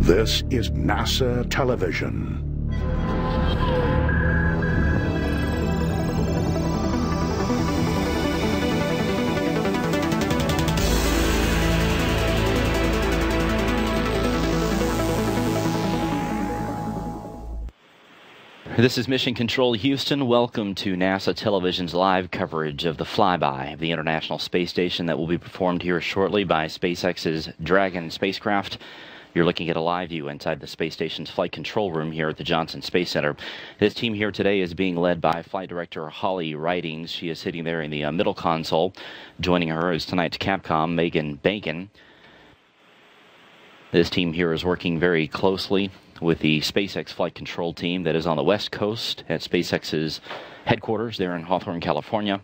This is NASA Television. This is Mission Control Houston. Welcome to NASA Television's live coverage of the flyby of the International Space Station that will be performed here shortly by SpaceX's Dragon spacecraft. You're looking at a live view inside the space station's flight control room here at the Johnson Space Center. This team here today is being led by Flight Director Holly Ridings. She is sitting there in the middle console. Joining her is tonight's Capcom, Megan Bacon. This team here is working very closely with the SpaceX flight control team that is on the West Coast at SpaceX's headquarters there in Hawthorne, California.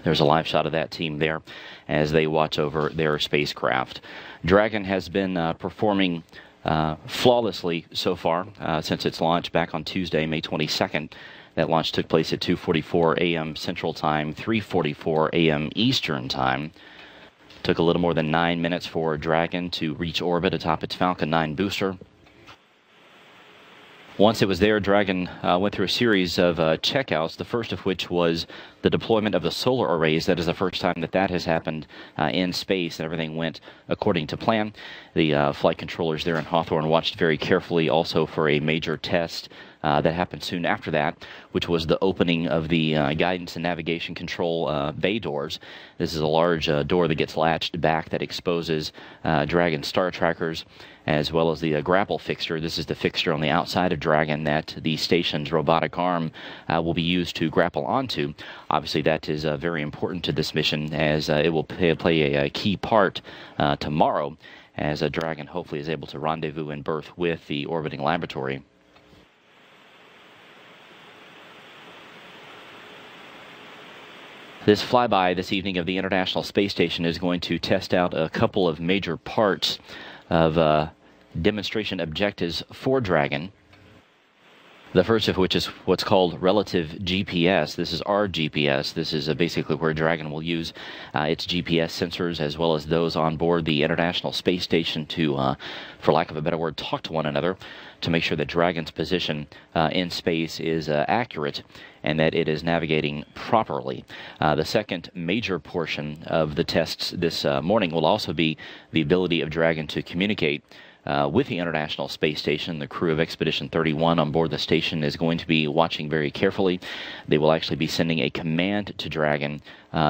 There's a live shot of that team there as they watch over their spacecraft. Dragon has been performing flawlessly so far since its launch back on Tuesday, May 22nd. That launch took place at 2:44 a.m. Central Time, 3:44 a.m. Eastern Time. Took a little more than 9 minutes for Dragon to reach orbit atop its Falcon 9 booster. Once it was there, Dragon went through a series of checkouts, the first of which was the deployment of the solar arrays. That is the first time that that has happened in space, and everything went according to plan. The flight controllers there in Hawthorne watched very carefully also for a major test that happened soon after that, which was the opening of the guidance and navigation control bay doors. This is a large door that gets latched back that exposes Dragon star trackers, as well as the grapple fixture. This is the fixture on the outside of Dragon that the station's robotic arm will be used to grapple onto. Obviously, that is very important to this mission, as it will play a key part tomorrow, as Dragon hopefully is able to rendezvous in berth with the orbiting laboratory. This flyby this evening of the International Space Station is going to test out a couple of major parts of demonstration objectives for Dragon. The first of which is what's called relative GPS. This is our GPS. This is basically where Dragon will use its GPS sensors as well as those on board the International Space Station to, for lack of a better word, talk to one another to make sure that Dragon's position in space is accurate and that it is navigating properly. The second major portion of the tests this morning will also be the ability of Dragon to communicate with the International Space Station. The crew of Expedition 31 on board the station is going to be watching very carefully. They will actually be sending a command to Dragon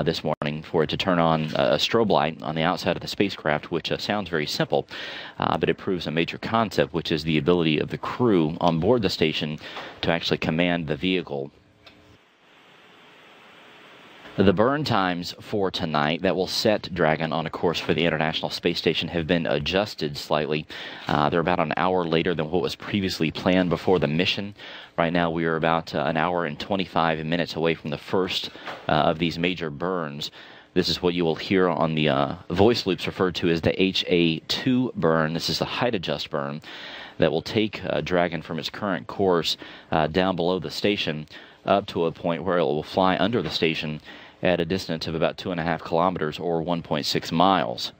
this morning for it to turn on a strobe light on the outside of the spacecraft, which sounds very simple, but it proves a major concept, which is the ability of the crew on board the station to actually command the vehicle. The burn times for tonight that will set Dragon on a course for the International Space Station have been adjusted slightly. They're about an hour later than what was previously planned before the mission. Right now we are about an hour and 25 minutes away from the first of these major burns. This is what you will hear on the voice loops referred to as the HA2 burn. This is the height adjust burn that will take Dragon from its current course down below the station up to a point where it will fly under the station at a distance of about 2.5 kilometers or 1.6 miles.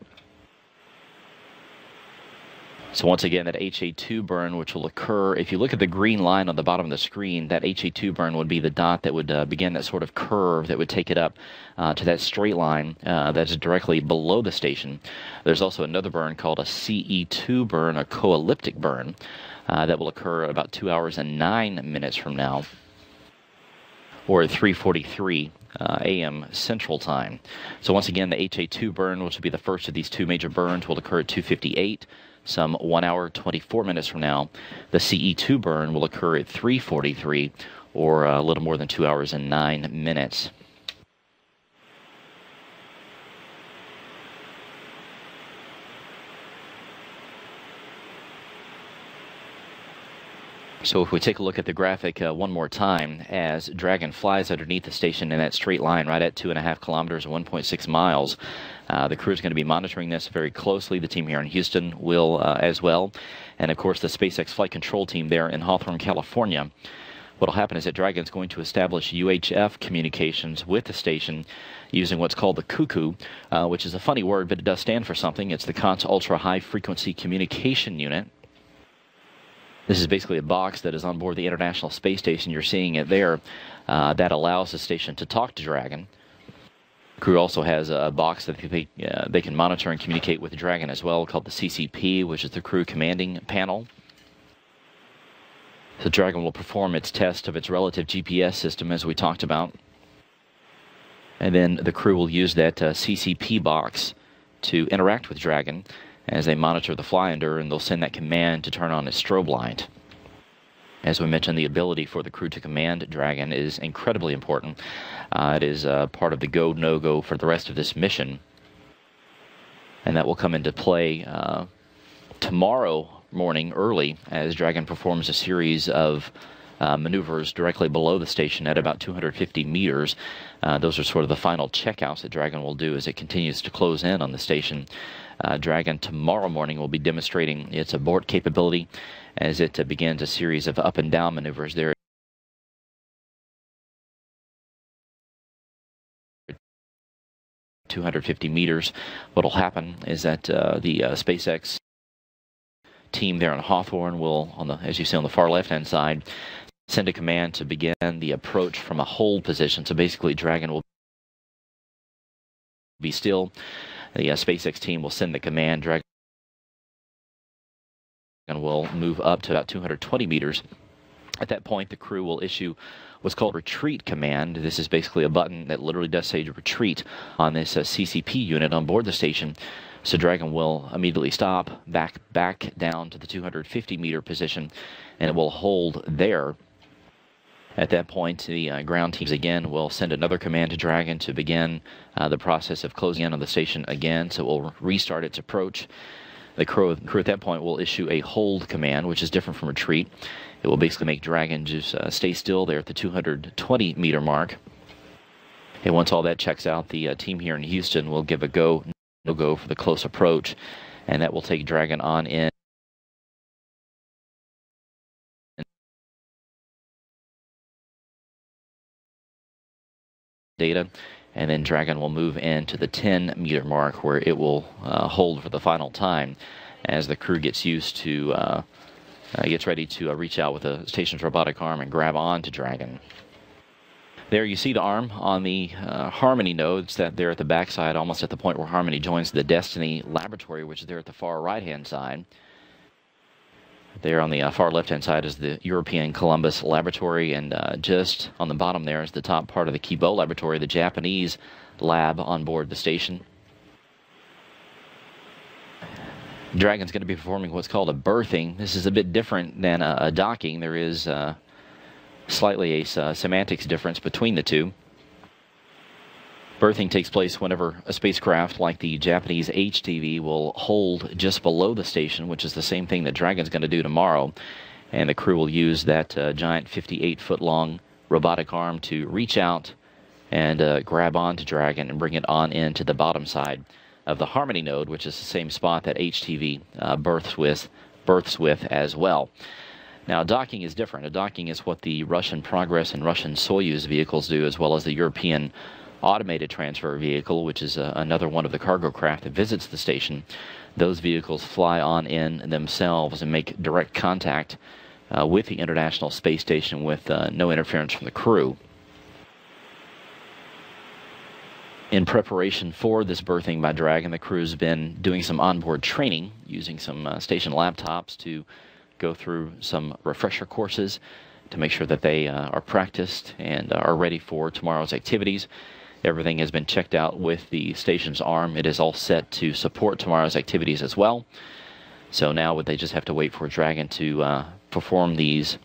So once again, that HA2 burn, which will occur, if you look at the green line on the bottom of the screen, that HA2 burn would be the dot that would begin that sort of curve that would take it up to that straight line that's directly below the station. There's also another burn called a CE2 burn, a co-elliptic burn, that will occur about 2 hours and 9 minutes from now, or at 3:43 a.m. Central Time. So once again, the HA2 burn, which will be the first of these two major burns, will occur at 2:58, some 1 hour 24 minutes from now. The CE2 burn will occur at 3:43, or a little more than 2 hours and 9 minutes. So if we take a look at the graphic one more time, as Dragon flies underneath the station in that straight line right at 2.5 kilometers and 1.6 miles, the crew is going to be monitoring this very closely. The team here in Houston will as well. And of course the SpaceX flight control team there in Hawthorne, California. What will happen is that Dragon's going to establish UHF communications with the station using what's called the CUCU, which is a funny word, but it does stand for something. It's the COTS Ultra High Frequency Communication Unit. This is basically a box that is on board the International Space Station. You're seeing it there. That allows the station to talk to Dragon. The crew also has a box that they can monitor and communicate with Dragon as well, called the CCP, which is the Crew Commanding Panel. So Dragon will perform its test of its relative GPS system, as we talked about. And then the crew will use that CCP box to interact with Dragon as they monitor the flyender, and they'll send that command to turn on its strobe light. As we mentioned, the ability for the crew to command Dragon is incredibly important. It is part of the go, no-go for the rest of this mission. And that will come into play tomorrow morning early as Dragon performs a series of maneuvers directly below the station at about 250 meters. Those are sort of the final checkouts that Dragon will do as it continues to close in on the station. Dragon tomorrow morning will be demonstrating its abort capability as it begins a series of up and down maneuvers there. 250 meters. What will happen is that the SpaceX team there in Hawthorne will, as you see on the far left-hand side, send a command to begin the approach from a hold position. So basically, Dragon will be still. The SpaceX team will send the command. Dragon will move up to about 220 meters. At that point, the crew will issue what's called retreat command. This is basically a button that literally does say to retreat on this CCP unit on board the station. So Dragon will immediately stop, back down to the 250 meter position, and it will hold there. At that point, the ground teams again will send another command to Dragon to begin the process of closing in on the station again. So it will restart its approach. The crew at that point will issue a hold command, which is different from retreat. It will basically make Dragon just stay still there at the 220 meter mark. And once all that checks out, the team here in Houston will give a go, no-go for the close approach, and that will take Dragon on in. Data, and then Dragon will move into the 10 meter mark where it will hold for the final time as the crew gets used to gets ready to reach out with the station's robotic arm and grab on to Dragon. There you see the arm on the Harmony node. It's that there at the backside, almost at the point where Harmony joins the Destiny laboratory, which is there at the far right-hand side. There on the far left-hand side is the European Columbus Laboratory, and just on the bottom there is the top part of the Kibo Laboratory, the Japanese lab on board the station. Dragon's going to be performing what's called a berthing. This is a bit different than a docking. There is slightly a semantics difference between the two. Berthing takes place whenever a spacecraft like the Japanese HTV will hold just below the station, which is the same thing that Dragon's going to do tomorrow. And the crew will use that giant 58-foot-long robotic arm to reach out and grab onto Dragon and bring it on into the bottom side of the Harmony node, which is the same spot that HTV berths with as well. Now, docking is different. A docking is what the Russian Progress and Russian Soyuz vehicles do, as well as the European Automated Transfer Vehicle, which is another one of the cargo craft that visits the station. Those vehicles fly on in themselves and make direct contact with the International Space Station with no interference from the crew. In preparation for this berthing by Dragon, the crew's been doing some onboard training using some station laptops to go through some refresher courses to make sure that they are practiced and are ready for tomorrow's activities. Everything has been checked out with the station's arm. It is all set to support tomorrow's activities as well. So now they just have to wait for Dragon to perform these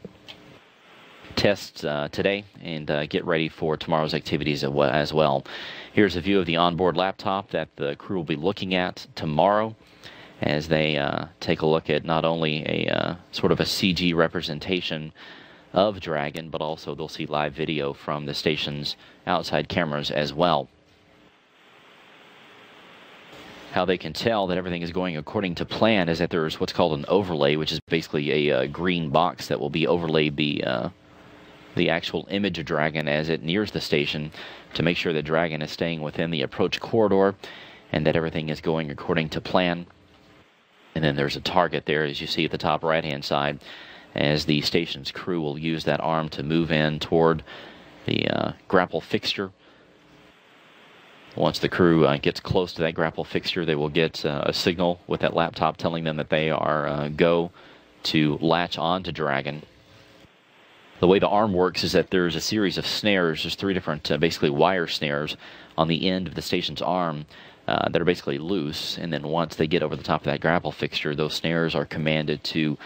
tests today and get ready for tomorrow's activities as well. Here's a view of the onboard laptop that the crew will be looking at tomorrow as they take a look at not only a sort of a CG representation of Dragon, but also they'll see live video from the station's outside cameras as well. How they can tell that everything is going according to plan is that there's what's called an overlay, which is basically a green box that will be overlaid the actual image of Dragon as it nears the station to make sure that Dragon is staying within the approach corridor and that everything is going according to plan. And then there's a target there, as you see at the top right-hand side. as the station's crew will use that arm to move in toward the grapple fixture. Once the crew gets close to that grapple fixture, they will get a signal with that laptop telling them that they are go to latch on to Dragon. The way the arm works is that there's a series of snares. There's 3 different basically wire snares on the end of the station's arm that are basically loose, and then once they get over the top of that grapple fixture, those snares are commanded to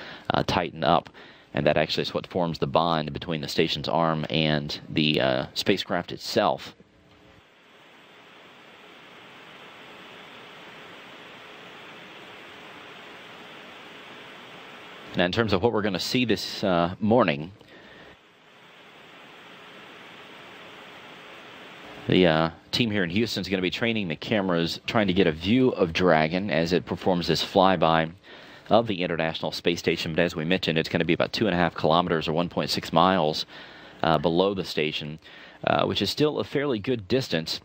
tighten up, and that actually is what forms the bond between the station's arm and the spacecraft itself. Now, in terms of what we're going to see this morning, the team here in Houston is going to be training the cameras, trying to get a view of Dragon as it performs this flyby of the International Space Station. But as we mentioned, it's going to be about 2.5 kilometers or 1.6 miles below the station, which is still a fairly good distance.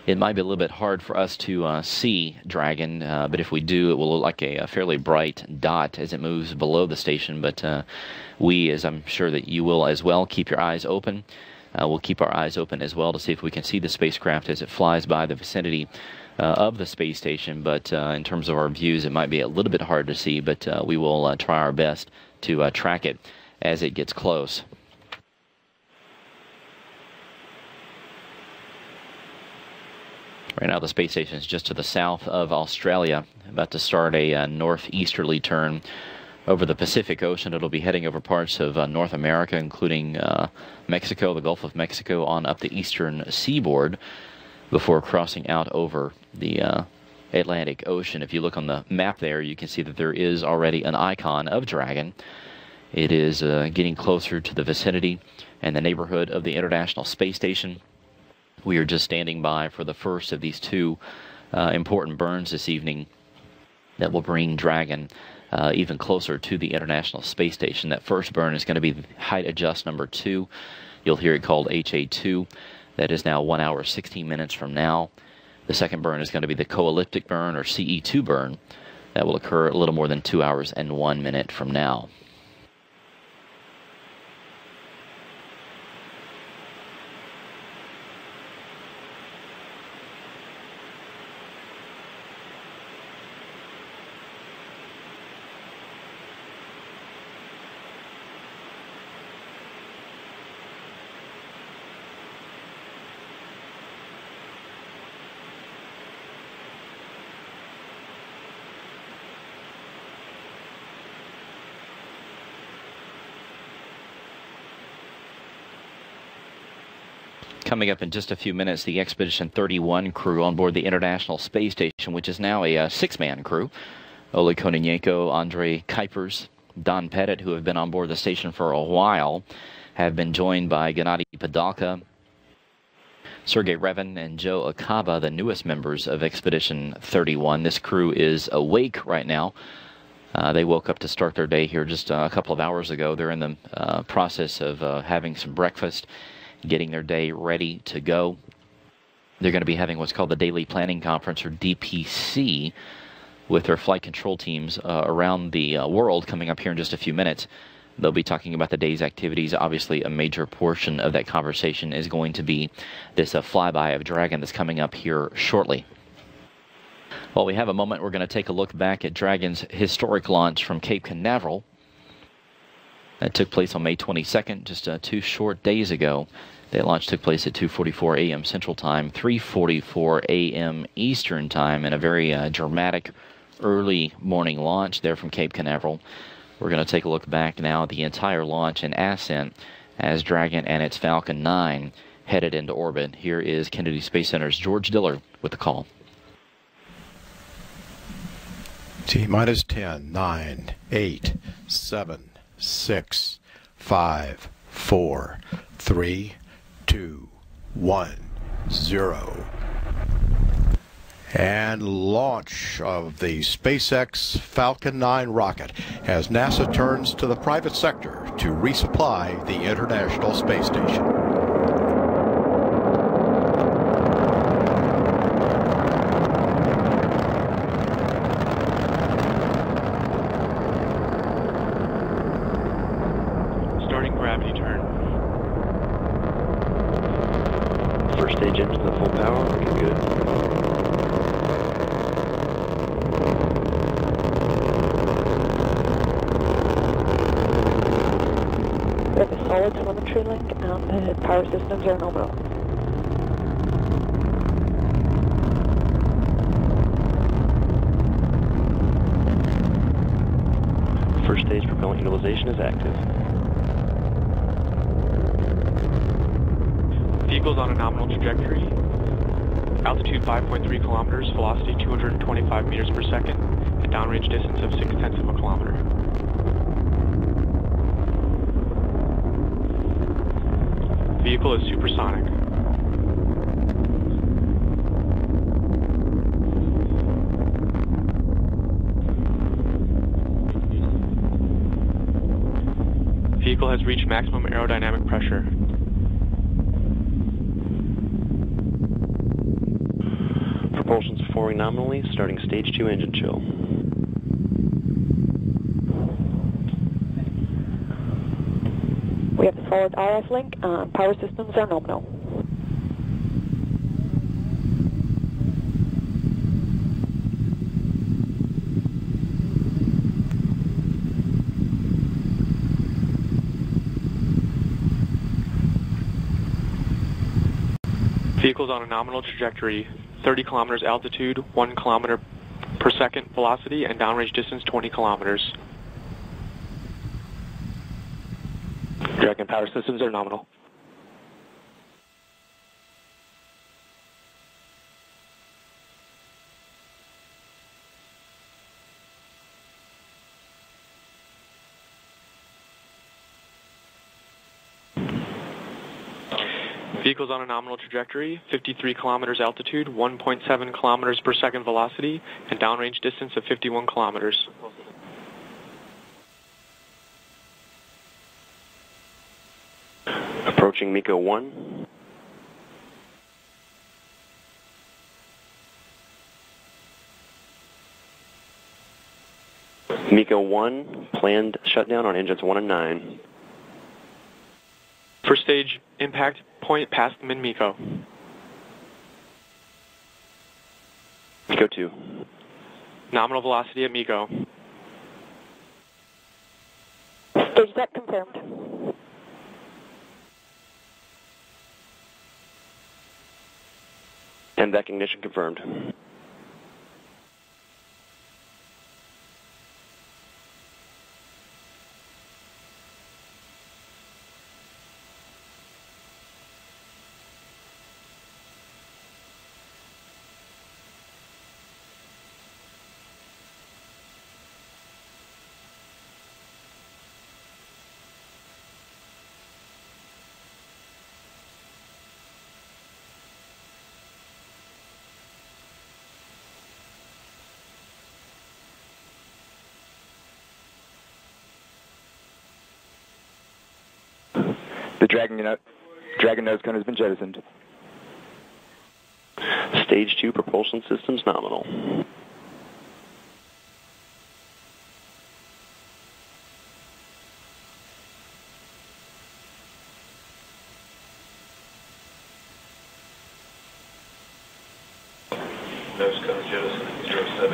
It might be a little bit hard for us to see Dragon, but if we do, it will look like a fairly bright dot as it moves below the station. But we, as I'm sure that you will as well, keep your eyes open. We'll keep our eyes open as well to see if we can see the spacecraft as it flies by the vicinity of the space station. But in terms of our views, it might be a little bit hard to see, but we will try our best to track it as it gets close. Right now, the space station is just to the south of Australia, about to start a northeasterly turn over the Pacific Ocean. It'll be heading over parts of North America, including Mexico, the Gulf of Mexico, on up the eastern seaboard before crossing out over the Atlantic Ocean. If you look on the map there, you can see that there is already an icon of Dragon. It is getting closer to the vicinity and the neighborhood of the International Space Station. We are just standing by for the first of these 2 important burns this evening that will bring Dragon even closer to the International Space Station. That first burn is going to be height adjust number 2. You'll hear it called HA2. That is now 1 hour 16 minutes from now. The second burn is going to be the co-elliptic burn, or CE2 burn. That will occur a little more than 2 hours and 1 minute from now. Coming up in just a few minutes, the Expedition 31 crew on board the International Space Station, which is now a 6-man crew. Oleg Kononenko, Andrei Kuipers, Don Pettit, who have been on board the station for a while, have been joined by Gennady Padalka, Sergei Revin, and Joe Akaba, the newest members of Expedition 31. This crew is awake right now. They woke up to start their day here just a couple of hours ago. They're in the process of having some breakfast, getting their day ready to go. They're going to be having what's called the Daily Planning Conference, or DPC, with their flight control teams around the world coming up here in just a few minutes. They'll be talking about the day's activities. Obviously, a major portion of that conversation is going to be this flyby of Dragon that's coming up here shortly. While we have a moment, we're going to take a look back at Dragon's historic launch from Cape Canaveral. That took place on May 22nd, just 2 short days ago. That launch took place at 2:44 a.m. Central Time, 3:44 a.m. Eastern Time, and a very dramatic early morning launch there from Cape Canaveral. We're going to take a look back now at the entire launch and ascent as Dragon and its Falcon 9 headed into orbit. Here is Kennedy Space Center's George Diller with the call. T-minus 10, 9, 8, 7, 6, 5, 4, 3, 2, 1, 0. And launch of the SpaceX Falcon 9 rocket as NASA turns to the private sector to resupply the International Space Station. First stage engines at full power, looking good. We have a solid telemetry link and the power systems are nominal. First stage propellant utilization is active. Vehicle's on a nominal trajectory. Altitude 5.3 kilometers, velocity 225 meters per second, and downrange distance of 0.6 of a kilometer. Vehicle is supersonic. Vehicle has reached maximum aerodynamic pressure. Propulsion's forwarding nominally, starting stage 2 engine chill. We have a solid RF link and power systems are nominal. Vehicle's on a nominal trajectory, 30 kilometers altitude, 1 kilometer per second velocity, and downrange distance 20 kilometers. Dragon power systems are nominal. Vehicle's on a nominal trajectory, 53 kilometers altitude, 1.7 kilometers per second velocity, and downrange distance of 51 kilometers. Approaching MECO 1. MECO 1, planned shutdown on engines 1 and 9. First stage impact point past mid-MECO. MECO 2. Nominal velocity at MECO. Stage set confirmed. And back ignition confirmed. The Dragon nose cone has been jettisoned. Stage 2 propulsion systems nominal.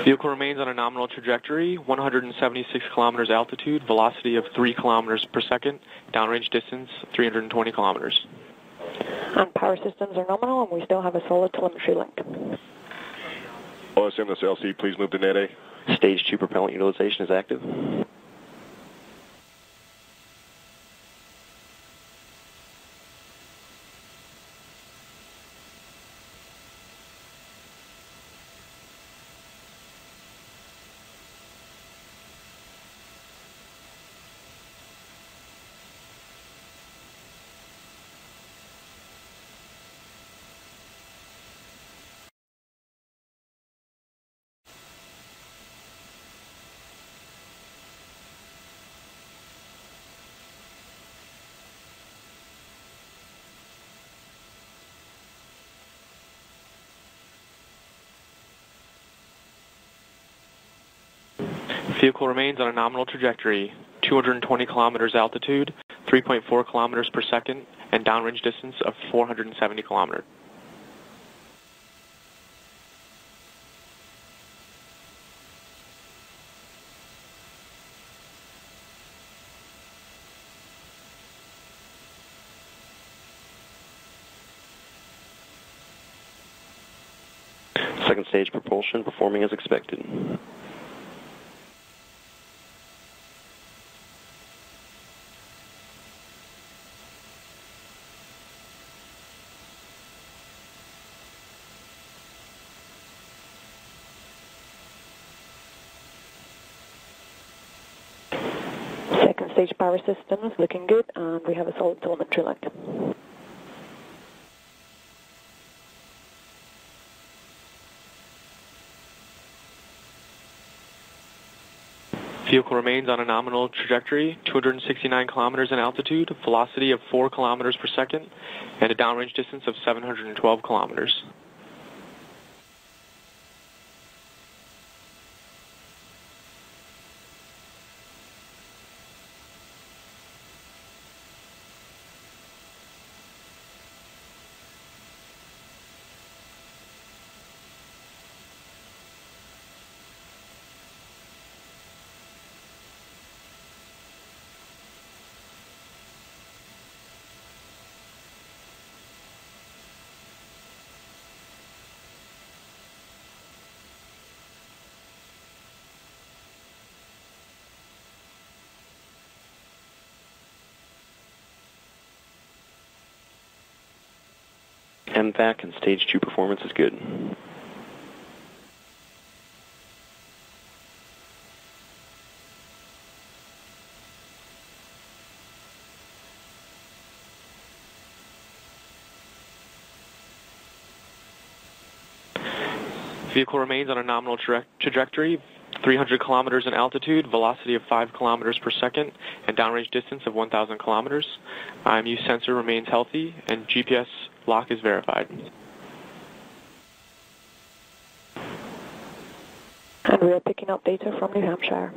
Vehicle remains on a nominal trajectory, 176 kilometers altitude, velocity of 3 kilometers per second, downrange distance 320 kilometers. And power systems are nominal and we still have a solid telemetry link. OSM, this LC, please move to net A. Stage 2 propellant utilization is active. Vehicle remains on a nominal trajectory, 220 kilometers altitude, 3.4 kilometers per second, and downrange distance of 470 kilometers. Second stage propulsion performing as expected. Second stage power systems looking good, and we have a solid telemetry link. Vehicle remains on a nominal trajectory, 269 kilometers in altitude, velocity of 4 kilometers per second, and a downrange distance of 712 kilometers. MVAC and Stage 2 performance is good. Vehicle remains on a nominal trajectory, 300 kilometers in altitude, velocity of 5 kilometers per second, and downrange distance of 1,000 kilometers. IMU sensor remains healthy, and GPS lock is verified. And we are picking up data from New Hampshire.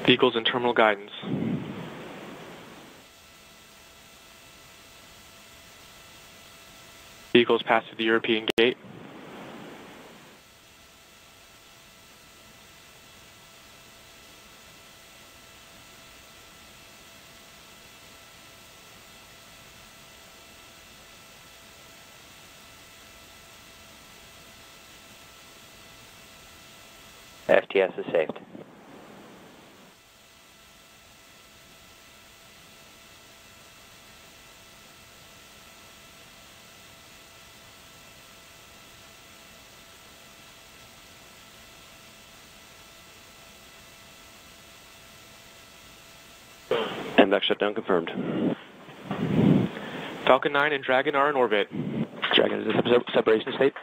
Vehicles in terminal guidance. Vehicles pass through the European gate. FTS is saved. MVAC shutdown confirmed. Falcon 9 and Dragon are in orbit. Dragon is in separation state.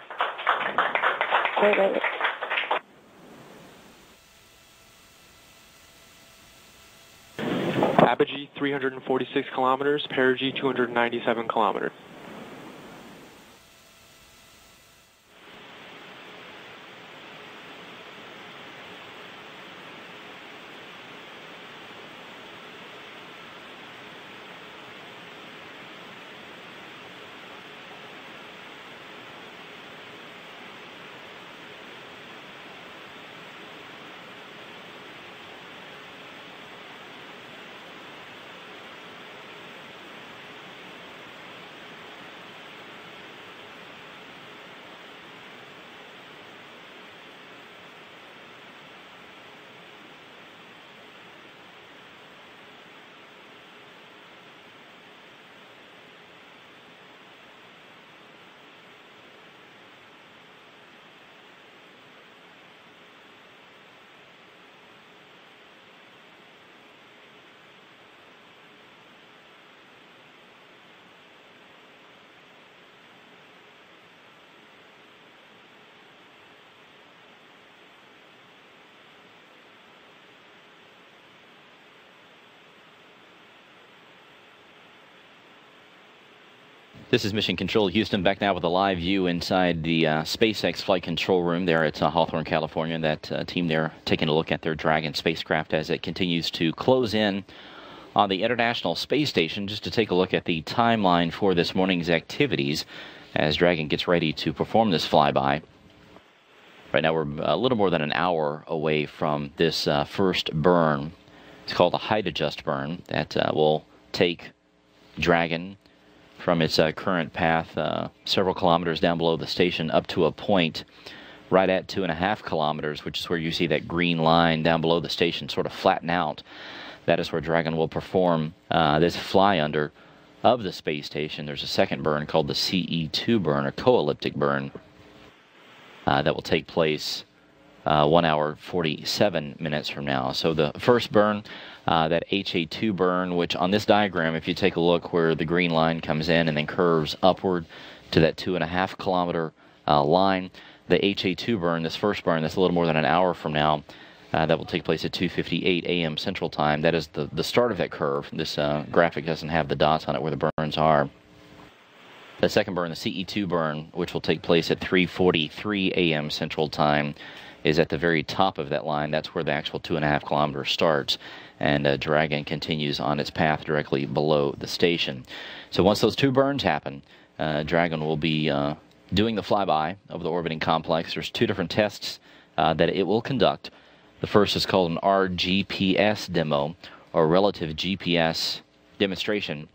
Wait. Apogee 346 kilometers, perigee 297 kilometers. This is Mission Control Houston, back now with a live view inside the SpaceX flight control room there at Hawthorne, California. That team there taking a look at their Dragon spacecraft as it continues to close in on the International Space Station, just to take a look at the timeline for this morning's activities as Dragon gets ready to perform this flyby. Right now we're a little more than an hour away from this first burn. It's called a height adjust burn that will take Dragon from its current path several kilometers down below the station up to a point right at 2.5 kilometers, which is where you see that green line down below the station sort of flatten out. That is where Dragon will perform this fly under of the space station. There's a second burn called the CE2 burn, or co-elliptic burn, that will take place 1 hour 47 minutes from now. So the first burn, that HA2 burn, which on this diagram, if you take a look where the green line comes in and then curves upward to that 2.5 kilometer line, the HA2 burn, this first burn, that's a little more than an hour from now, that will take place at 2:58 a.m. Central Time. That is the start of that curve. This graphic doesn't have the dots on it where the burns are. The second burn, the CE2 burn, which will take place at 3:43 a.m. Central Time, is at the very top of that line. That's where the actual 2.5 kilometers starts, and Dragon continues on its path directly below the station. So once those two burns happen, Dragon will be doing the flyby over the orbiting complex. There's two different tests that it will conduct. The first is called an RGPS demo, or relative GPS demonstration.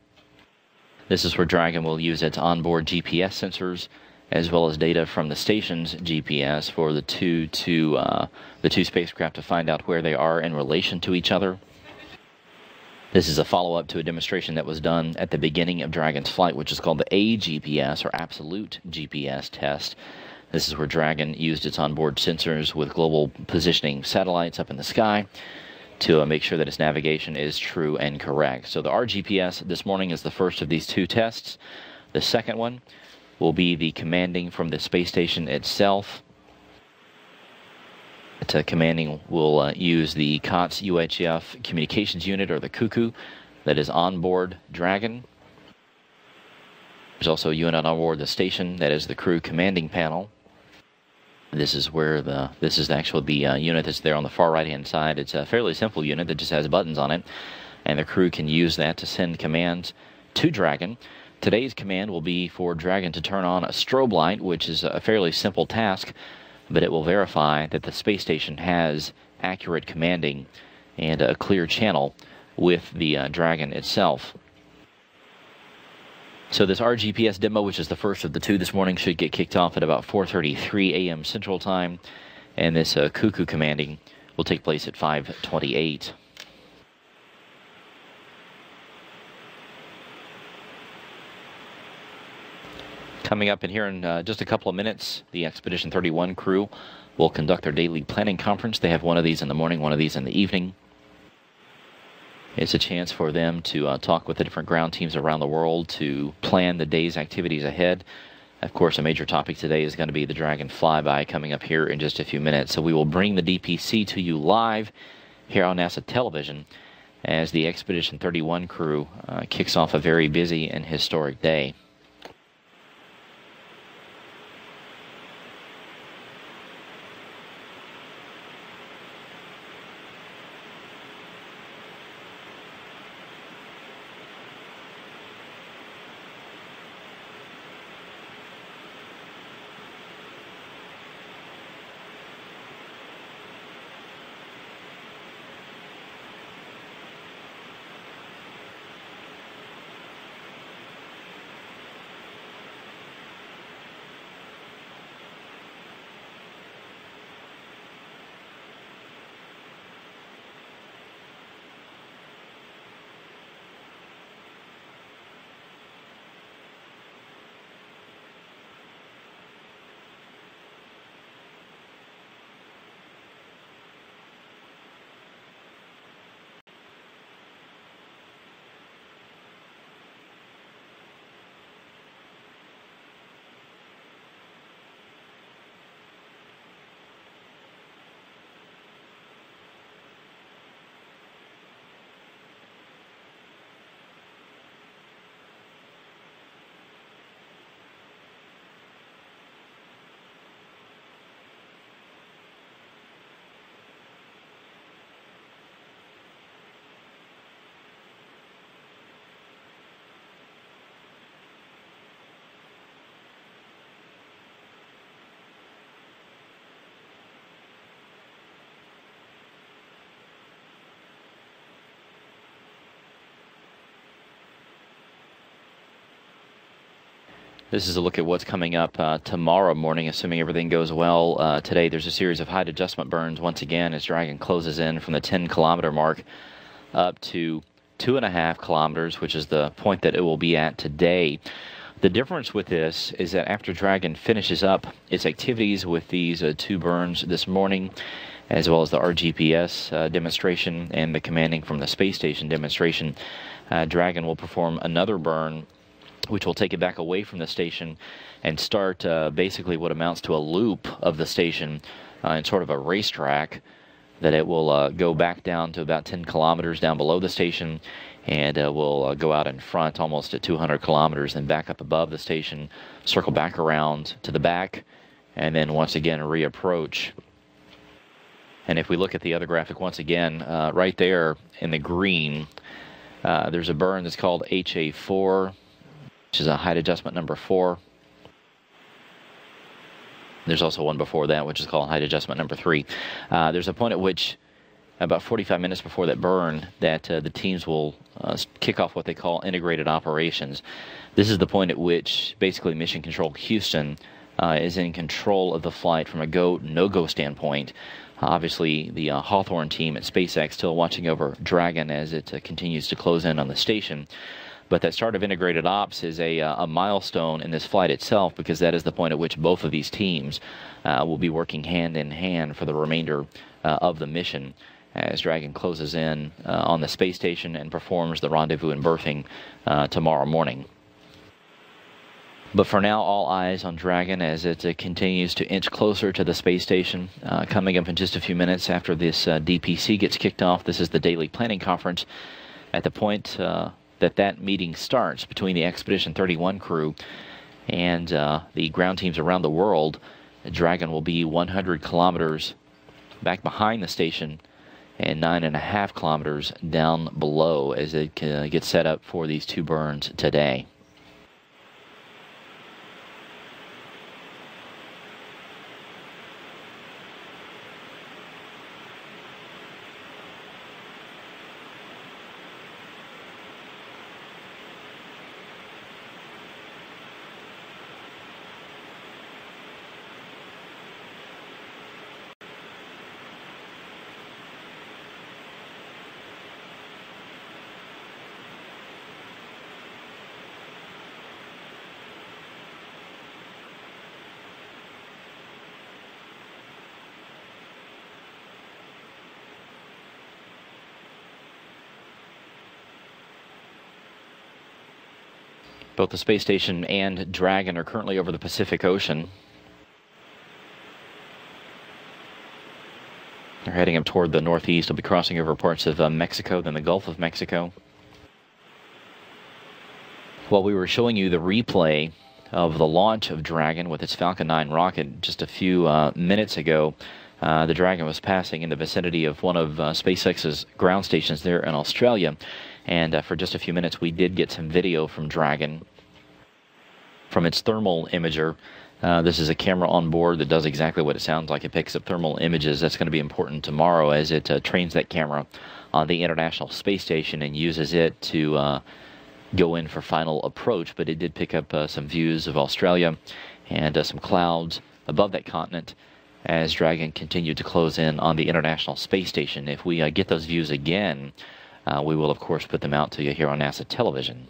This is where Dragon will use its onboard GPS sensors as well as data from the station's GPS for the two spacecraft to find out where they are in relation to each other. This is a follow-up to a demonstration that was done at the beginning of Dragon's flight, which is called the AGPS, or Absolute GPS test. This is where Dragon used its onboard sensors with global positioning satellites up in the sky to make sure that its navigation is true and correct. So the RGPS this morning is the first of these two tests. The second one will be the commanding from the space station itself. Commanding will use the COTS UHF communications unit, or the CUCU, that is on board Dragon. There's also a unit on board the station that is the crew commanding panel. This is where this is actually the unit that's there on the far right-hand side. It's a fairly simple unit that just has buttons on it, and the crew can use that to send commands to Dragon. Today's command will be for Dragon to turn on a strobe light, which is a fairly simple task, but it will verify that the space station has accurate commanding and a clear channel with the Dragon itself. So this RGPS demo, which is the first of the two this morning, should get kicked off at about 4:33 a.m. Central Time, and this CUCU commanding will take place at 5:28. Coming up in here in just a couple of minutes, the Expedition 31 crew will conduct their daily planning conference. They have one of these in the morning, one of these in the evening. It's a chance for them to talk with the different ground teams around the world to plan the day's activities ahead. Of course, a major topic today is going to be the Dragon flyby coming up here in just a few minutes. So we will bring the DPC to you live here on NASA television as the Expedition 31 crew kicks off a very busy and historic day. This is a look at what's coming up tomorrow morning, assuming everything goes well. Today there's a series of height adjustment burns once again as Dragon closes in from the 10-kilometer mark up to 2.5 kilometers, which is the point that it will be at today. The difference with this is that after Dragon finishes up its activities with these two burns this morning, as well as the RGPS demonstration and the commanding from the space station demonstration, Dragon will perform another burn which will take it back away from the station and start basically what amounts to a loop of the station in sort of a racetrack, that it will go back down to about 10 kilometers down below the station, and will go out in front almost at 200 kilometers, then back up above the station, circle back around to the back, and then once again reapproach. And if we look at the other graphic once again, right there in the green, there's a burn that's called HA4, which is a height adjustment number 4. There's also one before that, which is called height adjustment number 3. There's a point at which, about 45 minutes before that burn, that the teams will kick off what they call integrated operations. This is the point at which basically Mission Control Houston is in control of the flight from a go, no-go standpoint. Obviously, the Hawthorne team at SpaceX still watching over Dragon as it continues to close in on the station. But that start of integrated ops is a milestone in this flight itself, because that is the point at which both of these teams will be working hand in hand for the remainder of the mission as Dragon closes in on the space station and performs the rendezvous and berthing tomorrow morning. But for now, all eyes on Dragon as it continues to inch closer to the space station. Coming up in just a few minutes after this DPC gets kicked off, this is the daily planning conference. At the point that meeting starts between the Expedition 31 crew and the ground teams around the world, Dragon will be 100 kilometers back behind the station and 9.5 kilometers down below as it gets set up for these two burns today. Both the space station and Dragon are currently over the Pacific Ocean. They're heading up toward the northeast. They'll be crossing over parts of Mexico, then the Gulf of Mexico. While we were showing you the replay of the launch of Dragon with its Falcon 9 rocket just a few minutes ago, the Dragon was passing in the vicinity of one of SpaceX's ground stations there in Australia. And for just a few minutes, we did get some video from Dragon from its thermal imager. This is a camera on board that does exactly what it sounds like. It picks up thermal images. That's going to be important tomorrow as it trains that camera on the International Space Station and uses it to go in for final approach. But it did pick up some views of Australia and some clouds above that continent as Dragon continued to close in on the International Space Station. If we get those views again, we will, of course, put them out to you here on NASA television.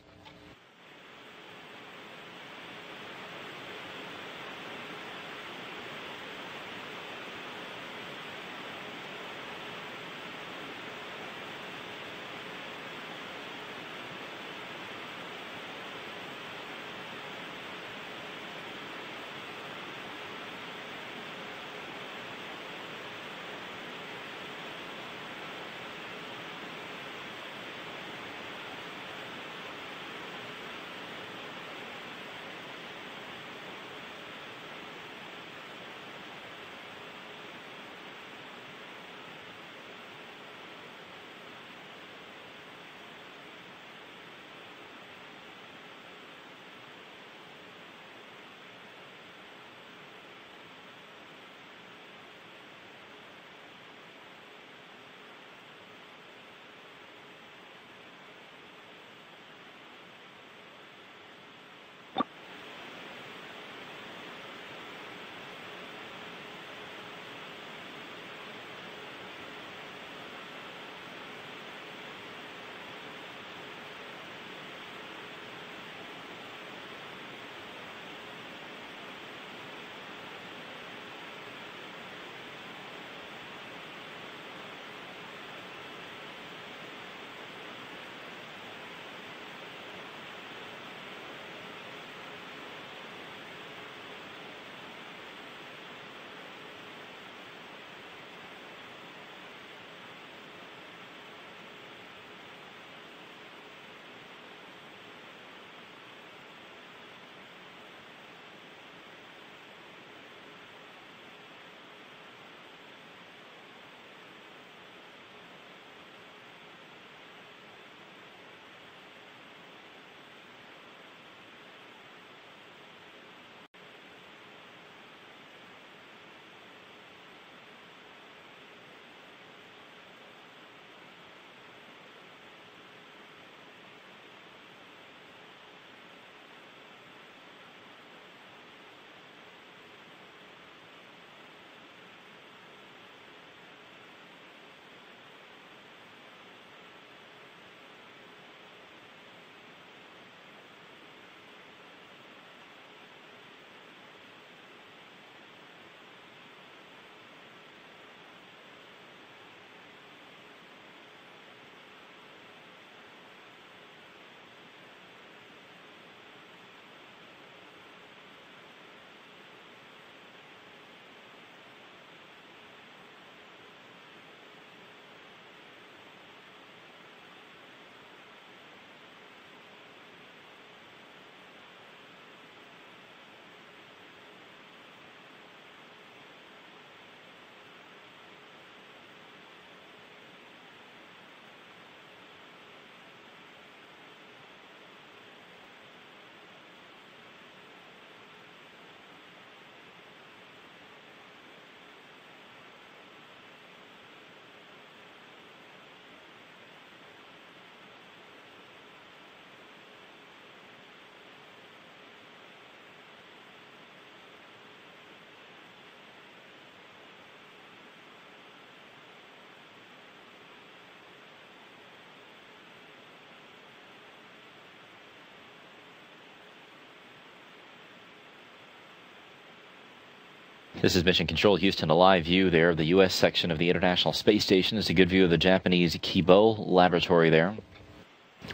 This is Mission Control Houston, a live view there of the U.S. section of the International Space Station. It's a good view of the Japanese Kibo laboratory there.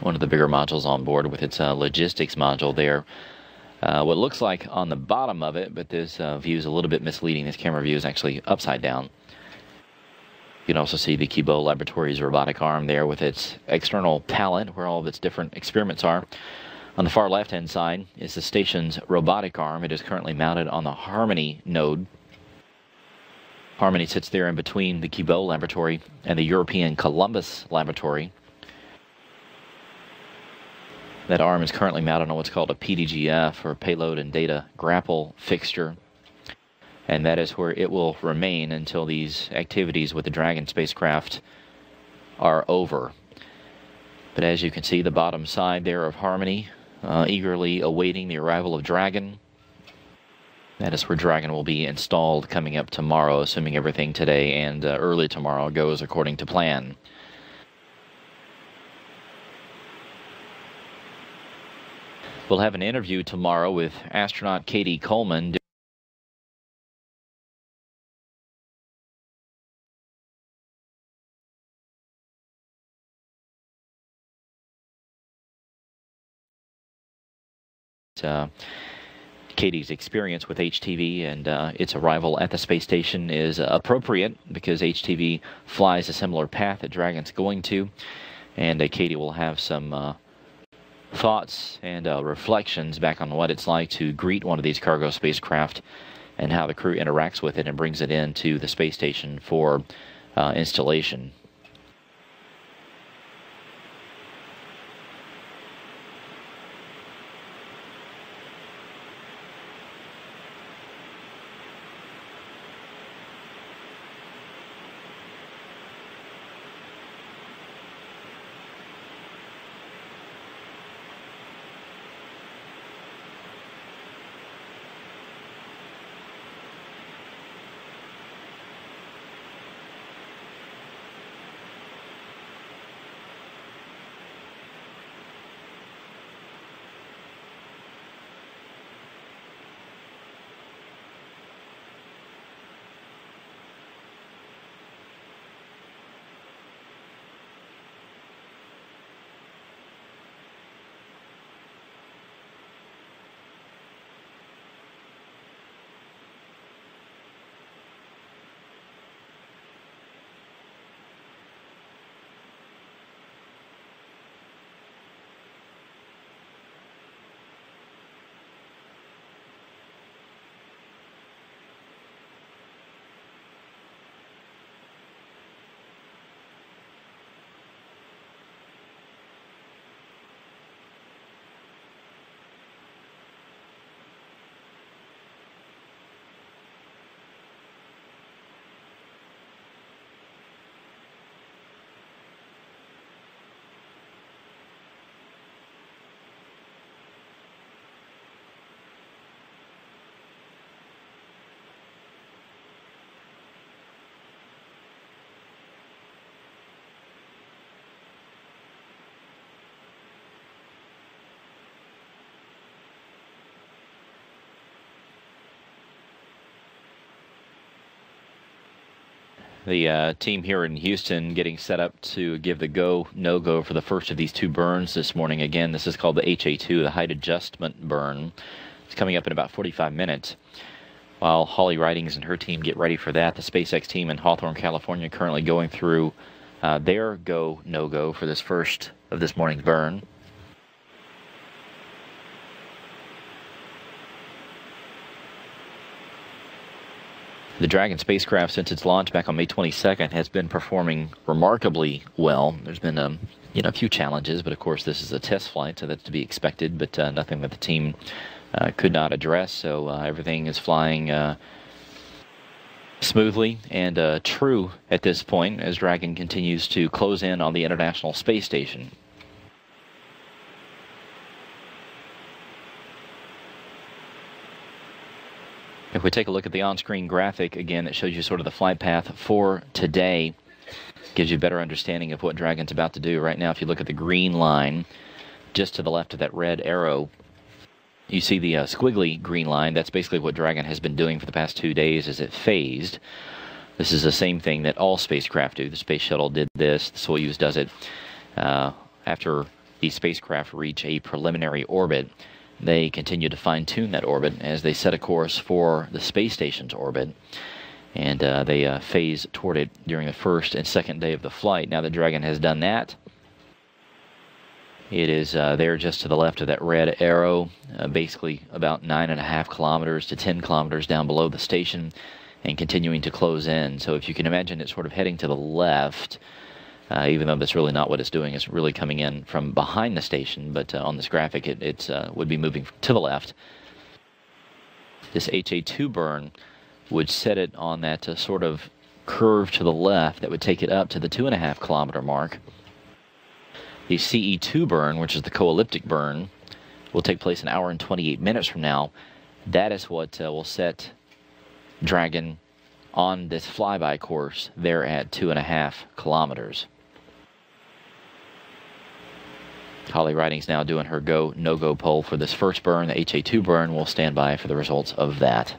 One of the bigger modules on board with its logistics module there. What looks like on the bottom of it, but this view is a little bit misleading. This camera view is actually upside down. You can also see the Kibo Laboratories robotic arm there with its external pallet where all of its different experiments are. On the far left-hand side is the station's robotic arm. It is currently mounted on the Harmony node. Harmony sits there in between the Kibo Laboratory and the European Columbus Laboratory. That arm is currently mounted on what's called a PDGF, or Payload and Data Grapple Fixture. And that is where it will remain until these activities with the Dragon spacecraft are over. But as you can see, the bottom side there of Harmony, eagerly awaiting the arrival of Dragon. That is where Dragon will be installed coming up tomorrow, assuming everything today and early tomorrow goes according to plan. We'll have an interview tomorrow with astronaut Katie Coleman. Katie's experience with HTV and its arrival at the space station is appropriate because HTV flies a similar path that Dragon's going to, and Katie will have some thoughts and reflections back on what it's like to greet one of these cargo spacecraft and how the crew interacts with it and brings it into the space station for installation. The team here in Houston getting set up to give the go, no-go for the first of these two burns this morning. Again, this is called the HA2, the height adjustment burn. It's coming up in about 45 minutes. While Holly Ridings and her team get ready for that, the SpaceX team in Hawthorne, California, currently going through their go, no-go for this first of this morning's burn. The Dragon spacecraft, since its launch back on May 22nd, has been performing remarkably well. There's been a few challenges, but of course this is a test flight, so that's to be expected, but nothing that the team could not address. So everything is flying smoothly and true at this point as Dragon continues to close in on the International Space Station. If we take a look at the on-screen graphic again, that shows you sort of the flight path for today, gives you a better understanding of what Dragon's about to do. Right now, if you look at the green line just to the left of that red arrow, You see the squiggly green line. That's basically what Dragon has been doing for the past 2 days as it phased. This is the same thing that all spacecraft do. The Space Shuttle did this. The Soyuz does it. After these spacecraft reach a preliminary orbit, they continue to fine-tune that orbit as they set a course for the space station's orbit. And they phase toward it during the first and second day of the flight. Now that Dragon has done that, it is there just to the left of that red arrow, basically about 9.5 kilometers to 10 kilometers down below the station, and continuing to close in. So if you can imagine it sort of heading to the left, even though that's really not what it's doing. It's really coming in from behind the station, but on this graphic it would be moving to the left. This HA2 burn would set it on that sort of curve to the left that would take it up to the 2.5 kilometer mark. The CE2 burn, which is the co-elliptic burn, will take place an hour and 28 minutes from now. That is what will set Dragon on this flyby course there at 2.5 kilometers. Holly Riding's now doing her go, no-go poll for this first burn. The HA2 burn will stand by for the results of that.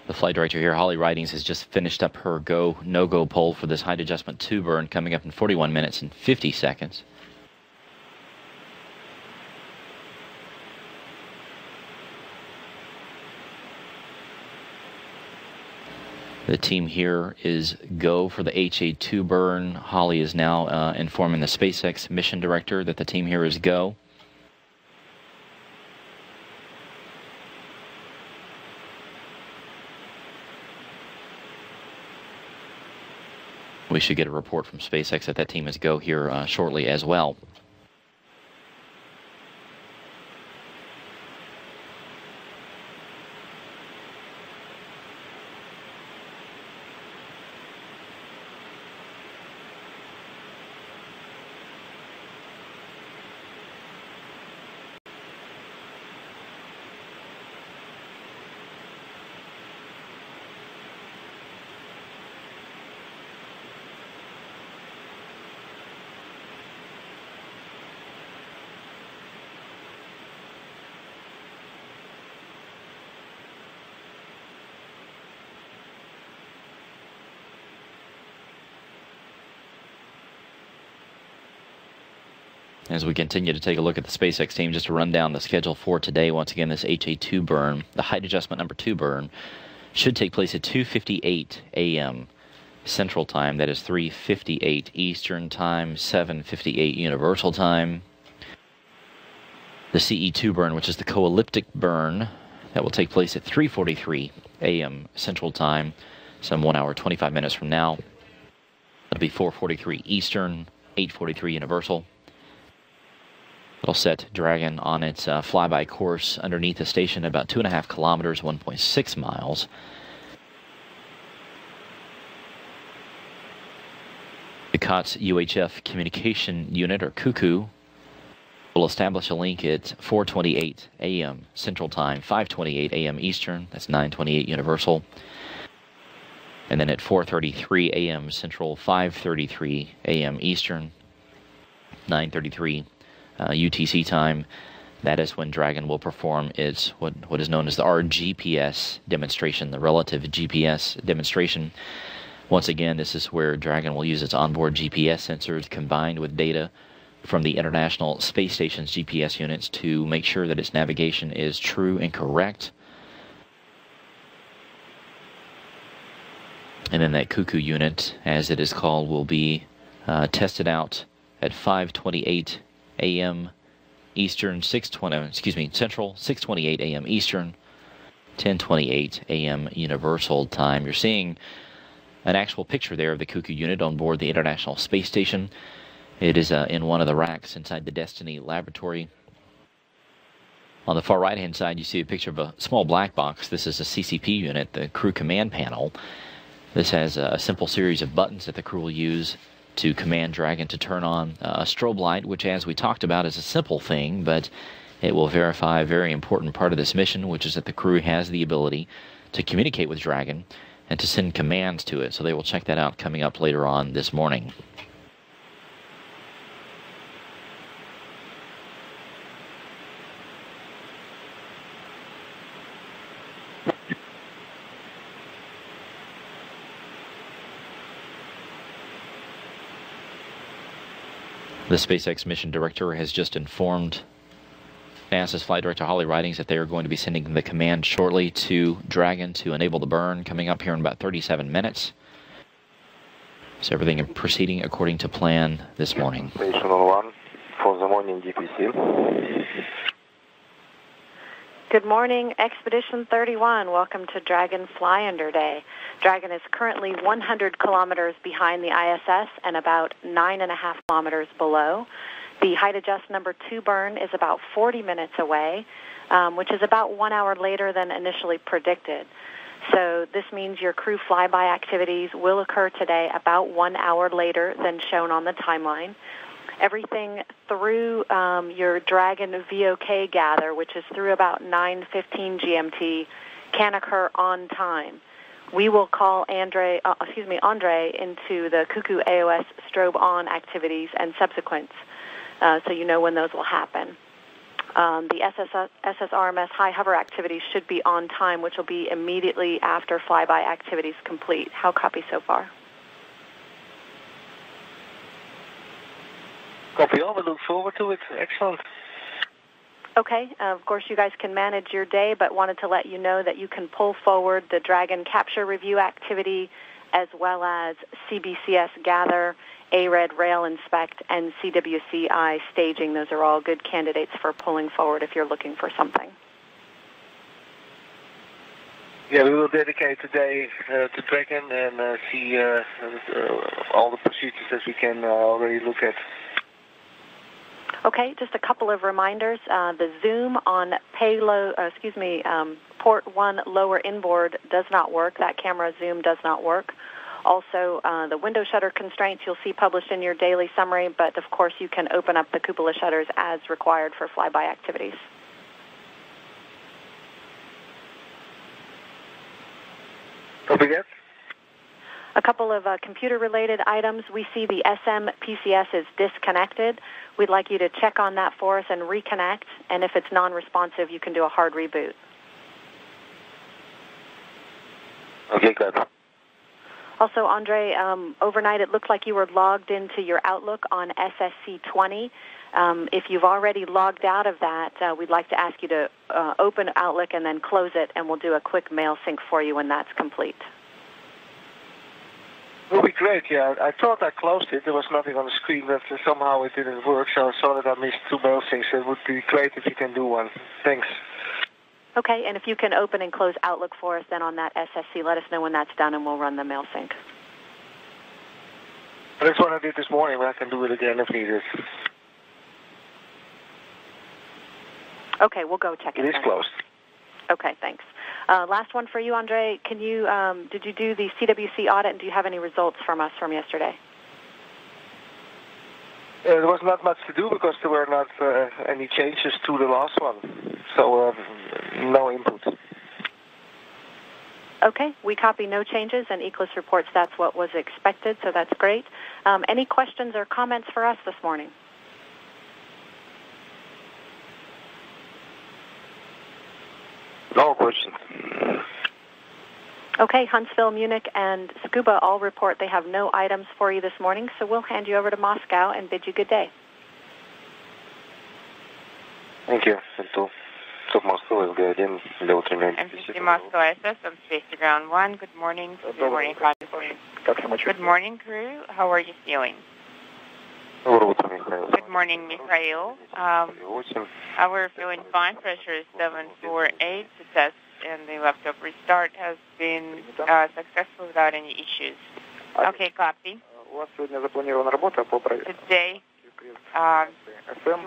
The flight director here, Holly Ridings, has just finished up her go, no-go poll for this height adjustment 2 burn, coming up in 41 minutes and 50 seconds. The team here is go for the HA2 burn. Holly is now informing the SpaceX mission director that the team here is go. We should get a report from SpaceX that team is go here shortly as well. As we continue to take a look at the SpaceX team, just to run down the schedule for today, once again, this HA2 burn, the height adjustment number 2 burn, should take place at 2:58 a.m. Central Time. That is 3:58 Eastern Time, 7:58 Universal Time. The CE2 burn, which is the co-elliptic burn, that will take place at 3:43 a.m. Central Time, some 1 hour, 25 minutes from now. It'll be 4:43 Eastern, 8:43 Universal. It'll set Dragon on its flyby course underneath the station at about 2.5 kilometers, 1.6 miles. The COTS UHF Communication Unit, or CUCU, will establish a link at 4:28 a.m. Central Time, 5:28 a.m. Eastern. That's 9:28 Universal. And then at 4:33 a.m. Central, 5:33 a.m. Eastern, 9:33 UTC time, that is when Dragon will perform its what is known as the RGPS demonstration, the relative GPS demonstration. Once again, this is where Dragon will use its onboard GPS sensors combined with data from the International Space Station's GPS units to make sure that its navigation is true and correct. And then that CUCU unit, as it is called, will be tested out at 5:28 a.m. Eastern, Central, 6:28 a.m. Eastern, 10:28 a.m. Universal Time. You're seeing an actual picture there of the CUCU unit on board the International Space Station. It is in one of the racks inside the Destiny laboratory. On the far right-hand side, you see a picture of a small black box. This is a CCP unit, the crew command panel. This has a simple series of buttons that the crew will use to command Dragon to turn on a strobe light, which, as we talked about, is a simple thing, but it will verify a very important part of this mission, which is that the crew has the ability to communicate with Dragon and to send commands to it. So they will check that out coming up later on this morning. The SpaceX mission director has just informed NASA's flight director Holly Ridings that they are going to be sending the command shortly to Dragon to enable the burn, coming up here in about 37 minutes. So everything proceeding according to plan this morning. Station 1 for the morning DPC. Good morning, Expedition 31. Welcome to Dragon Fly Under Day. Dragon is currently 100 kilometers behind the ISS and about 9.5 kilometers below. The height adjust number 2 burn is about 40 minutes away, which is about 1 hour later than initially predicted. So this means your crew flyby activities will occur today about 1 hour later than shown on the timeline. Everything through your Dragon VOK gather, which is through about 9:15 GMT, can occur on time. We will call Andre into the CUCU AOS strobe on activities and subsequents, so you know when those will happen. The SSRMS high hover activities should be on time, which will be immediately after flyby activities complete. How copy so far? Copy all. We look forward to it. Excellent. Okay. Of course, you guys can manage your day, but wanted to let you know that you can pull forward the Dragon capture review activity as well as CBCS gather, ARED rail inspect, and CWCI staging. Those are all good candidates for pulling forward if you're looking for something. Yeah, we will dedicate today to Dragon and see all the procedures that we can already look at. Okay, just a couple of reminders. The zoom on port 1 lower inboard does not work. That camera zoom does not work. Also, the window shutter constraints you'll see published in your daily summary, but of course you can open up the cupola shutters as required for flyby activities. Copy that. A couple of computer-related items. We see the SM PCS is disconnected. We'd like you to check on that for us and reconnect, and if it's non-responsive, you can do a hard reboot. Okay, good. Also, Andre, overnight it looked like you were logged into your Outlook on SSC 20. If you've already logged out of that, we'd like to ask you to open Outlook and then close it, and we'll do a quick mail sync for you when that's complete. It will be great, yeah. I thought I closed it. There was nothing on the screen, but somehow it didn't work, so I saw that I missed 2 mail syncs. It would be great if you can do one. Thanks. Okay, and if you can open and close Outlook for us then on that SSC, let us know when that's done and we'll run the mail sync. That's what I did this morning, but I can do it again if needed. Okay, we'll go check it. It is closed. Okay, thanks. Last one for you, Andre. Can you did you do the CWC audit, and do you have any results from us from yesterday? There was not much to do because there were not any changes to the last one, so no input. Okay, we copy no changes, and Eclipse reports that's what was expected, so that's great. Any questions or comments for us this morning? No questions. Okay, Huntsville, Munich, and Scuba all report they have no items for you this morning, so we'll hand you over to Moscow and bid you good day. Thank you. Moscow, SG1, для утренней MC Moscow ISS, on space to ground 1. Good morning. Good morning, Good morning, crew. How are you feeling? Good morning, Mikhail. We're feeling fine. Pressure is 748. The test and the laptop restart has been successful without any issues. Okay, copy. Today,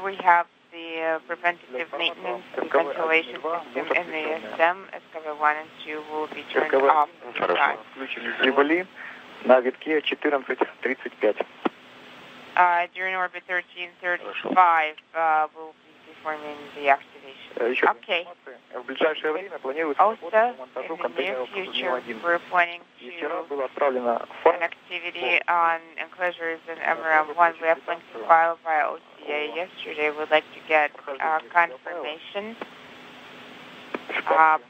we have the preventative maintenance and ventilation system in the SM. SKV 1 and 2 will be turned off. Прибыли на витке 14:35. During orbit 1335, we'll be performing the activation. Okay. Also, in the near future, we're planning to an activity on enclosures in MRM-1. We have linked the file via OTA yesterday. We'd like to get confirmation about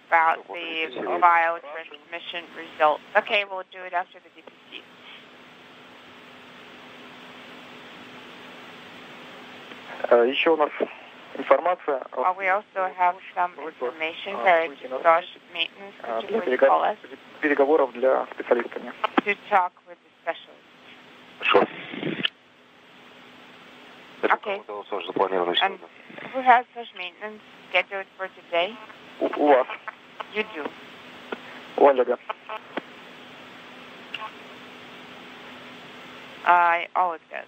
the file transmission results. Okay, we'll do it after the DPC. Еще у нас информация. We also have some information via SOS maintenance, which will call us переговоров для специалистами. to talk with the specialist. Okay. And who has such maintenance scheduled for today? У вас. You do. У Олега. Oleg does.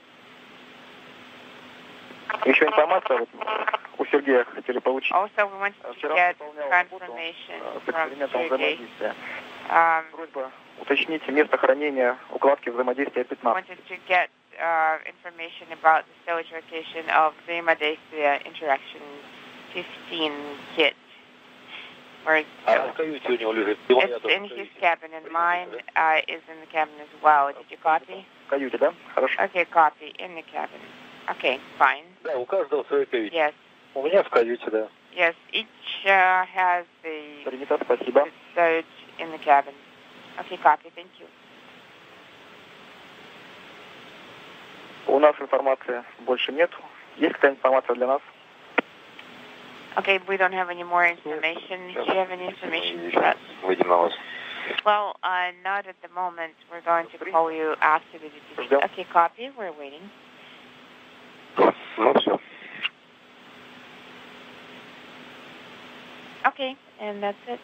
Еще информация. Вот, у Сергея хотели получить. Also, we wanted to get confirmation from Sergey. Просьба уточнить место хранения укладки взаимодействия 15. Wanted to get information about the storage location of взаимодействие interaction 15 kit. Where it's in his cabin, and mine is in the cabin as well. Did you copy? В каюте, да? Хорошо. Okay, copy. In the cabin. Okay, fine. Да, у каждого в своей каюте. Yes. У меня в каюте, да. Yes, each has the Принято, спасибо. storage in the cabin. Okay, copy. Thank you. У нас информации больше нет. Есть какая-то информация для нас? Okay, we don't have any more information. Do you have any information for us? Выйдем на вас. Well, not at the moment. We're going to call you after the DPC. Okay, copy. We're waiting. Ну, все. Okay, and that's it.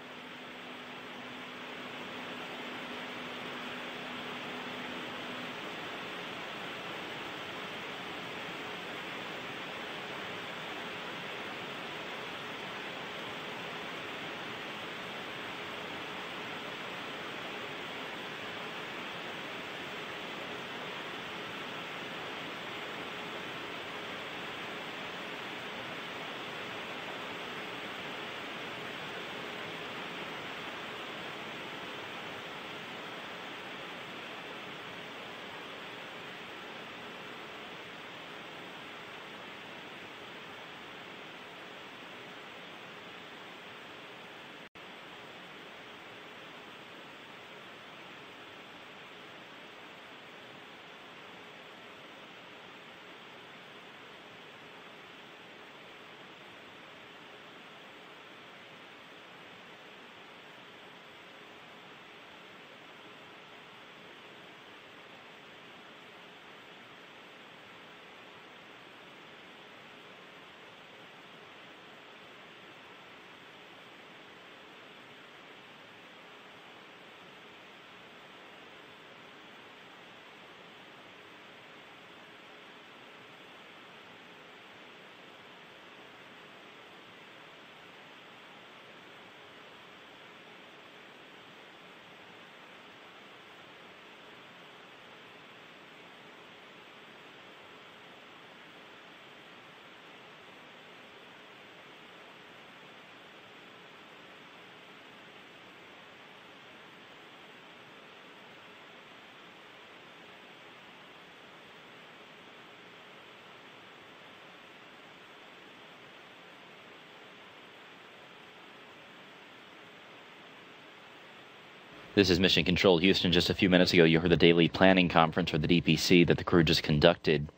This is Mission Control Houston. Just a few minutes ago, you heard the daily planning conference, or the DPC, that the crew just conducted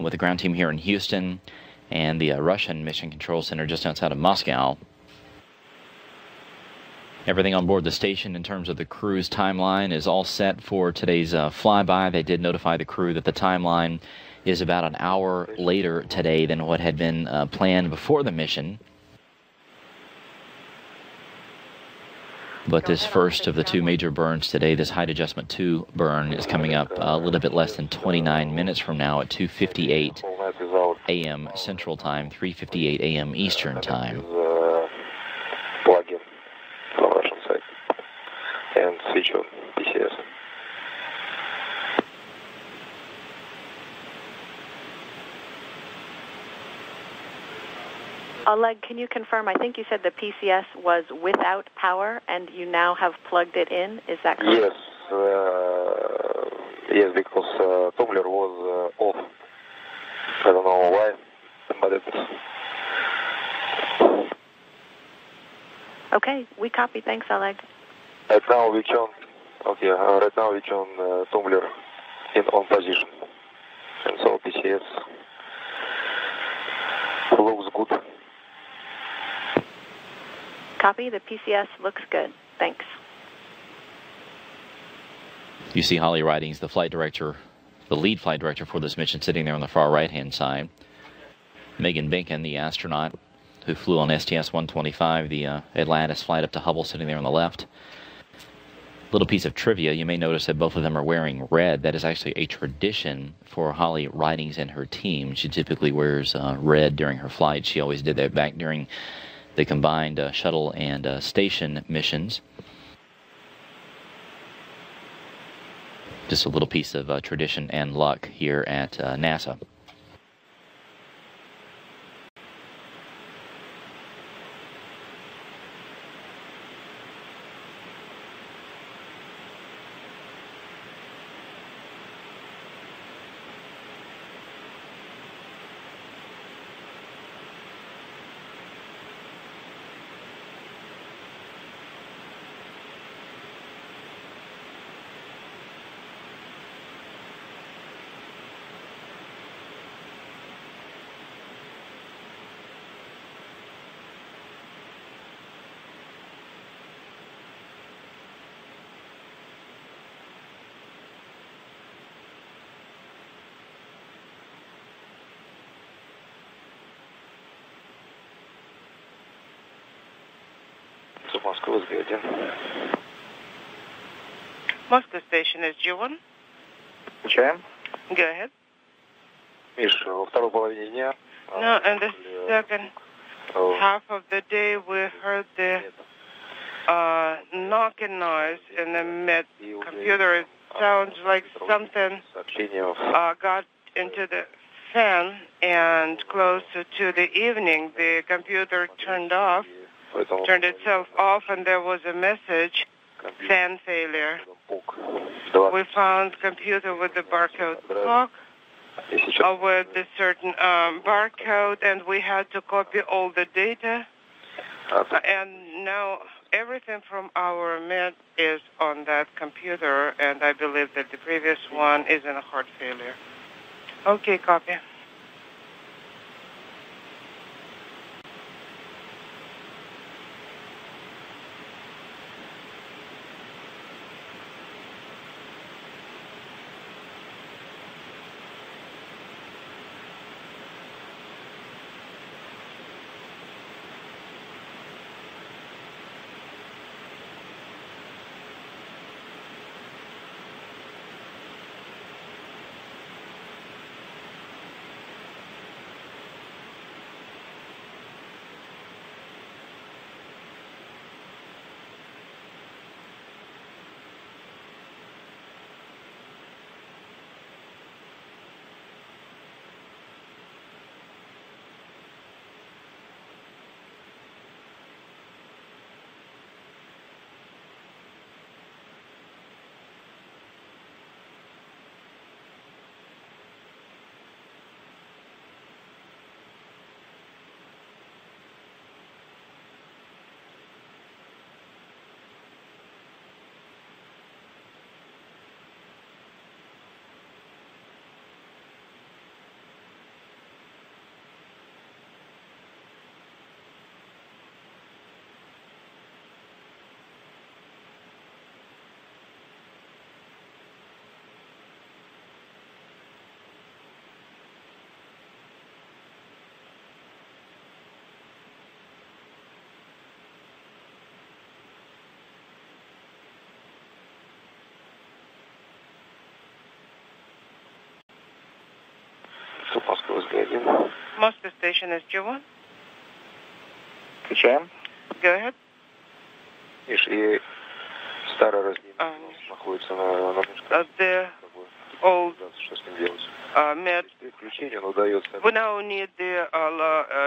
with the ground team here in Houston and the Russian Mission Control Center just outside of Moscow. Everything on board the station in terms of the crew's timeline is all set for today's flyby. They did notify the crew that the timeline is about an hour later today than what had been planned before the mission. But this first of the two major burns today, this height adjustment 2 burn, is coming up a little bit less than 29 minutes from now at 2:58 a.m. Central Time, 3:58 a.m. Eastern Time. Plug in from Russian side and switch on PCS. Oleg, can you confirm? I think you said the PCS was without power, and you now have plugged it in. Is that correct? Yes, because tumbler was off. I don't know why, but it's... Okay, we copy. Thanks, Oleg. Right now we turn. Okay, right now we turn tumbler in on position, and so PCS looks good. Copy. The PCS looks good. Thanks. You see Holly Ridings, the flight director, the lead flight director for this mission, sitting there on the far right-hand side. Megan Binkin, the astronaut who flew on STS-125, the Atlantis flight up to Hubble, sitting there on the left. Little piece of trivia, you may notice that both of them are wearing red. That is actually a tradition for Holly Ridings and her team. She typically wears red during her flight. She always did that back during the combined shuttle and station missions. Just a little piece of tradition and luck here at NASA. Moscow is good, yeah. Moscow station is G1. Включаем. Go ahead. Миш, во второй половине дня. No, in the second half of the day, we heard the knocking noise in the mid-computer. It sounds like something got into the fan, and closer to the evening, the computer turned itself off, and there was a message, fan failure. We found computer with the barcode clock, with a certain barcode, and we had to copy all the data. And now everything from our med is on that computer, and I believe that the previous one is in a heart failure. Okay, copy. Moscow Station SG-1. Отвечаем. Go ahead. И старая разлина находится на The old что с ним делать? met. Включение, но дается. We now need the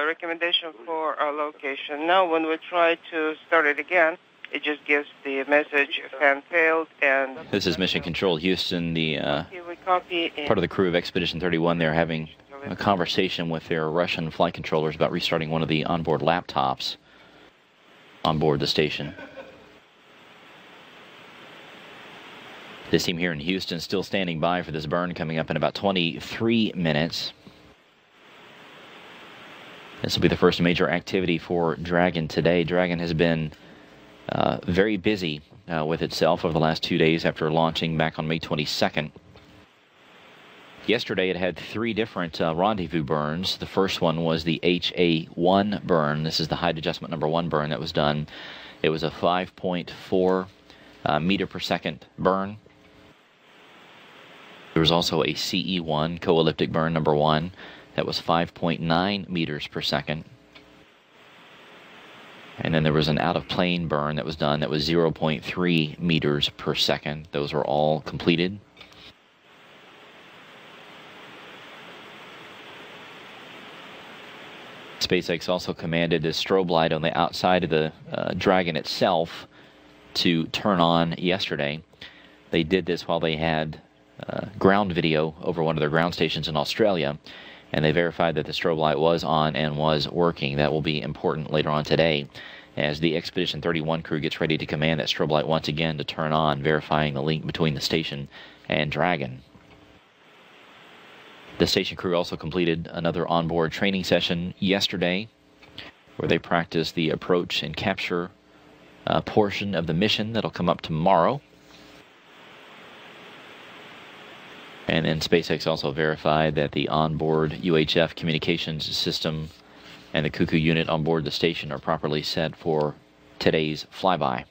recommendation for our location. Now when we try to start it again, it just gives the message fan failed and... This is Mission Control Houston. The we copy part of the crew of Expedition 31, they're having a conversation with their Russian flight controllers about restarting one of the onboard laptops on board the station. This team here in Houston still standing by for this burn coming up in about 23 minutes. This will be the first major activity for Dragon today. Dragon has been very busy with itself over the last 2 days after launching back on May 22nd. Yesterday it had 3 different rendezvous burns. The first one was the HA1 burn. This is the height adjustment number 1 burn that was done. It was a 5.4 meter per second burn. There was also a CE1, co-elliptic burn number 1, that was 5.9 meters per second. And then there was an out-of-plane burn that was done that was 0.3 meters per second. Those were all completed. SpaceX also commanded the strobe light on the outside of the Dragon itself to turn on yesterday. They did this while they had ground video over one of their ground stations in Australia, and they verified that the strobe light was on and was working. That will be important later on today as the Expedition 31 crew gets ready to command that strobe light once again to turn on, verifying the link between the station and Dragon. The station crew also completed another onboard training session yesterday where they practiced the approach and capture portion of the mission that'll come up tomorrow. And then SpaceX also verified that the onboard UHF communications system and the CUCU unit on board the station are properly set for today's flyby.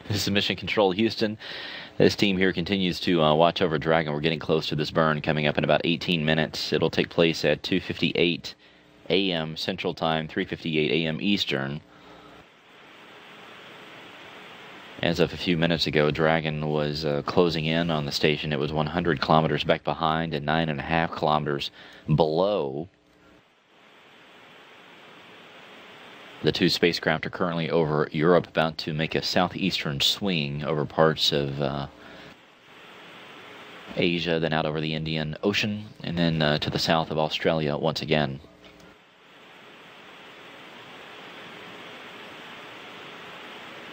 This is Mission Control Houston. This team here continues to watch over Dragon. We're getting close to this burn coming up in about 18 minutes. It'll take place at 2:58 a.m. Central Time, 3:58 a.m. Eastern. As of a few minutes ago, Dragon was closing in on the station. It was 100 kilometers back behind and 9.5 kilometers below. The two spacecraft are currently over Europe, about to make a southeastern swing over parts of Asia, then out over the Indian Ocean, and then to the south of Australia once again.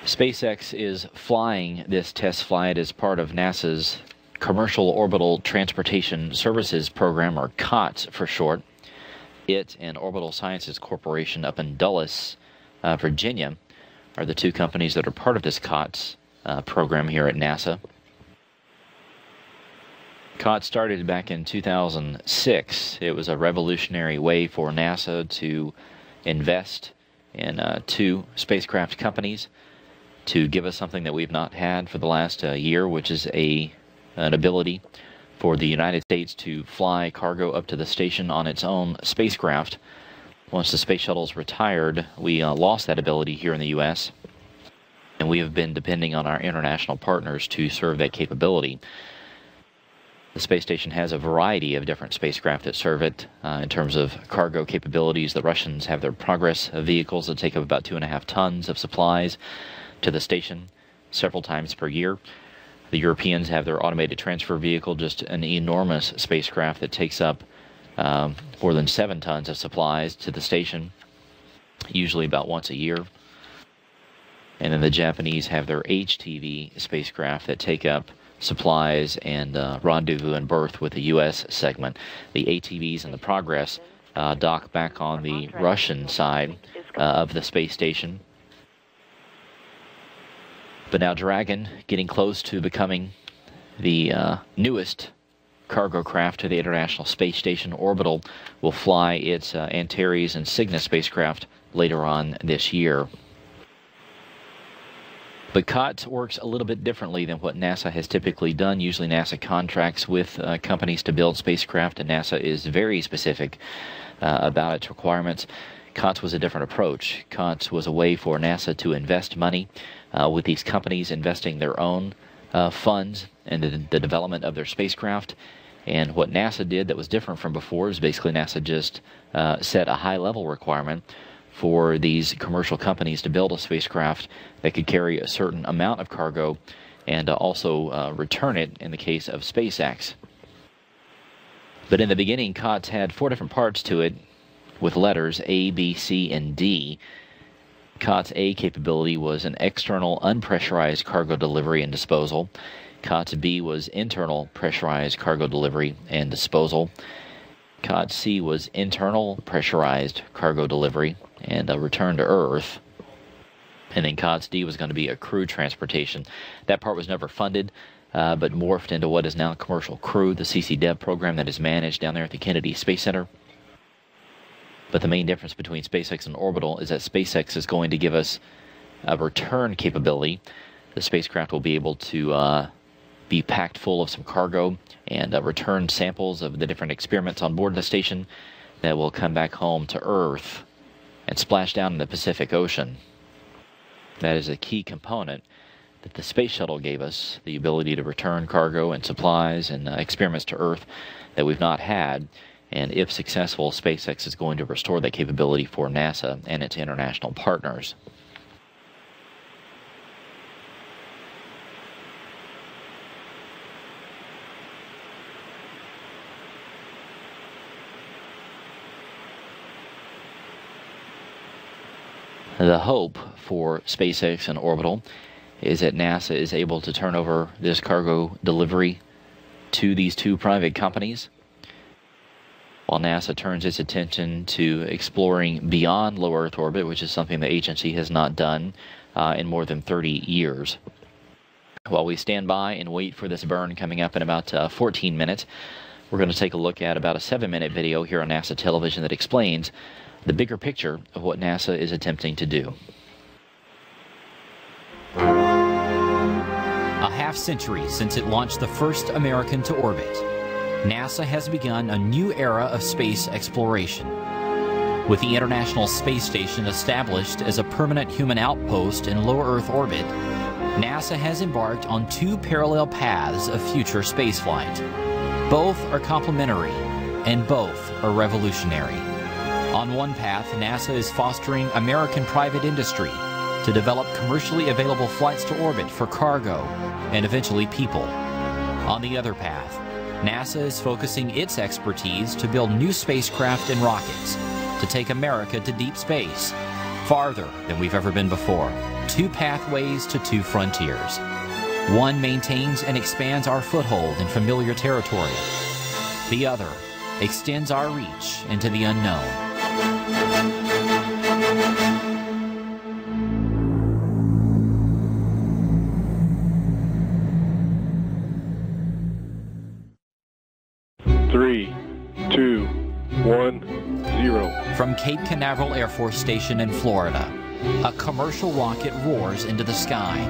SpaceX is flying this test flight as part of NASA's Commercial Orbital Transportation Services Program, or COTS for short. It and Orbital Sciences Corporation up in Dulles, Virginia, are the two companies that are part of this COTS program here at NASA. COTS started back in 2006. It was a revolutionary way for NASA to invest in two spacecraft companies to give us something that we've not had for the last year, which is an ability for the United States to fly cargo up to the station on its own spacecraft. Once the space shuttles retired, we lost that ability here in the U.S., and we have been depending on our international partners to serve that capability. The space station has a variety of different spacecraft that serve it in terms of cargo capabilities. The Russians have their Progress vehicles that take up about 2.5 tons of supplies to the station several times per year. The Europeans have their automated transfer vehicle, just an enormous spacecraft that takes up more than 7 tons of supplies to the station, usually about once a year. And then the Japanese have their HTV spacecraft that take up supplies and rendezvous and berth with the U.S. segment. The ATVs and the Progress dock back on the Russian side of the space station. But now Dragon, getting close to becoming the newest cargo craft to the International Space Station. Orbital will fly its Antares and Cygnus spacecraft later on this year. But COTS works a little bit differently than what NASA has typically done. Usually NASA contracts with companies to build spacecraft, and NASA is very specific about its requirements. COTS was a different approach. COTS was a way for NASA to invest money with these companies investing their own funds in the development of their spacecraft. And what NASA did that was different from before is basically NASA just set a high-level requirement for these commercial companies to build a spacecraft that could carry a certain amount of cargo and also return it in the case of SpaceX. But in the beginning, COTS had 4 different parts to it with letters A, B, C, and D. COTS A capability was an external unpressurized cargo delivery and disposal. COTS B was internal pressurized cargo delivery and disposal. COTS C was internal pressurized cargo delivery and a return to Earth. And then COTS D was going to be a crew transportation. That part was never funded, but morphed into what is now Commercial Crew, the CCDEV program that is managed down there at the Kennedy Space Center. But the main difference between SpaceX and Orbital is that SpaceX is going to give us a return capability. The spacecraft will be able to be packed full of some cargo and return samples of the different experiments on board the station that will come back home to Earth and splash down in the Pacific Ocean. That is a key component that the Space Shuttle gave us, the ability to return cargo and supplies and experiments to Earth that we've not had. And if successful, SpaceX is going to restore that capability for NASA and its international partners. The hope for SpaceX and Orbital is that NASA is able to turn over this cargo delivery to these two private companies, while NASA turns its attention to exploring beyond low Earth orbit, which is something the agency has not done in more than 30 years. While we stand by and wait for this burn coming up in about 14 minutes, we're going to take a look at about a 7-minute video here on NASA television that explains the bigger picture of what NASA is attempting to do. A half-century since it launched the first American to orbit, NASA has begun a new era of space exploration. With the International Space Station established as a permanent human outpost in low Earth orbit, NASA has embarked on two parallel paths of future spaceflight. Both are complementary, and both are revolutionary. On one path, NASA is fostering American private industry to develop commercially available flights to orbit for cargo and eventually people. On the other path, NASA is focusing its expertise to build new spacecraft and rockets to take America to deep space, farther than we've ever been before. Two pathways to two frontiers. One maintains and expands our foothold in familiar territory. The other extends our reach into the unknown. Three, two, 1, 0. From Cape Canaveral Air Force Station in Florida, a commercial rocket roars into the sky.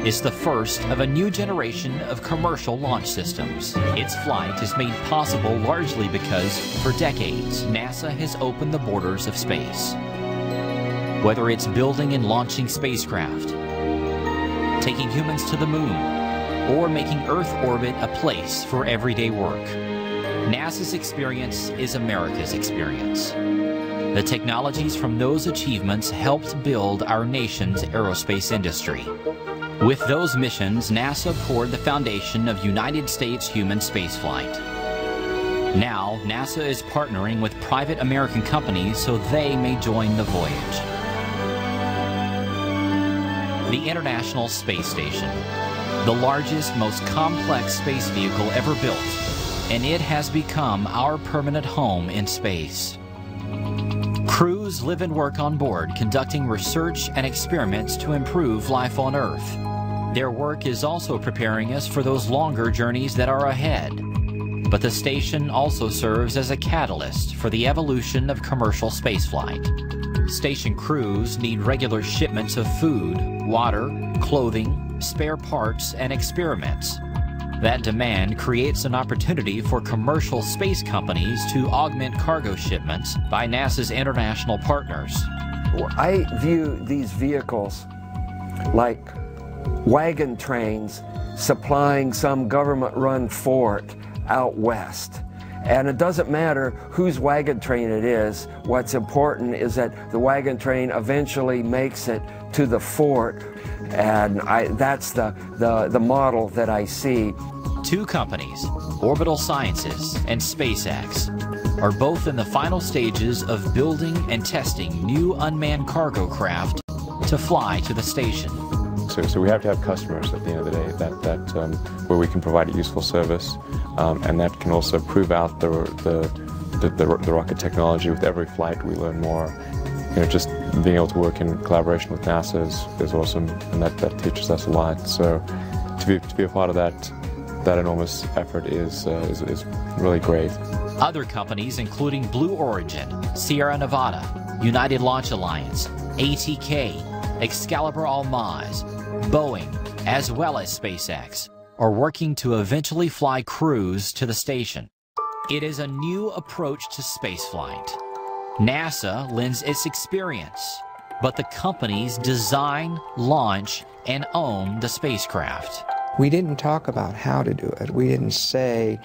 It's the first of a new generation of commercial launch systems. Its flight is made possible largely because, for decades, NASA has opened the borders of space. Whether it's building and launching spacecraft, taking humans to the moon, or making Earth orbit a place for everyday work, NASA's experience is America's experience. The technologies from those achievements helped build our nation's aerospace industry. With those missions, NASA poured the foundation of United States human spaceflight. Now, NASA is partnering with private American companies so they may join the voyage. The International Space Station, the largest, most complex space vehicle ever built, and it has become our permanent home in space. Crews live and work on board, conducting research and experiments to improve life on Earth. Their work is also preparing us for those longer journeys that are ahead. But the station also serves as a catalyst for the evolution of commercial spaceflight. Station crews need regular shipments of food, water, clothing, spare parts, and experiments. That demand creates an opportunity for commercial space companies to augment cargo shipments by NASA's international partners. I view these vehicles like wagon trains supplying some government-run fort out west. And it doesn't matter whose wagon train it is. What's important is that the wagon train eventually makes it to the fort, and that's the model that I see. Two companies, Orbital Sciences and SpaceX, are both in the final stages of building and testing new unmanned cargo craft to fly to the station. So we have to have customers at the end of the day that where we can provide a useful service, and that can also prove out the rocket technology. With every flight, we learn more. You know, just being able to work in collaboration with NASA is awesome, and that teaches us a lot. So to be a part of that enormous effort is really great. Other companies, including Blue Origin, Sierra Nevada, United Launch Alliance, ATK, Excalibur Almaz, Boeing, as well as SpaceX, are working to eventually fly crews to the station. It is a new approach to spaceflight. NASA lends its experience, but the companies design, launch, and own the spacecraft. We didn't talk about how to do it. We didn't say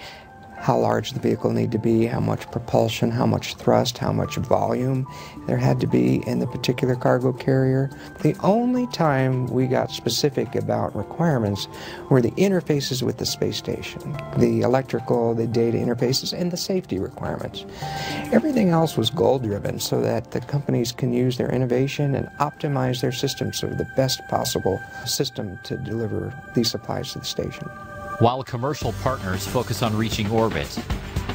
how large the vehicle needed to be, how much propulsion, how much thrust, how much volume there had to be in the particular cargo carrier. The only time we got specific about requirements were the interfaces with the space station, the electrical, the data interfaces, and the safety requirements. Everything else was goal-driven so that the companies can use their innovation and optimize their systems so the best possible system to deliver these supplies to the station. While commercial partners focus on reaching orbit,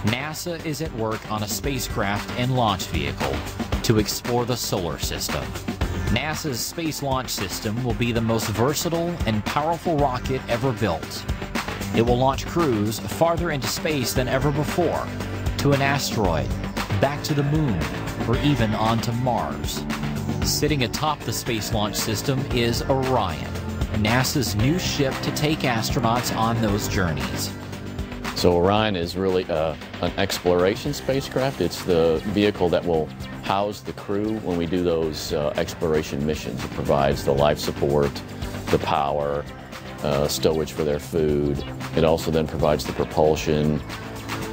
NASA is at work on a spacecraft and launch vehicle to explore the solar system. NASA's Space Launch System will be the most versatile and powerful rocket ever built. It will launch crews farther into space than ever before, to an asteroid, back to the moon, or even onto Mars. Sitting atop the Space Launch System is Orion, NASA's new ship to take astronauts on those journeys. So Orion is really an exploration spacecraft. It's the vehicle that will house the crew when we do those exploration missions. It provides the life support, the power, stowage for their food. It also then provides the propulsion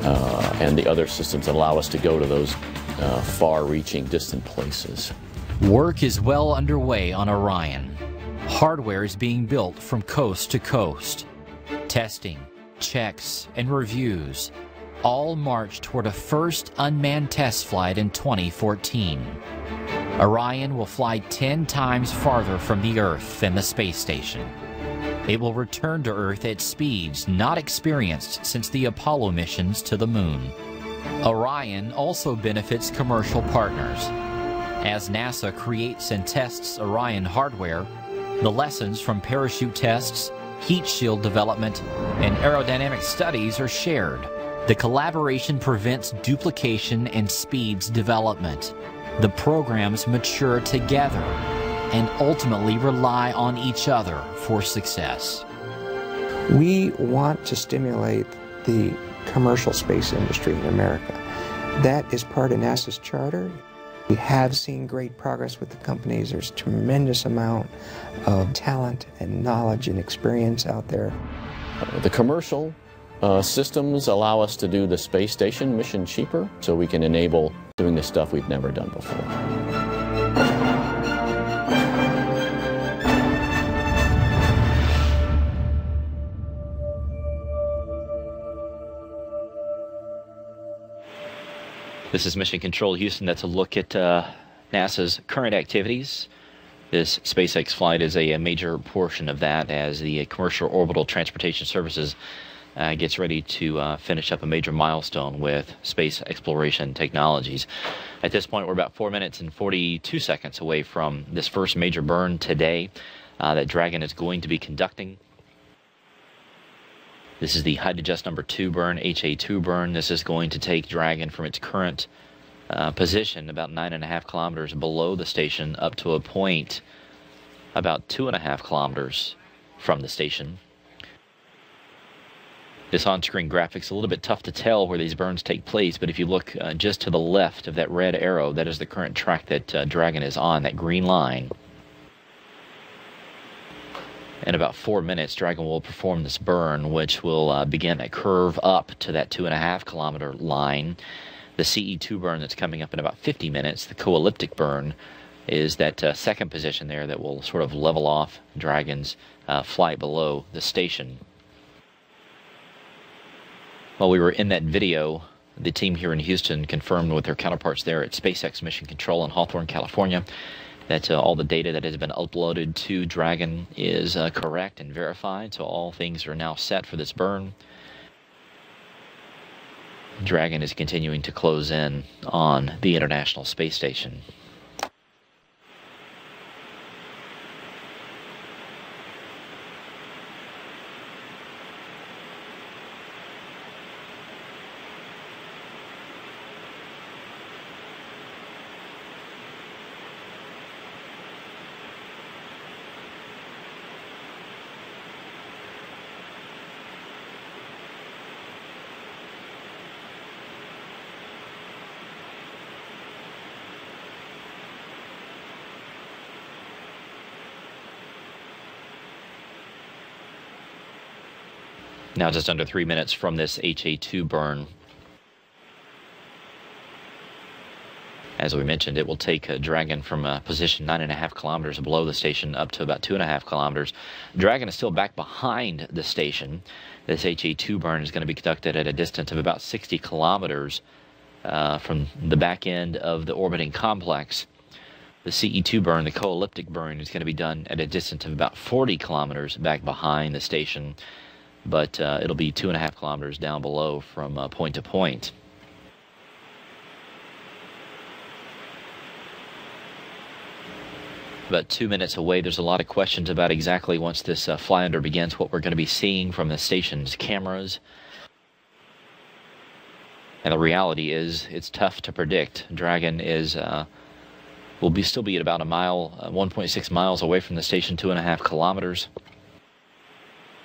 and the other systems that allow us to go to those far-reaching, distant places. Work is well underway on Orion. Hardware is being built from coast to coast. Testing, checks, and reviews all march toward a first unmanned test flight in 2014. Orion will fly 10 times farther from the Earth than the space station. It will return to Earth at speeds not experienced since the Apollo missions to the Moon. Orion also benefits commercial partners. As NASA creates and tests Orion hardware, the lessons from parachute tests, heat shield development, and aerodynamic studies are shared. The collaboration prevents duplication and speeds development. The programs mature together and ultimately rely on each other for success. We want to stimulate the commercial space industry in America. That is part of NASA's charter. We have seen great progress with the companies. There's a tremendous amount of talent and knowledge and experience out there. The commercial systems allow us to do the space station mission cheaper, so we can enable doing the stuff we've never done before. This is Mission Control Houston. That's a look at NASA's current activities. This SpaceX flight is a major portion of that as the Commercial Orbital Transportation Services gets ready to finish up a major milestone with space exploration technologies. At this point, we're about 4 minutes and 42 seconds away from this first major burn today that Dragon is going to be conducting. This is the height adjust number 2 burn, HA2 burn. This is going to take Dragon from its current position about 9.5 kilometers below the station up to a point about 2.5 kilometers from the station. This on-screen graphic's a little bit tough to tell where these burns take place, but if you look just to the left of that red arrow, that is the current track that Dragon is on, that green line. In about 4 minutes, Dragon will perform this burn, which will begin a curve up to that 2.5 kilometer line. The CE2 burn that's coming up in about 50 minutes, the co-elliptic burn, is that second position there that will sort of level off Dragon's flight below the station. While we were in that video, the team here in Houston confirmed with their counterparts there at SpaceX Mission Control in Hawthorne, California, that all the data that has been uploaded to Dragon is correct and verified, so all things are now set for this burn. Dragon is continuing to close in on the International Space Station. Now just under 3 minutes from this HA2 burn. As we mentioned, it will take Dragon from position 9.5 kilometers below the station up to about 2.5 kilometers. Dragon is still back behind the station. This HA2 burn is going to be conducted at a distance of about 60 kilometers from the back end of the orbiting complex. The CE2 burn, the co-elliptic burn, is going to be done at a distance of about 40 kilometers back behind the station, but it'll be 2.5 kilometers down below from point to point. About 2 minutes away, there's a lot of questions about exactly once this fly under begins, what we're going to be seeing from the station's cameras. And the reality is, it's tough to predict. Dragon is will still be at about a mile, 1.6 miles away from the station, 2.5 kilometers.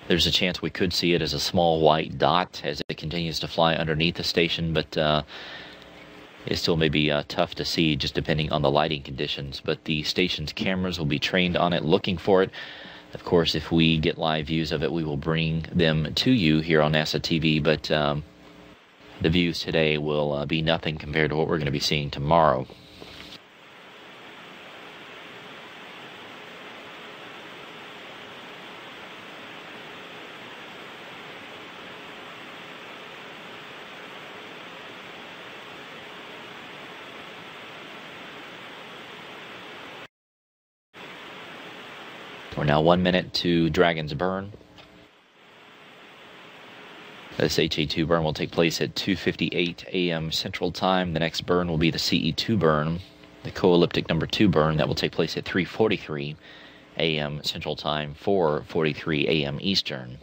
There's a chance we could see it as a small white dot as it continues to fly underneath the station, but it still may be tough to see just depending on the lighting conditions. But the station's cameras will be trained on it, looking for it. Of course, if we get live views of it, we will bring them to you here on NASA TV, but the views today will be nothing compared to what we're going to be seeing tomorrow. We're now 1 minute to Dragon's burn. This HA2 burn will take place at 2:58 a.m. Central Time. The next burn will be the CE2 burn, the co-elliptic number 2 burn. That will take place at 3:43 a.m. Central Time, 4:43 a.m. Eastern.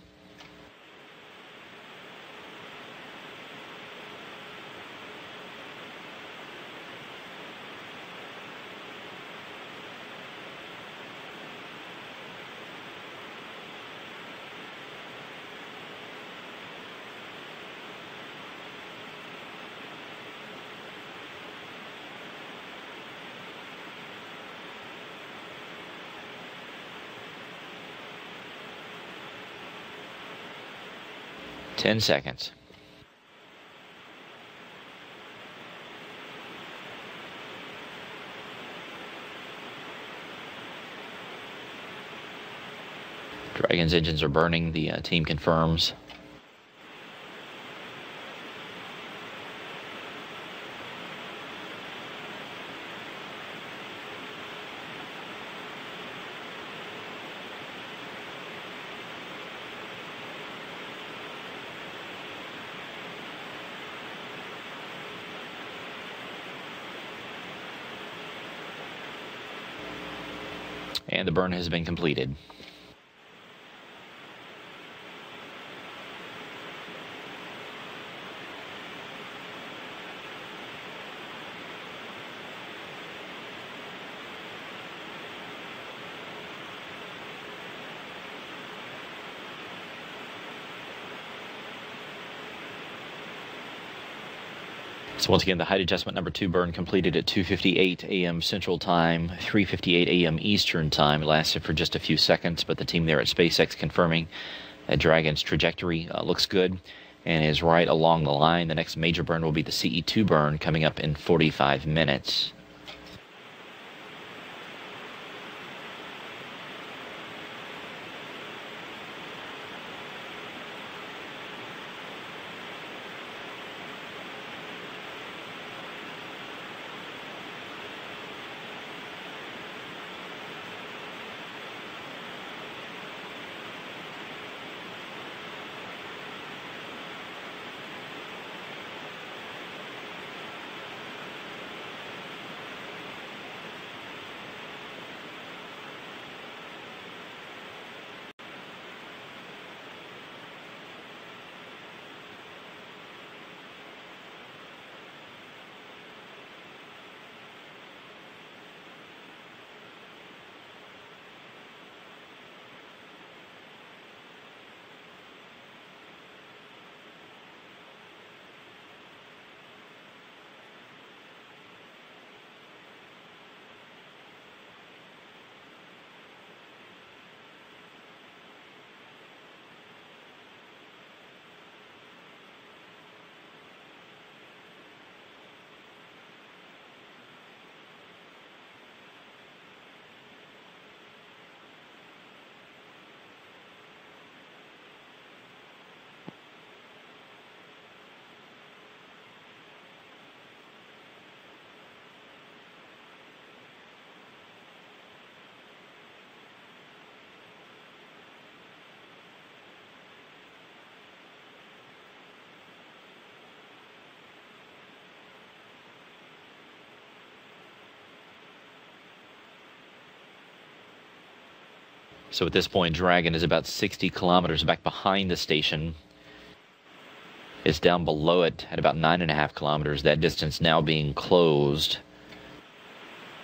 Ten seconds. Dragon's engines are burning, the team confirms. And the burn has been completed. So once again, the height adjustment number 2 burn completed at 2:58 a.m. Central Time, 3:58 a.m. Eastern Time. It lasted for just a few seconds, but the team there at SpaceX confirming that Dragon's trajectory looks good and is right along the line. The next major burn will be the CE2 burn coming up in 45 minutes. So at this point, Dragon is about 60 kilometers back behind the station. It's down below it at about 9.5 kilometers. That distance now being closed.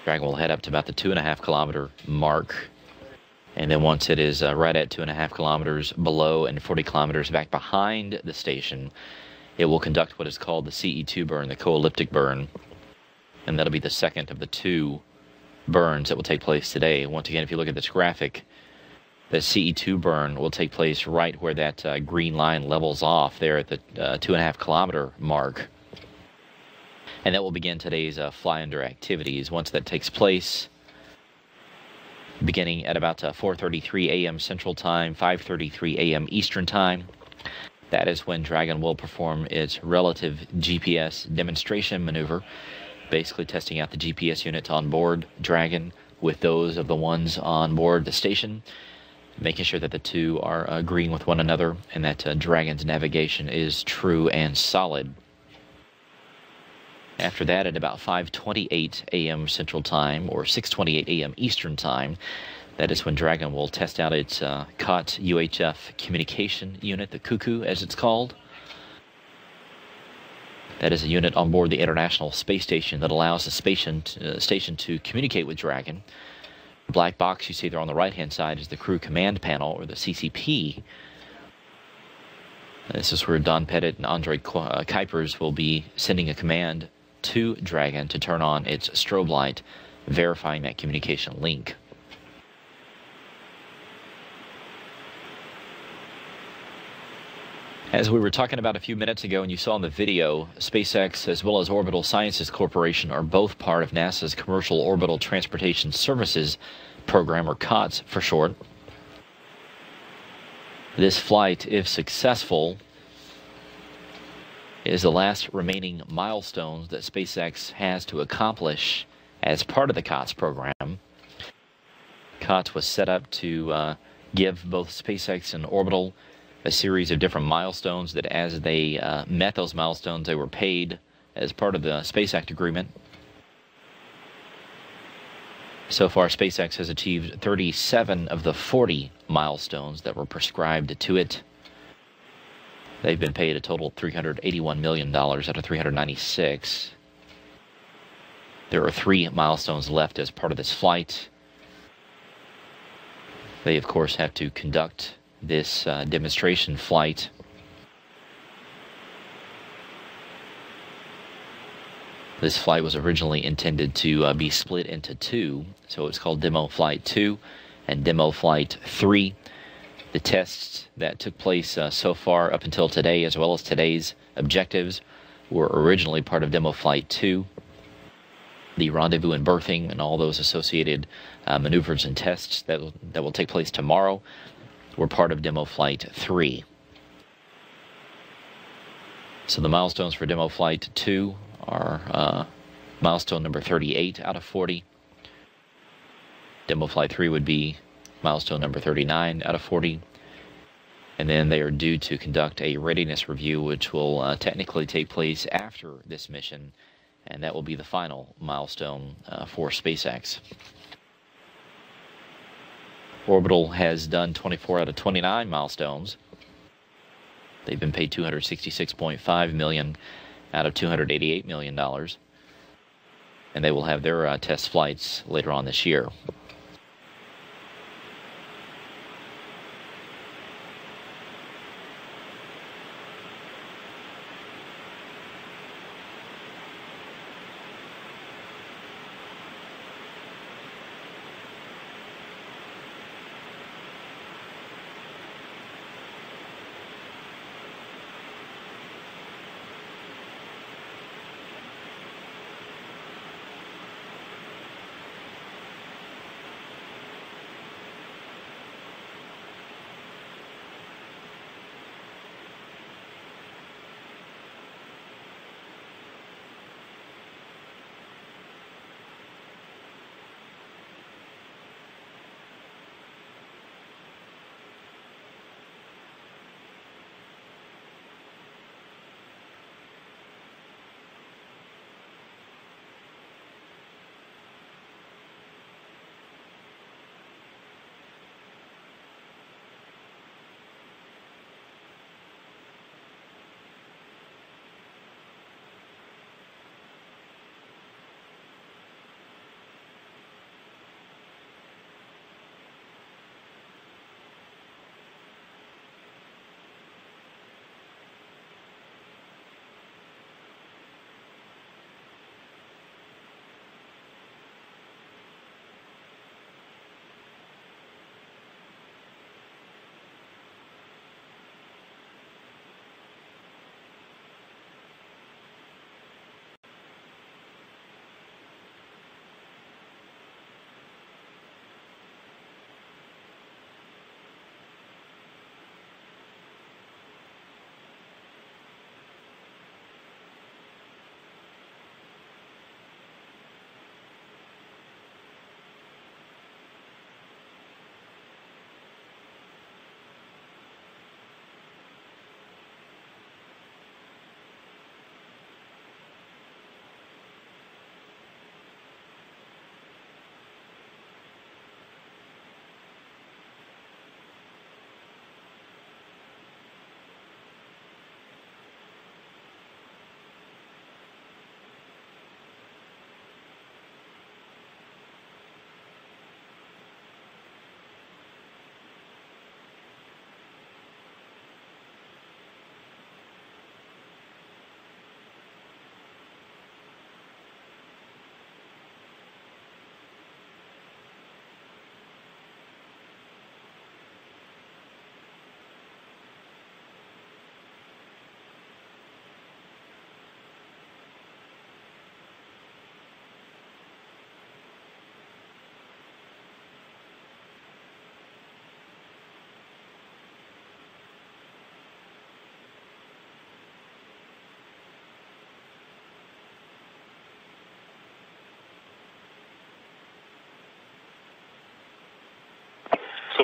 Dragon will head up to about the 2.5 kilometer mark And then once it is right at 2.5 kilometers below and 40 kilometers back behind the station, it will conduct what is called the CE2 burn, the co-elliptic burn. And that'll be the second of the 2 burns that will take place today. Once again, if you look at this graphic, the CE2 burn will take place right where that green line levels off there at the 2.5 kilometer mark. And that will begin today's fly under activities. Once that takes place, beginning at about 4:33 a.m. Central Time, 5:33 a.m. Eastern Time, that is when Dragon will perform its relative GPS demonstration maneuver, basically testing out the GPS units on board Dragon with those of the ones on board the station, making sure that the two are agreeing with one another and that Dragon's navigation is true and solid. After that, at about 5:28 a.m. Central Time or 6:28 a.m. Eastern Time, that is when Dragon will test out its COTS UHF communication unit, the CUCU as it's called. That is a unit on board the International Space Station that allows the station to communicate with Dragon. The black box you see there on the right-hand side is the Crew Command Panel, or the CCP. This is where Don Pettit and Andre Kuipers will be sending a command to Dragon to turn on its strobe light, verifying that communication link. As we were talking about a few minutes ago and you saw in the video, SpaceX as well as Orbital Sciences Corporation are both part of NASA's Commercial Orbital Transportation Services program, or COTS for short. This flight, if successful, is the last remaining milestones that SpaceX has to accomplish as part of the COTS program. COTS was set up to give both SpaceX and Orbital a series of different milestones that as they met those milestones, they were paid as part of the Space Act agreement. So far, SpaceX has achieved 37 of the 40 milestones that were prescribed to it. They've been paid a total of $381 million out of 396. There are 3 milestones left as part of this flight. They, of course, have to conduct this demonstration flight. This flight was originally intended to be split into 2, so it's called Demo Flight 2 and Demo Flight 3. The tests that took place so far up until today, as well as today's objectives, were originally part of Demo Flight 2. The rendezvous and berthing and all those associated maneuvers and tests that will take place tomorrow were part of Demo Flight 3. So the milestones for Demo Flight 2 are milestone number 38 out of 40. Demo Flight 3 would be milestone number 39 out of 40. And then they are due to conduct a readiness review, which will technically take place after this mission, and that will be the final milestone for SpaceX. Orbital has done 24 out of 29 milestones. They've been paid $266.5 million out of $288 million, and they will have their test flights later on this year.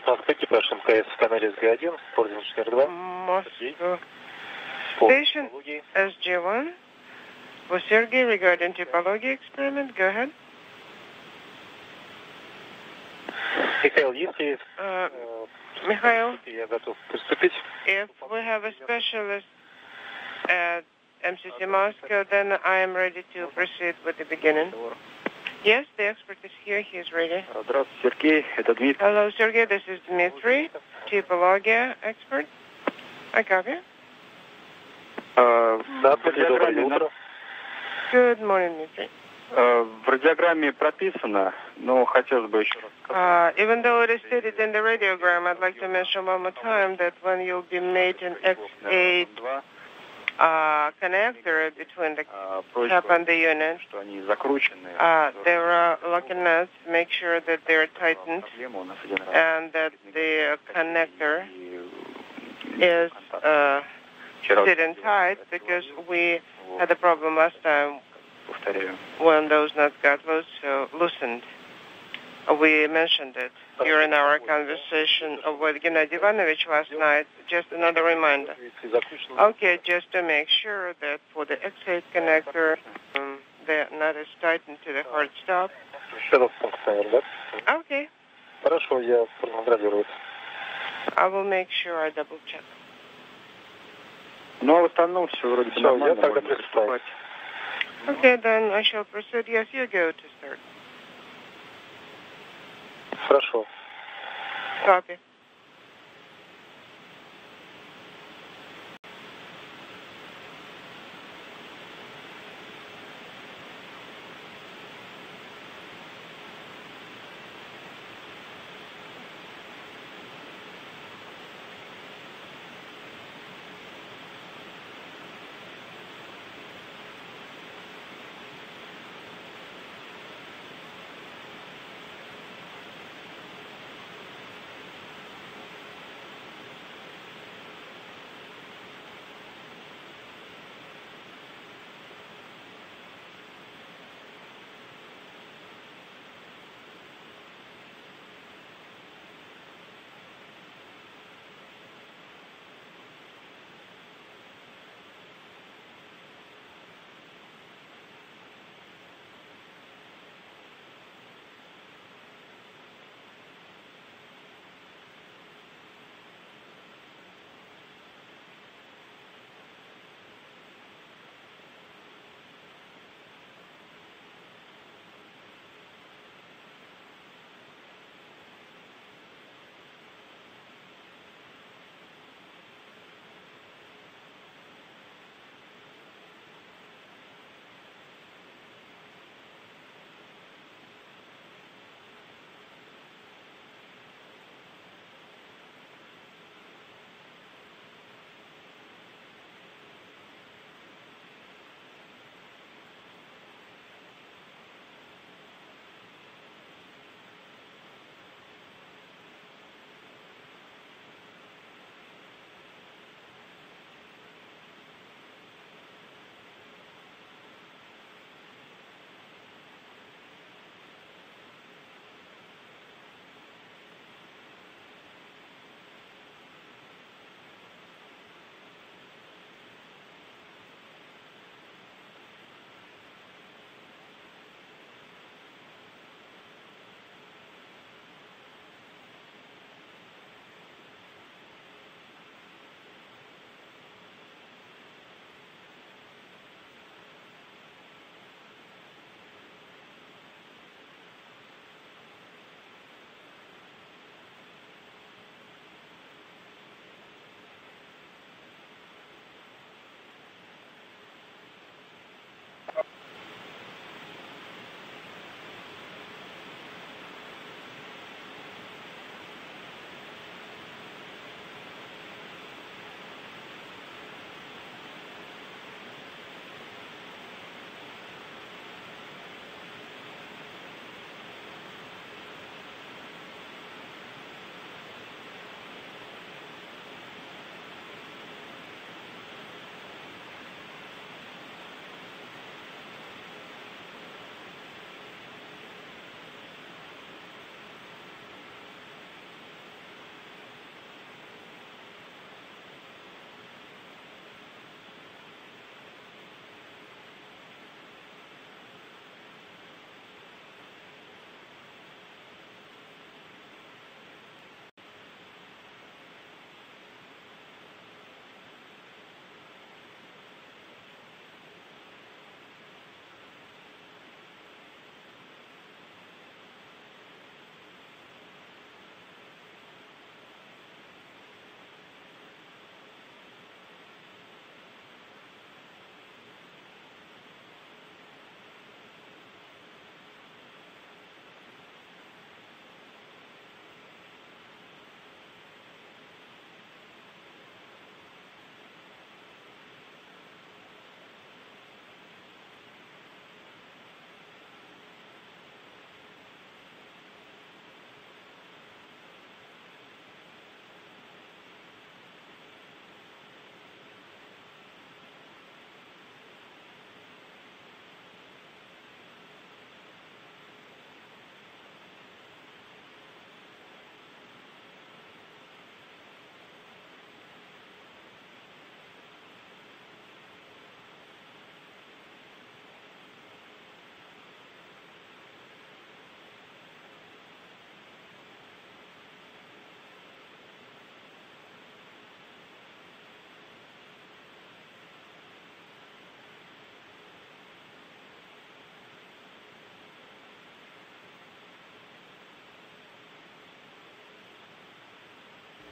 Москва, экипаж МКС в канале СГ-1, пользователь инженер 2. Moscow Station SG1. For Sergey, regarding typology experiment, go ahead. Михаил, если Mikhail, я готов приступить. if we have a specialist at MCC Moscow, then I am ready to proceed with the beginning. Yes, the expert is here. He is ready. Здравствуйте, Сергей. Это Дмитрий. Hello, Sergey. This is Dmitry, typology expert. I copy. Да, доброе утро. Good morning, Dmitry. В радиограмме прописано, но хотелось бы еще раз. Even though it is stated in the radiogram, I'd like to mention one more time that when you'll be making X8 connector between the cap and the unit, there are locking nuts. Make sure that they're tightened and that the connector is sitting tight, because we had a problem last time when those nuts got loosened. We mentioned it during our conversation with Gennady Ivanovich last night. Just another reminder. Okay, just to make sure that for the X8 connector, the nut is tightened to the hard stop. Okay. Хорошо, я контролирую. I will make sure I double check. Ну, а в остальном все вроде бы нормально. Я тогда приступаю. Okay, then I shall proceed. Yes, you go to start. Хорошо. Copy.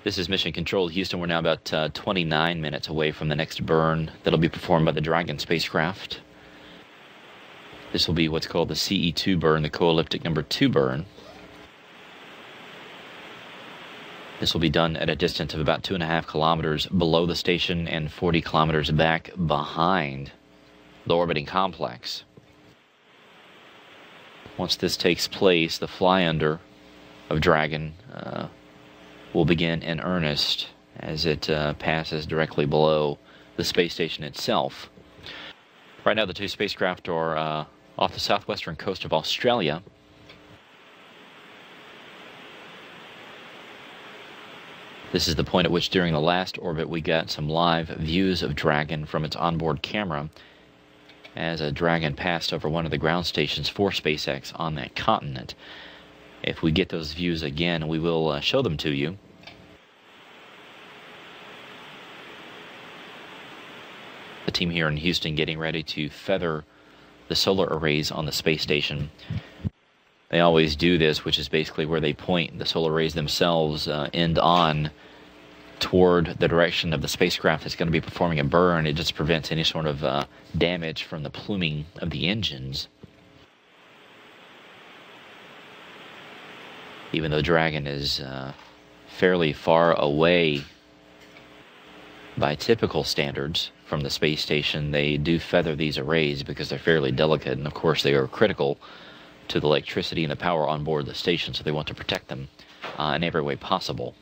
This is Mission Control, Houston. We're now about 29 minutes away from the next burn that'll be performed by the Dragon spacecraft. This will be what's called the CE2 burn, the co-elliptic number 2 burn. This will be done at a distance of about 2.5 kilometers below the station and 40 kilometers back behind the orbiting complex. Once this takes place, the fly-under of Dragon will begin in earnest as it passes directly below the space station itself. Right now the two spacecraft are off the southwestern coast of Australia. This is the point at which during the last orbit we got some live views of Dragon from its onboard camera as a Dragon passed over one of the ground stations for SpaceX on that continent. If we get those views again, we will show them to you. The team here in Houston getting ready to feather the solar arrays on the space station. They always do this, which is basically where they point the solar arrays themselves end on toward the direction of the spacecraft that's going to be performing a burn. It just prevents any sort of damage from the pluming of the engines. Even though Dragon is fairly far away by typical standards from the space station, they do feather these arrays because they're fairly delicate, and of course they are critical to the electricity and the power on board the station, so they want to protect them in every way possible.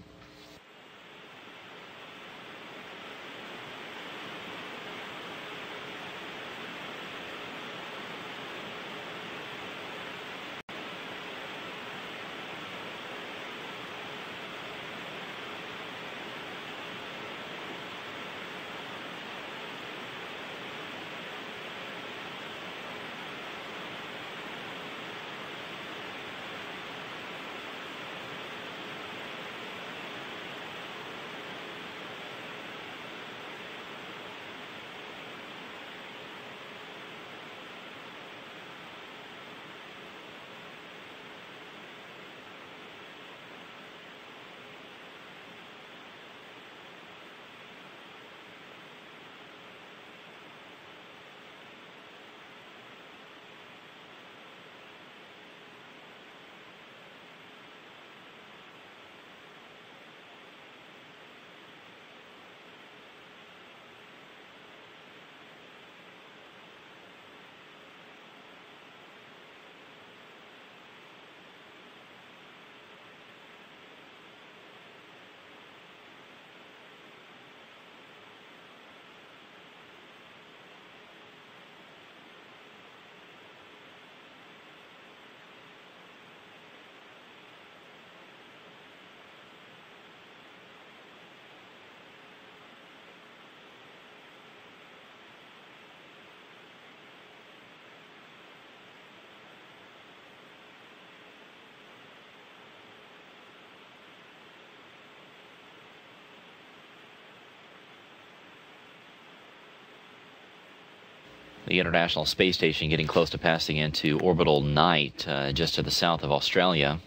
The International Space Station getting close to passing into orbital night just to the south of Australia.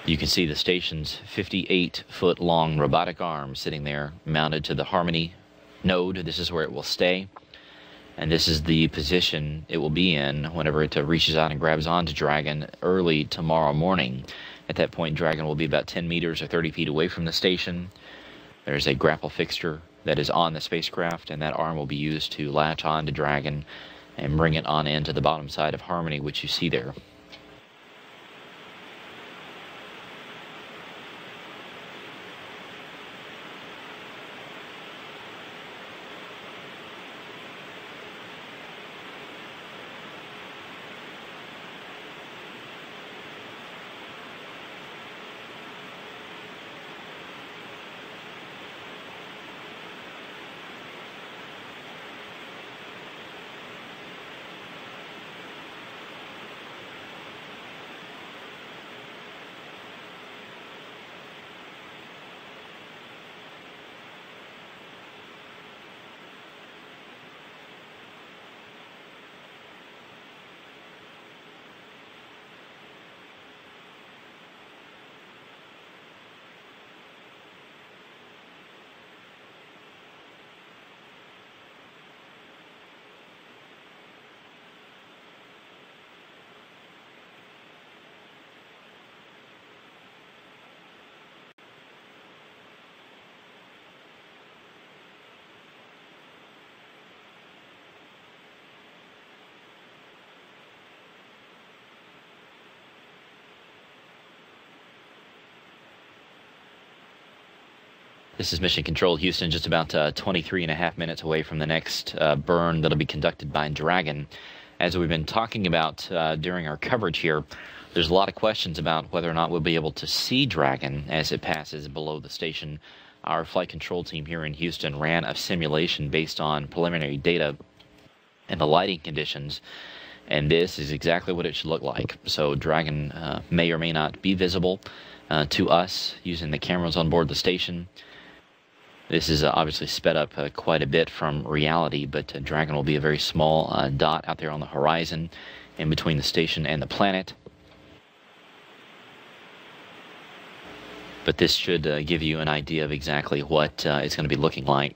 You can see the station's 58-foot-long robotic arm sitting there mounted to the Harmony node. This is where it will stay. And this is the position it will be in whenever it reaches out and grabs onto Dragon early tomorrow morning. At that point, Dragon will be about 10 meters or 30 feet away from the station. There's a grapple fixture that is on the spacecraft, and that arm will be used to latch on to Dragon and bring it on into the bottom side of Harmony, which you see there. This is Mission Control Houston, just about 23.5 minutes away from the next burn that'll be conducted by Dragon. As we've been talking about during our coverage here, there's a lot of questions about whether or not we'll be able to see Dragon as it passes below the station. Our flight control team here in Houston ran a simulation based on preliminary data and the lighting conditions, and this is exactly what it should look like. So Dragon may or may not be visible to us using the cameras on board the station. This is obviously sped up quite a bit from reality, but Dragon will be a very small dot out there on the horizon in between the station and the planet. But this should give you an idea of exactly what it's going to be looking like.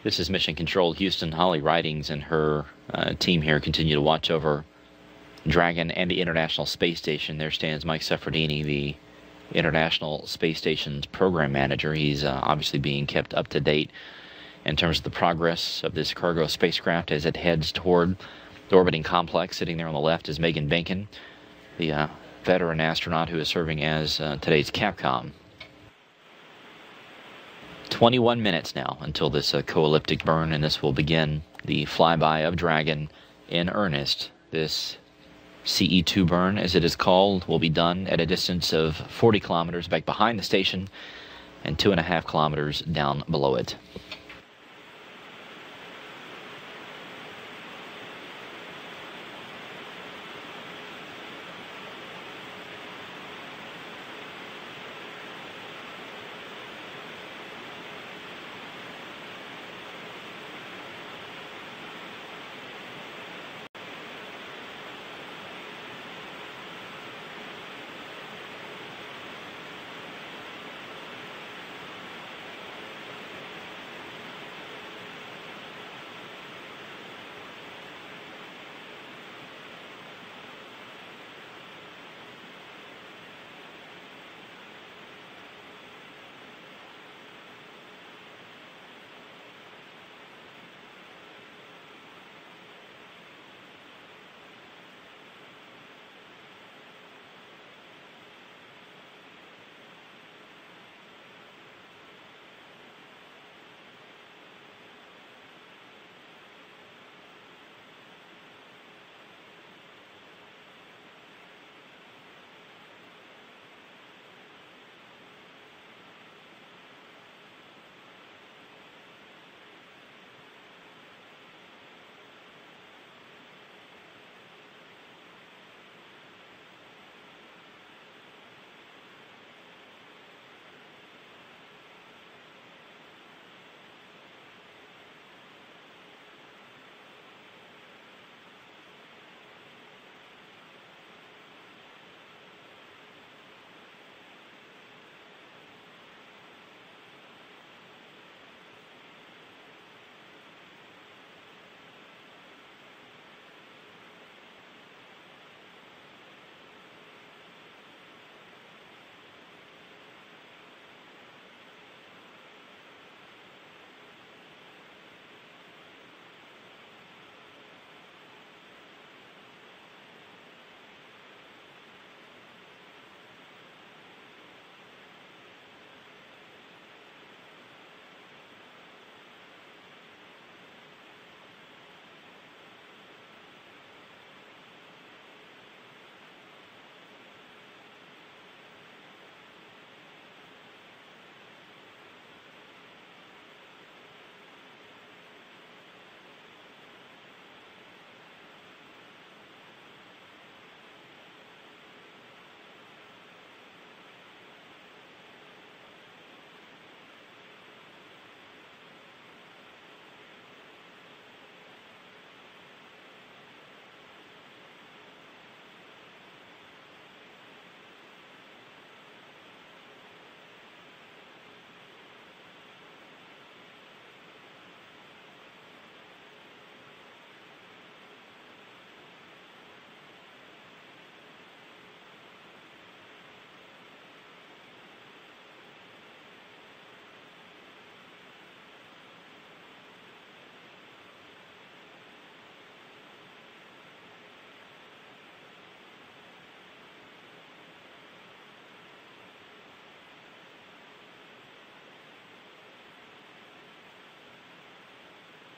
This is Mission Control Houston. Holly Ridings and her team here continue to watch over Dragon and the International Space Station. There stands Mike Seferdini, the International Space Station's program manager. He's obviously being kept up to date in terms of the progress of this cargo spacecraft as it heads toward the orbiting complex. Sitting there on the left is Megan Benkin, the veteran astronaut who is serving as today's Capcom. 21 minutes now until this co-elliptic burn, and this will begin the flyby of Dragon in earnest. This CE2 burn, as it is called, will be done at a distance of 40 kilometers back behind the station and 2.5 kilometers down below it.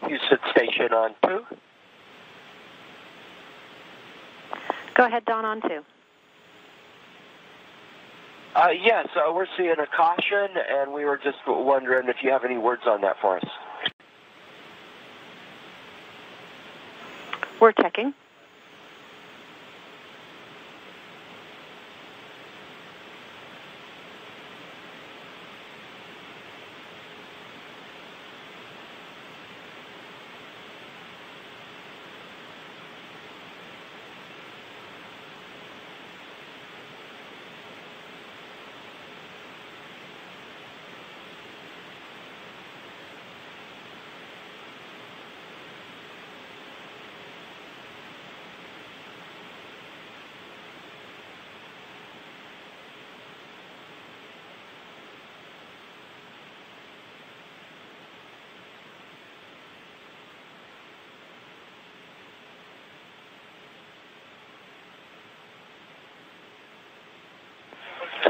Houston Station on 2. Go ahead, Don, on 2. Yes, we're seeing a caution, and we were just wondering if you have any words on that for us. We're checking.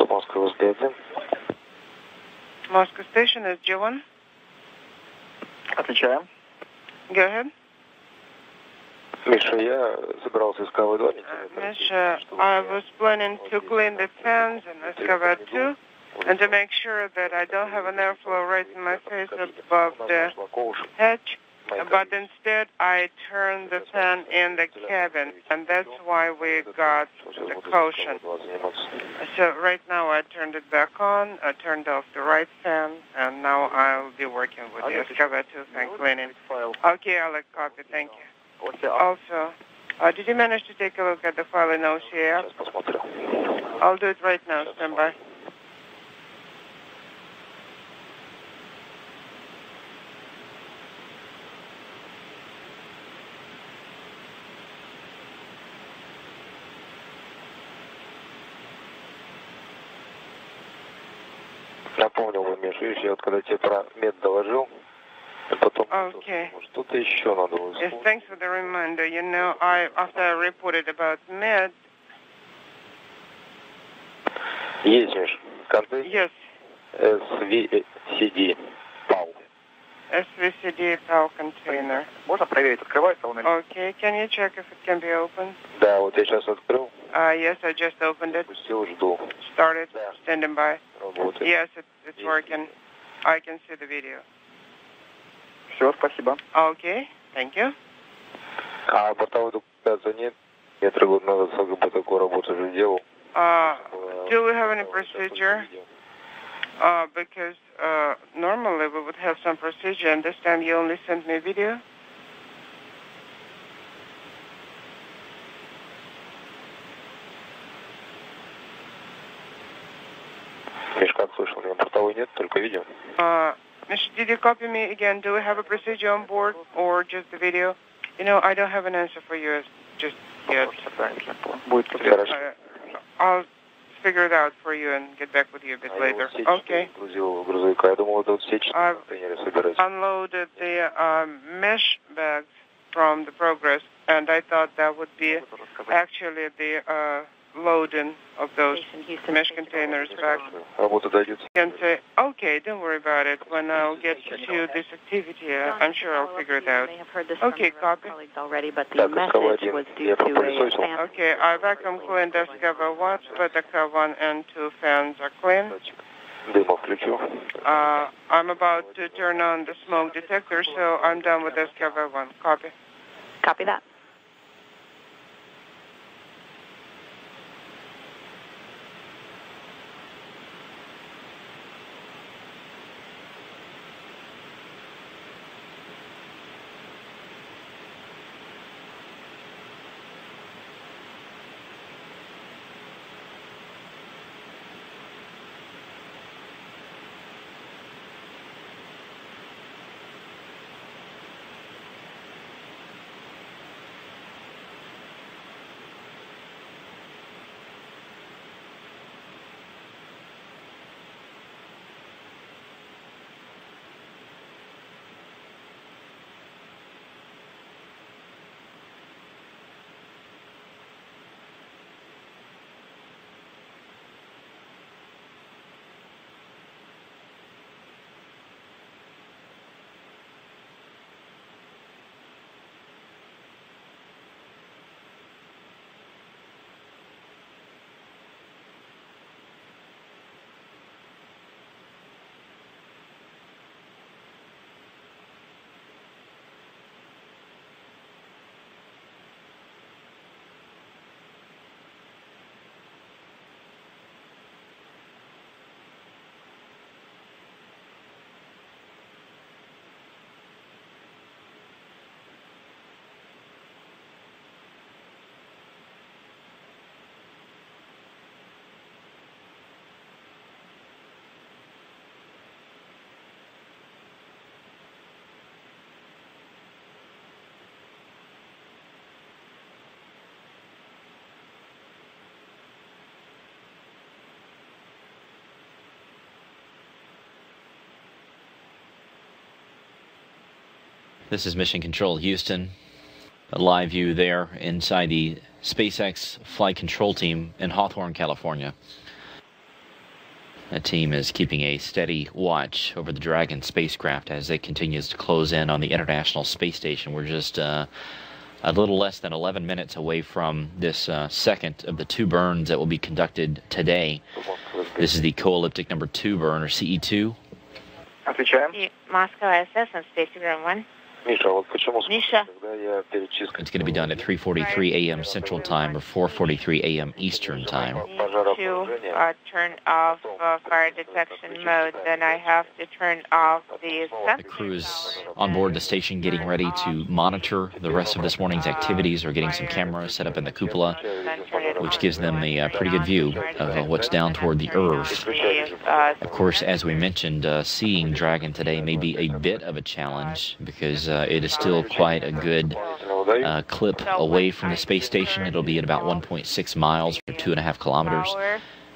Moscow is dead. Moscow Station is G1. Отвечаем. Go ahead. Миша, я собирался искать домик. Misha, I was planning to clean the fans in Excavator 2 and to make sure that I don't have an airflow right in my face above the hatch, but instead I turned the fan in the cabin, and that's why we got the caution. So right now I turned it back on, I turned off the right fan, and now I'll be working with the Excavator 2 fan cleaning. Okay, Alex, copy, thank you. Also, did you manage to take a look at the file in OCF? I'll do it right now, stand by. Напомнил бы, Миша, видишь, я вот когда тебе про мед доложил, потом что-то еще надо было. Yes, thanks for the reminder. You know, after I reported about med. Есть, Миш, контейнер. Yes. SVCD PAL. SVCD PAL container. Можно проверить, открывается он или нет? Okay, can you check if it can be opened? Да, вот я сейчас открыл. Yes, I just opened it. Пустил, жду. Started, standing by. Работает. Yes, it's working. I can see the video. Все, спасибо. Okay, thank you. А бортовой документации нет? Я 3 года назад с АГБ такую работу уже делал. Do we have any procedure? Because normally we would have some procedure, and this time you only sent me video? Миш, как слышал, у меня бортовой нет, только видео. Mish, did you copy me again? Do we have a procedure on board or just the video? You know, I don't have an answer for you just yet. I'll figure it out for you and get back with you a bit later. Okay. I've unloaded the mesh bags from the Progress, and I thought that would be actually the loading of those mesh containers back. You can say, okay, don't worry about it. When I'll get to this activity, I'm sure I'll figure it out. Okay, copy. Already, but the message was due to a Okay, I vacuum cleaned Excavator 1, Excavator 1 and 2 fans are clean. I'm about to turn on the smoke detector, so I'm done with Excavator 1. Copy. Copy that. This is Mission Control Houston. A live view there inside the SpaceX flight control team in Hawthorne, California. That team is keeping a steady watch over the Dragon spacecraft as it continues to close in on the International Space Station. We're just a little less than 11 minutes away from this second of the 2 burns that will be conducted today. This is the co-elliptic number 2 burn, or CE2. Moscow ISS on Space 1. Misha. It's going to be done at 3:43 a.m. Central Time or 4:43 a.m. Eastern Time. To turn off fire detection mode, then I have to turn off the sensor. The crews on board the station getting ready to monitor the rest of this morning's activities, or getting some cameras set up in the cupola, which gives them a pretty good view of what's down toward the Earth. Of course, as we mentioned, seeing Dragon today may be a bit of a challenge because it is still quite a good clip away from the space station. It'll be at about 1.6 miles or 2.5 kilometers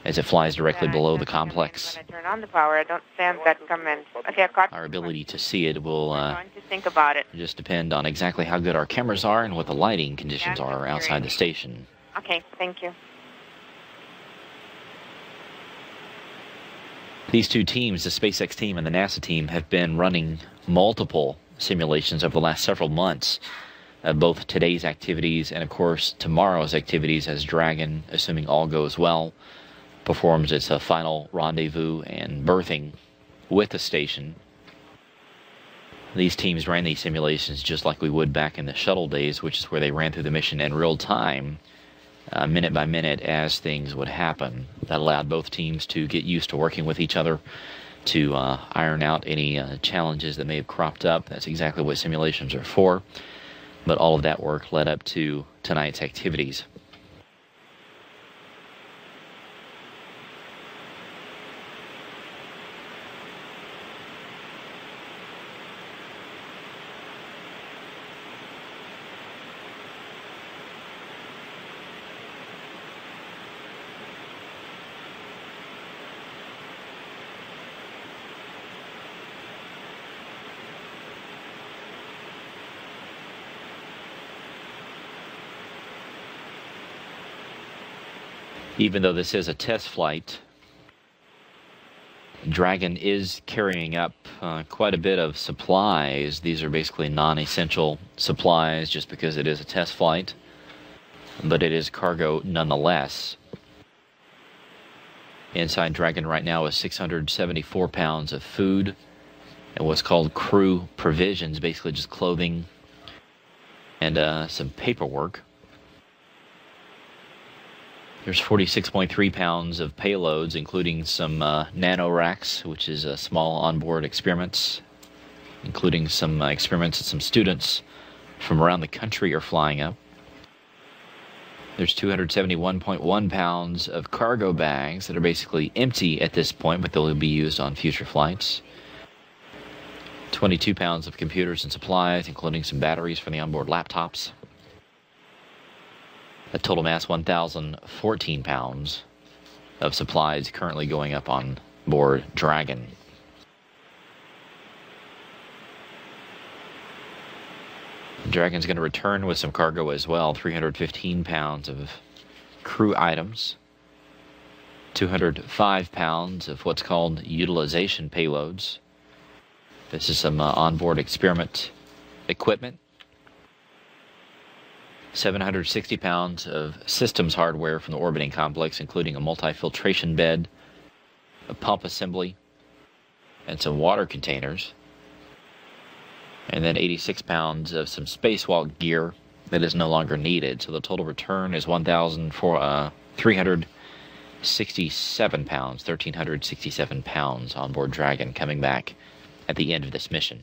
as it flies directly below the complex. Turn on the power. I don't stand that comment. Okay, our ability to see it will think about it. just depend on exactly how good our cameras are and what the lighting conditions are outside the station. Okay, thank you. These 2 teams, the SpaceX team and the NASA team, have been running multiple simulations over the last several months of both today's activities and, of course, tomorrow's activities, as Dragon, assuming all goes well, performs its final rendezvous and berthing with the station. These teams ran these simulations just like we would back in the shuttle days, which is where they ran through the mission in real time, minute by minute, as things would happen. That allowed both teams to get used to working with each other, to iron out any challenges that may have cropped up. That's exactly what simulations are for. But all of that work led up to tonight's activities. Even though this is a test flight, Dragon is carrying up quite a bit of supplies. These are basically non-essential supplies just because it is a test flight, but it is cargo nonetheless. Inside Dragon right now is 674 pounds of food and what's called crew provisions, basically just clothing and some paperwork. There's 46.3 pounds of payloads, including some nanoracks, which is small onboard experiments, including some experiments that some students from around the country are flying up. There's 271.1 pounds of cargo bags that are basically empty at this point, but they'll be used on future flights. 22 pounds of computers and supplies, including some batteries for the onboard laptops. A total mass 1,014 pounds of supplies currently going up on board Dragon. Dragon's going to return with some cargo as well. 315 pounds of crew items. 205 pounds of what's called utilization payloads. This is some onboard experiment equipment. 760 pounds of systems hardware from the orbiting complex, including a multi-filtration bed, a pump assembly, and some water containers. And then 86 pounds of some spacewalk gear that is no longer needed. So the total return is 1,367 pounds, 1,367 pounds on board Dragon coming back at the end of this mission.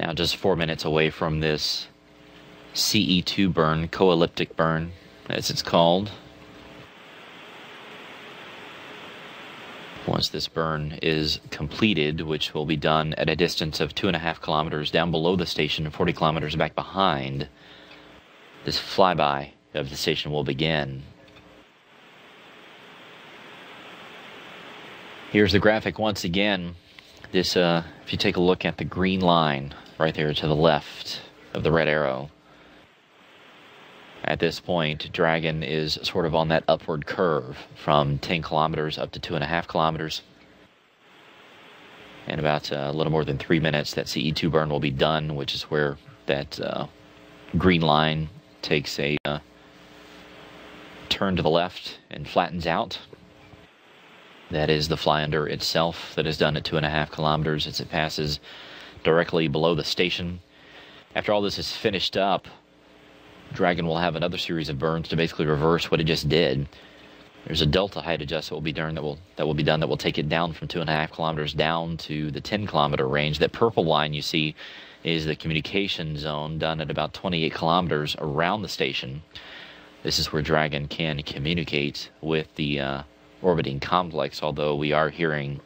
Now just 4 minutes away from this CE2 burn, co-elliptic burn, as it's called. Once this burn is completed, which will be done at a distance of 2.5 kilometers down below the station and 40 kilometers back behind, this flyby of the station will begin. Here's the graphic once again. This, if you take a look at the green line right there to the left of the red arrow, at this point, Dragon is sort of on that upward curve from 10 kilometers up to 2.5 kilometers. In about a little more than 3 minutes, that CE2 burn will be done, which is where that green line takes a turn to the left and flattens out. That is the fly under itself that is done at 2.5 kilometers as it passes directly below the station. After all this is finished up, Dragon will have another series of burns to basically reverse what it just did. There's a delta height adjust that will be done that will take it down from 2.5 kilometers down to the 10-kilometer range. That purple line you see is the communication zone done at about 28 kilometers around the station. This is where Dragon can communicate with the orbiting complex, although we are hearing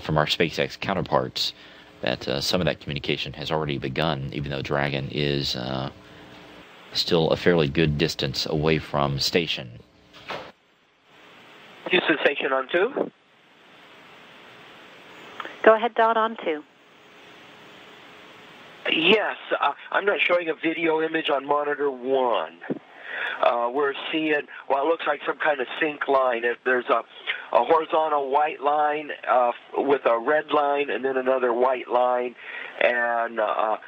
from our SpaceX counterparts that some of that communication has already begun, even though Dragon is still a fairly good distance away from station. Houston Station on 2. Go ahead, Don, on 2. Yes, I'm not showing a video image on monitor 1. We're seeing what looks like some kind of sync line. There's a horizontal white line with a red line, and then another white line, and other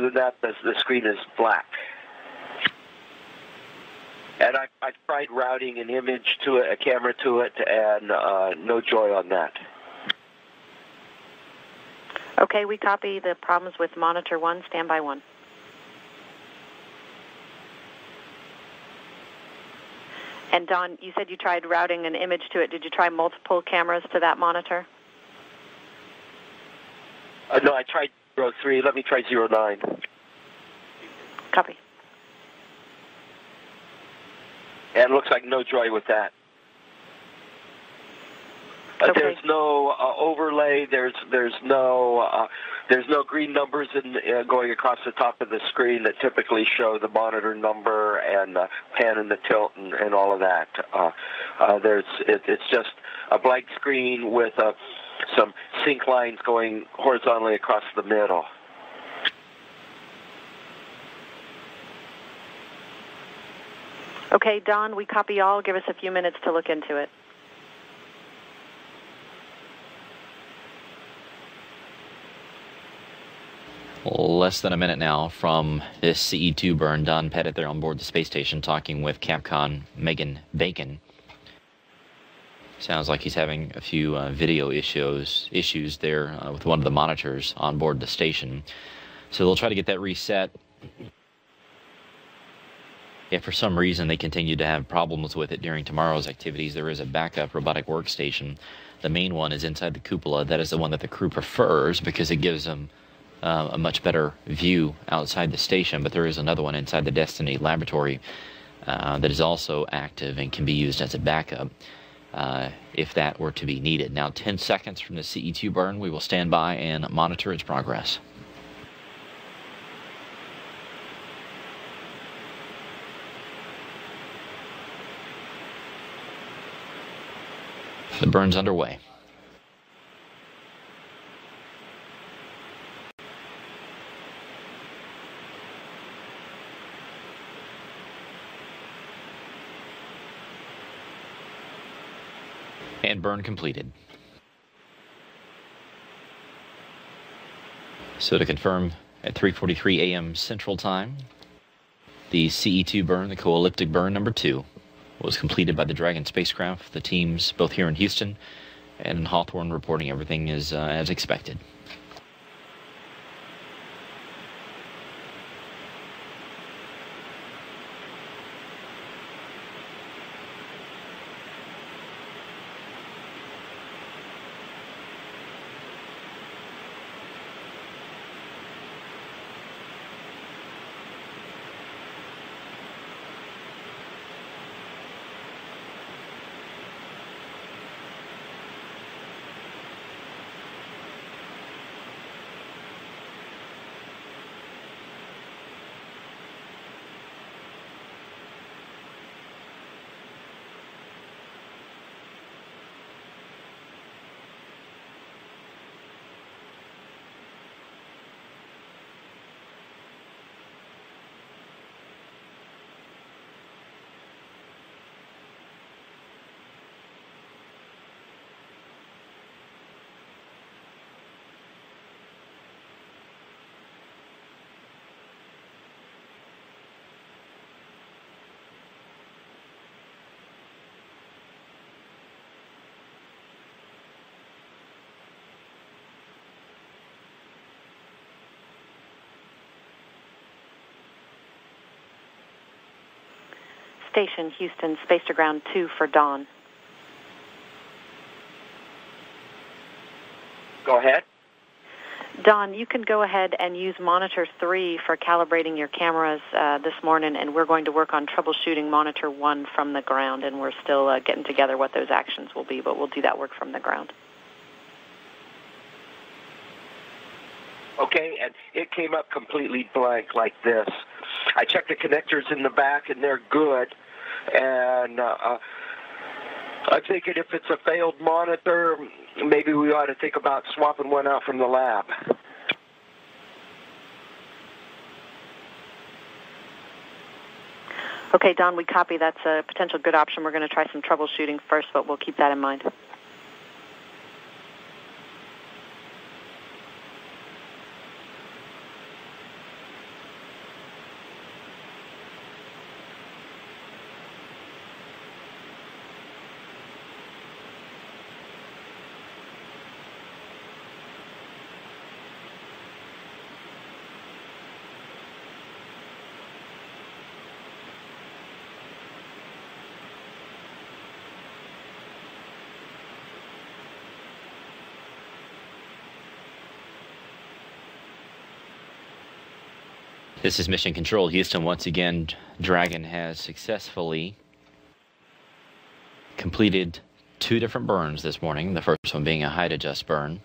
than that, the screen is black. And I've tried routing an image to it, a camera to it, and no joy on that. Okay, we copy the problems with monitor 1, standby 1. And Don, you said you tried routing an image to it. Did you try multiple cameras to that monitor? No, I tried 03. Let me try 09. Copy. And it looks like no joy with that. Okay. There's no overlay. There's no green numbers going across the top of the screen that typically show the monitor number and pan and the tilt and all of that. It's just a blank screen with some sync lines going horizontally across the middle. Okay, Don, we copy all. Give us a few minutes to look into it. Less than a minute now from this CE2 burn. Don Pettit there on board the space station talking with Capcom Megan Bacon. Sounds like he's having a few video issues there with one of the monitors on board the station. So they'll try to get that reset. If for some reason they continue to have problems with it during tomorrow's activities, there is a backup robotic workstation. The main one is inside the cupola. That is the one that the crew prefers because it gives them a much better view outside the station, but there is another one inside the Destiny laboratory that is also active and can be used as a backup if that were to be needed. Now, 10 seconds from the CE2 burn, we will stand by and monitor its progress. The burn's underway. And burn completed. So to confirm, at 3:43 a.m. Central Time, the CE2 burn, the co-elliptic burn number 2, was completed by the Dragon spacecraft. The teams both here in Houston and in Hawthorne reporting everything is as expected. Station Houston, Space to Ground 2 for Dawn. Go ahead. Dawn, you can go ahead and use Monitor 3 for calibrating your cameras this morning, and we're going to work on troubleshooting Monitor 1 from the ground, and we're still getting together what those actions will be, but we'll do that work from the ground. Okay, and it came up completely blank like this. I checked the connectors in the back, and they're good, and I'm thinking if it's a failed monitor, maybe we ought to think about swapping one out from the lab. Okay, Don, we copy. That's a potential good option. We're going to try some troubleshooting first, but we'll keep that in mind. This is Mission Control, Houston. Once again, Dragon has successfully completed 2 different burns this morning. The first one being a height adjust burn.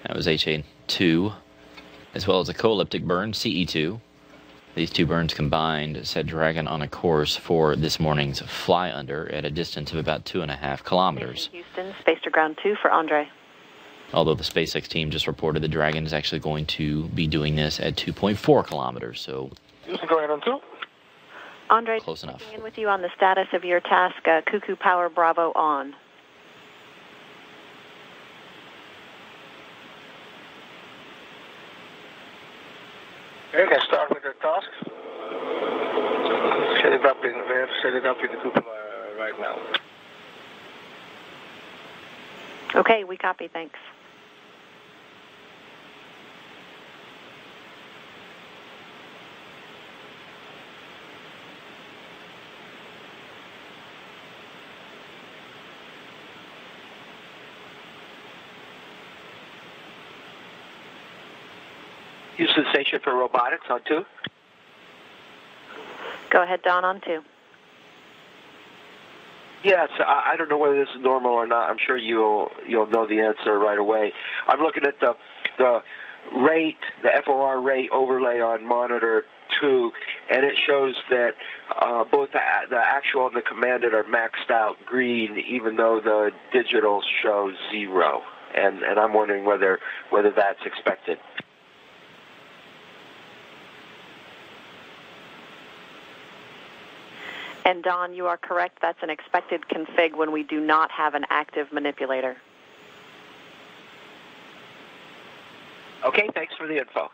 That was HA2, as well as a co-elliptic burn, CE2. These 2 burns combined set Dragon on a course for this morning's fly under at a distance of about 2.5 kilometers. Houston, Space to Ground 2 for Andre. Although the SpaceX team just reported the Dragon is actually going to be doing this at 2.4 kilometers, so... Houston, go ahead on 2. Andre, close enough. Checking in with you on the status of your task, CUCU Power Bravo on. Okay, let's start with the task. Set it up in the cupola right now. Okay, we copy, thanks. Houston Station for robotics on 2. Go ahead, Don, on 2. Yes, I don't know whether this is normal or not. I'm sure you'll know the answer right away. I'm looking at the rate, the FOR rate overlay on monitor 2, and it shows that both the actual and the commanded are maxed out green, even though the digital shows 0. And I'm wondering whether that's expected. And Don, you are correct. That's an expected config when we do not have an active manipulator. Okay, thanks for the info.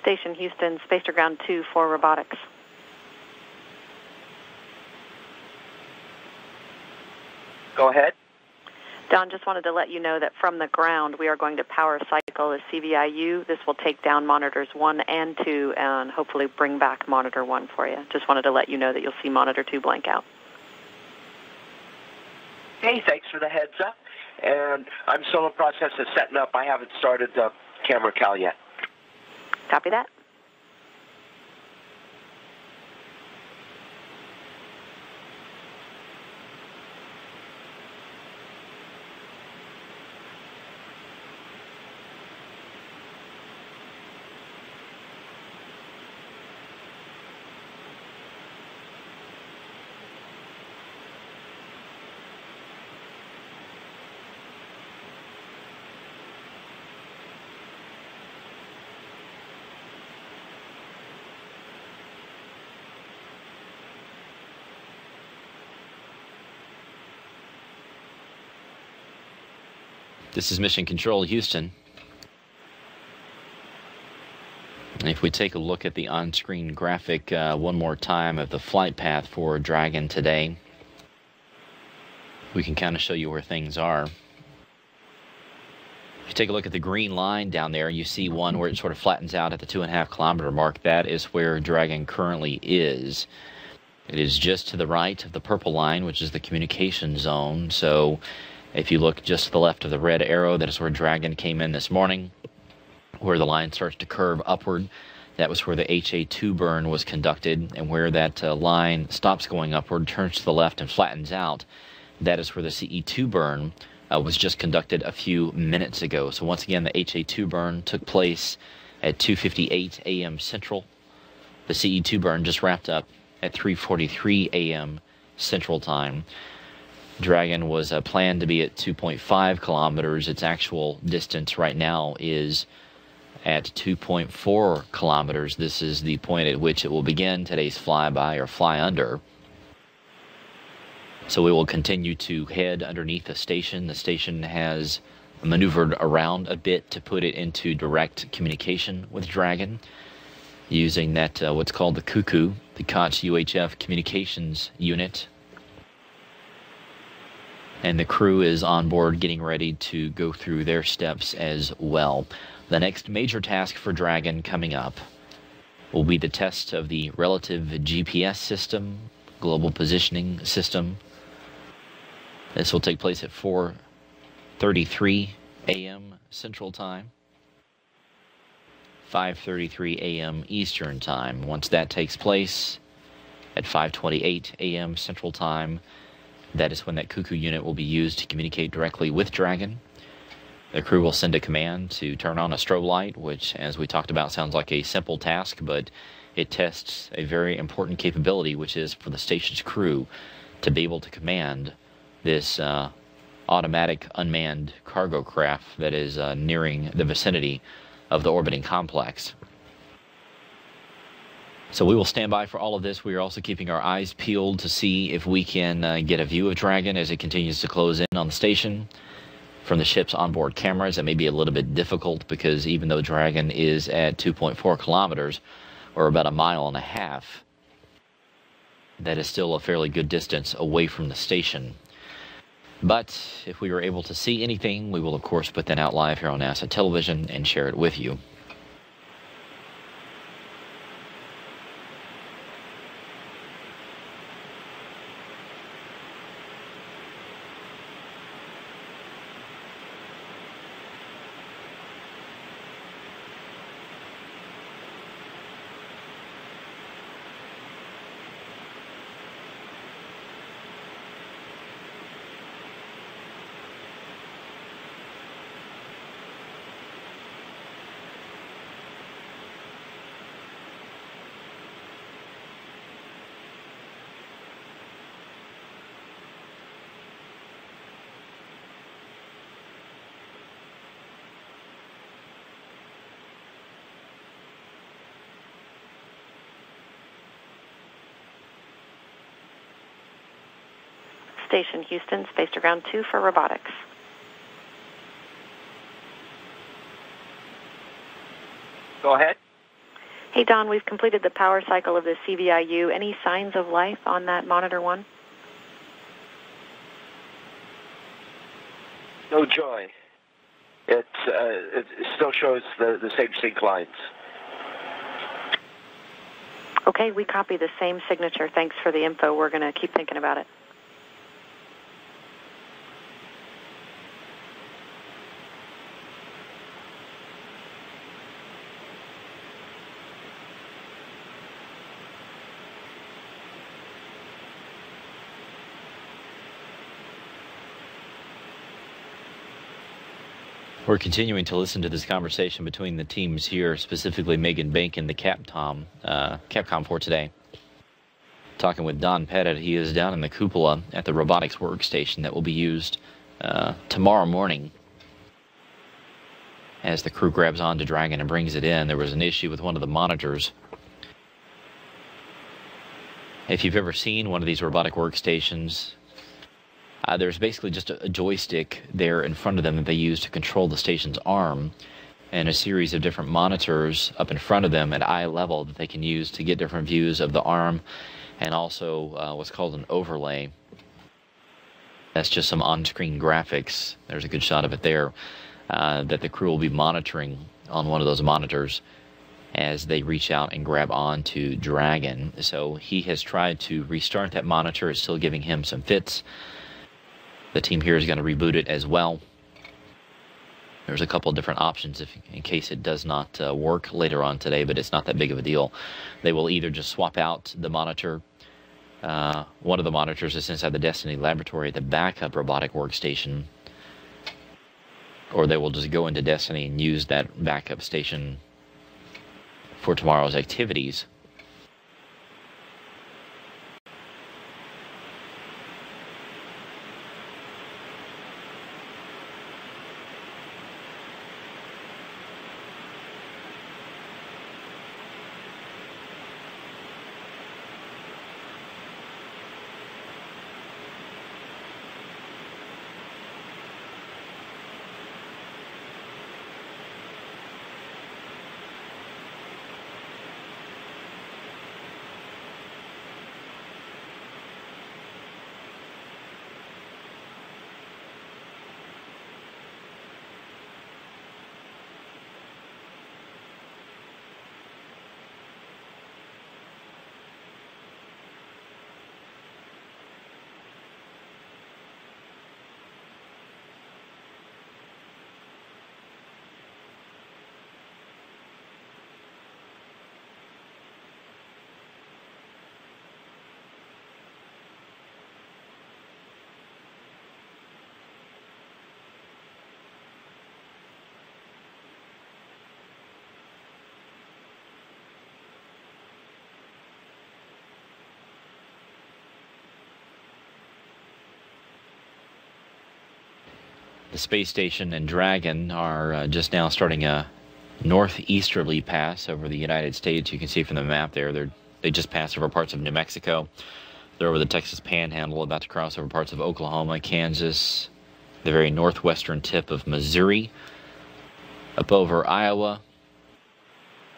Station Houston, Space to Ground 2 for robotics. Go ahead. Don, just wanted to let you know that from the ground we are going to power cycle the CVIU. This will take down monitors 1 and 2 and hopefully bring back monitor 1 for you. Just wanted to let you know that you'll see monitor 2 blank out. Hey, thanks for the heads up. And I'm still in the process of setting up. I haven't started the camera cal yet. Copy that. This is Mission Control Houston. If we take a look at the on-screen graphic one more time of the flight path for Dragon today, we can kind of show you where things are. If you take a look at the green line down there, you see one where it sort of flattens out at the 2.5 kilometer mark. That is where Dragon currently is. It is just to the right of the purple line, which is the communication zone. So if you look just to the left of the red arrow, that is where Dragon came in this morning, where the line starts to curve upward. That was where the HA2 burn was conducted, and where that line stops going upward, turns to the left, and flattens out. That is where the CE2 burn was just conducted a few minutes ago. So once again, the HA2 burn took place at 2:58 a.m. Central. The CE2 burn just wrapped up at 3:43 a.m. Central Time. Dragon was planned to be at 2.5 kilometers. Its actual distance right now is at 2.4 kilometers. This is the point at which it will begin today's flyby or fly under. So we will continue to head underneath the station. The station has maneuvered around a bit to put it into direct communication with Dragon using that what's called the CUCU, the COTS UHF communications unit. And the crew is on board getting ready to go through their steps as well. The next major task for Dragon coming up will be the test of the relative GPS system, global positioning system. This will take place at 4:33 a.m. Central Time, 5:33 a.m. Eastern Time. Once that takes place at 5:28 a.m. Central Time, that is when that CUCU unit will be used to communicate directly with Dragon. The crew will send a command to turn on a strobe light, which, as we talked about, sounds like a simple task, but it tests a very important capability, which is for the station's crew to be able to command this automatic unmanned cargo craft that is nearing the vicinity of the orbiting complex. So we will stand by for all of this. We are also keeping our eyes peeled to see if we can get a view of Dragon as it continues to close in on the station. From the ship's onboard cameras, it may be a little bit difficult because even though Dragon is at 2.4 kilometers, or about 1.5 miles, that is still a fairly good distance away from the station. But if we were able to see anything, we will of course put that out live here on NASA television and share it with you. Station Houston, Space to Ground 2 for robotics. Go ahead. Hey, Don, we've completed the power cycle of the CVIU. Any signs of life on that Monitor 1? No joy. It still shows the same sync lines. Okay, we copy the same signature. Thanks for the info. We're going to keep thinking about it. We're continuing to listen to this conversation between the teams here, specifically Megan Bank and the Capcom for today. Talking with Don Pettit. He is down in the cupola at the robotics workstation that will be used tomorrow morning as the crew grabs onto Dragon and brings it in. There was an issue with one of the monitors. If you've ever seen one of these robotic workstations, there's basically just a joystick there in front of them that they use to control the station's arm, and a series of different monitors up in front of them at eye level that they can use to get different views of the arm, and also what's called an overlay. That's just some on-screen graphics. There's a good shot of it there that the crew will be monitoring on one of those monitors as they reach out and grab onto Dragon. So he has tried to restart that monitor. It's still giving him some fits. The team here is going to reboot it as well. There's a couple of different options in case it does not work later on today, but it's not that big of a deal. They will either just swap out the monitor. One of the monitors is inside the Destiny laboratory at the backup robotic workstation, or they will just go into Destiny and use that backup station for tomorrow's activities. The space station and Dragon are just now starting a northeasterly pass over the United States. You can see from the map there, they just passed over parts of New Mexico. They're over the Texas Panhandle, about to cross over parts of Oklahoma, Kansas, the very northwestern tip of Missouri, up over Iowa,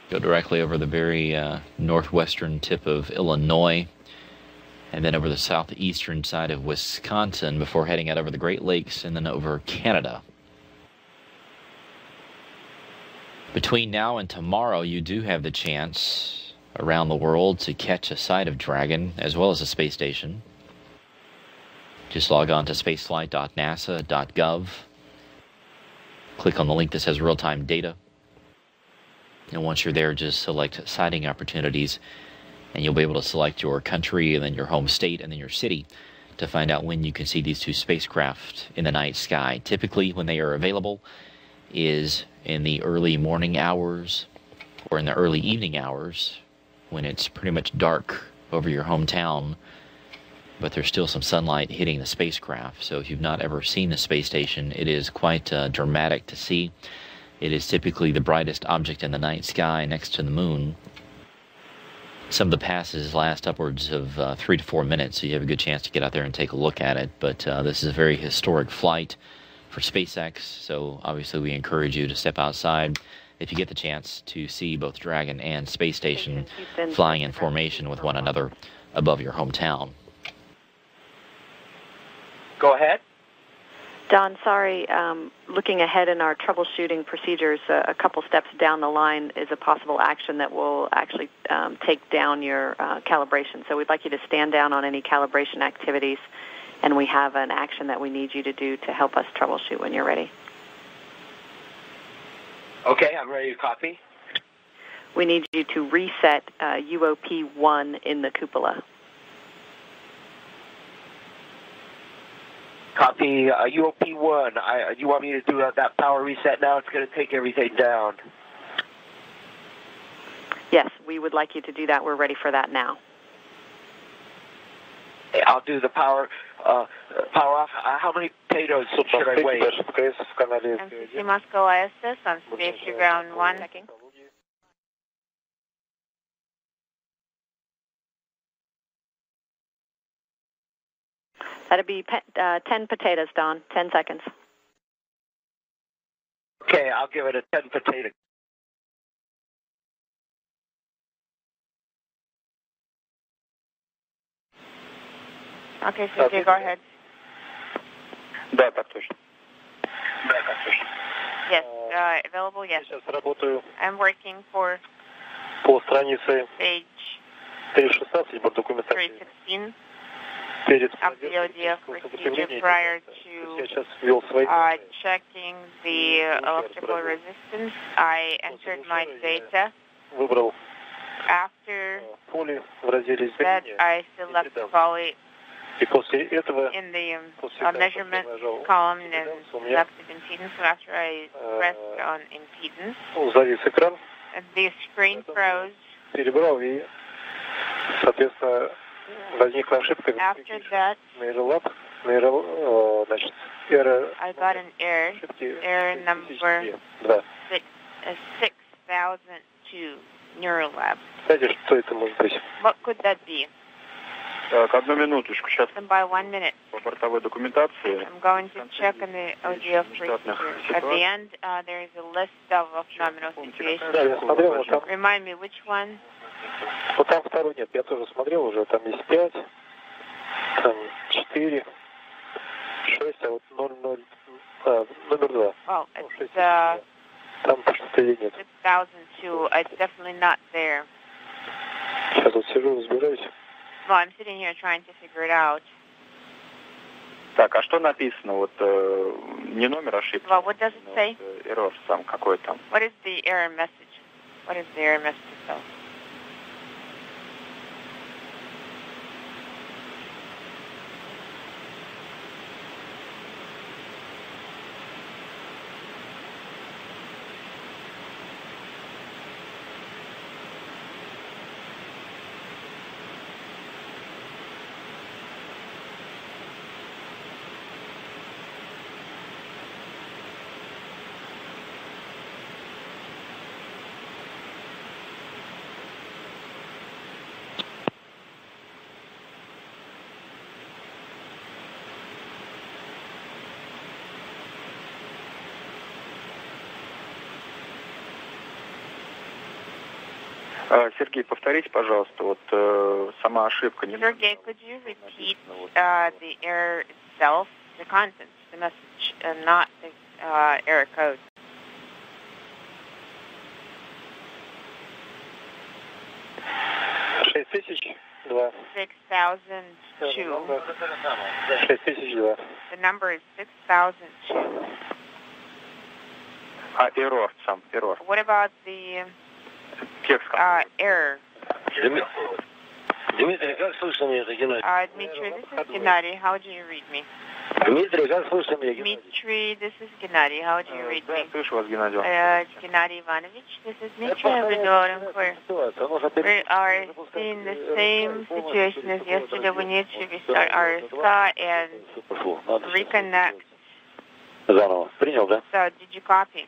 go directly over the very northwestern tip of Illinois, and then over the southeastern side of Wisconsin before heading out over the Great Lakes and then over Canada. Between now and tomorrow, you do have the chance around the world to catch a sight of Dragon as well as the space station. Just log on to spaceflight.nasa.gov. Click on the link that says real-time data. And once you're there, just select sighting opportunities, and you'll be able to select your country and then your home state and then your city to find out when you can see these two spacecraft in the night sky. Typically, when they are available is in the early morning hours or in the early evening hours when it's pretty much dark over your hometown, but there's still some sunlight hitting the spacecraft. So if you've not ever seen the space station, it is quite dramatic to see. It is typically the brightest object in the night sky next to the moon. Some of the passes last upwards of 3 to 4 minutes, so you have a good chance to get out there and take a look at it. But this is a very historic flight for SpaceX, so obviously we encourage you to step outside if you get the chance to see both Dragon and Space Station flying in formation with one another above your hometown. Go ahead. Don, sorry, looking ahead in our troubleshooting procedures, a couple steps down the line is a possible action that will actually take down your calibration. So we'd like you to stand down on any calibration activities, and we have an action that we need you to do to help us troubleshoot when you're ready. Okay, I'm ready to copy. We need you to reset UOP1 in the cupola. Copy UOP1. You want me to do that power reset now? It's going to take everything down. Yes, we would like you to do that. We're ready for that now. I'll do the power off. How many potatoes should I weigh? MCC Moscow ISS on safety ground 1. That'd be 10 potatoes, Don. 10 seconds. Okay, I'll give it a 10 potato. Okay, Sergey, go ahead. Да, так точно. Yes, available, yes. Сейчас работаю I'm working for по странице page 316 бортдокументации. 316 Перед of the ODF procedure prior to я сейчас ввел свои checking the electrical resistance. I entered my data. Выбрал After поле в разделе that, измерения. I select poly И после этого in the measurement column and selected impedance. So after I pressed on impedance, завис экран. The screen froze. Перебрал и, соответственно, возникла ошибка. After that, значит, error. I got an error. Error number 6002 Neural Lab. Знаете, что это может быть? What could that be? Так, одну минуточку. Сейчас By 1 minute. по бортовой документации. I'm going to check in the ODF procedure. At the end, there is a list of nominal situations. Да, я смотрел, вот там. Remind me, which one? Вот там второй нет, я тоже смотрел уже, там есть 5, там 4, 6, а вот 0, номер 2. Well, it's там что-то и нет. 6002. It's definitely not there. Сейчас вот сижу, разбираюсь. Well, I'm sitting here trying to figure it out. Так, а что написано? Вот не номер ошибки. Well, what does it say? Error сам какой там. What is the error message? What is the error message itself? Сергей, повторите, пожалуйста, вот сама ошибка. Sergey, could you repeat the error itself, the contents, the message, not the error code? $6002. 6002. 6002. The number is 6002. Error сам, error. What about the error? Дмитрий, как слышно меня, это Геннадий? Dmitry, this is Gennady. How do you read me? Дмитрий, как слышно меня, Геннадий? Dmitry, this is Gennady. How do you read me? Слышу вас, Геннадий. Gennady Ivanovich, this is Dmitry. I'm read loud and clear. We are seeing the same situation as yesterday. We need to restart our SCA and reconnect. Заново. Принял, да? So, did you copy?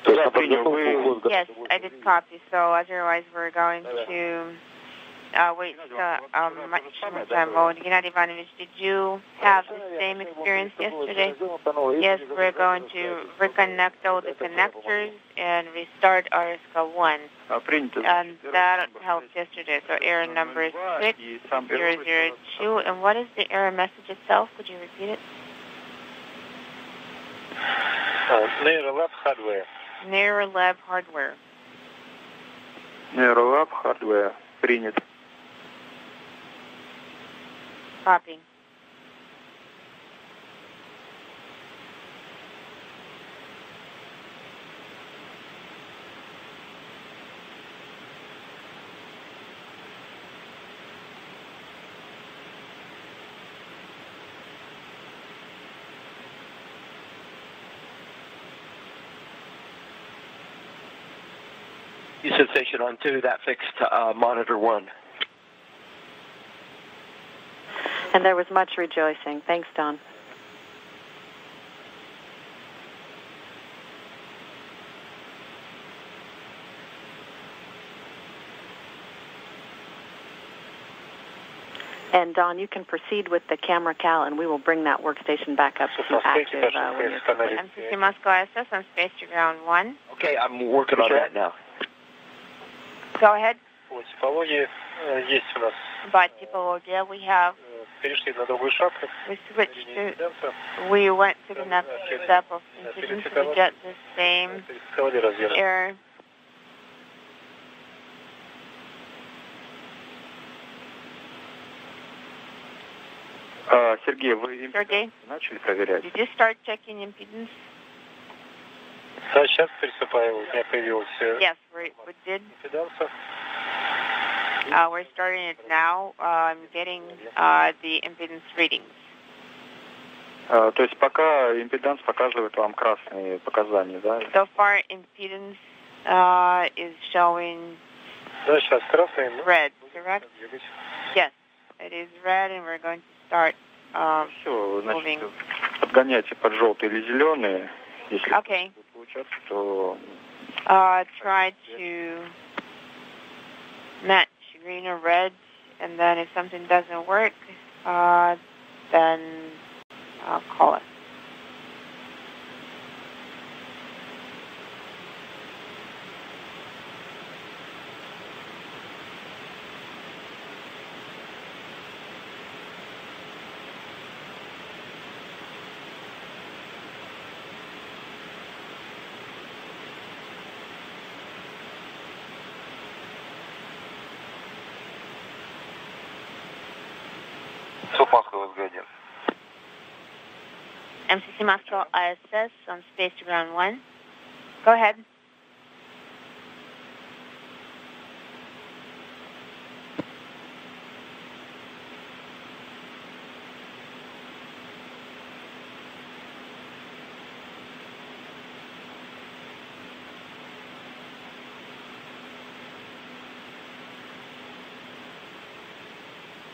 Yes, I did copy. So otherwise, we're going to wait much more time. Well, Gennady Ivanovich, did you have the same experience yesterday? Yes, we're going to reconnect all the connectors and restart RSK1. And that helped yesterday. So error number 6002. And what is the error message itself? Could you repeat it? Neurolab hardware. Neurolab hardware. Neurolab hardware. Принят. Copy. You said station on 2, that fixed monitor 1. And there was much rejoicing. Thanks, Don. And Don, you can proceed with the camera cal, and we will bring that workstation back up to active when you're complete. MCC Moscow ISS on space to ground 1. Okay, I'm working on that now. Go ahead. По типологии есть у нас. By typology, we have. Перешли на другой шаг. We switched to. We went to the next step of impedance to get the same error. Сергей, вы начали проверять? Did you start checking impedance? Да, сейчас приступаем. У меня появилась Yes, we did. импеданса. We're starting it now. I'm getting the impedance readings. То есть пока импеданс показывает вам красные показания, да? So far, impedance is showing Да, сейчас красные. Red, correct? Yes, it is red, and we're going to start Все, moving. значит, подгоняйте под желтые или зеленые. Если Okay. будет получаться, то... Try to match green or red, and then if something doesn't work, then call us. MCC Moscow ISS on space to ground 1. Go ahead.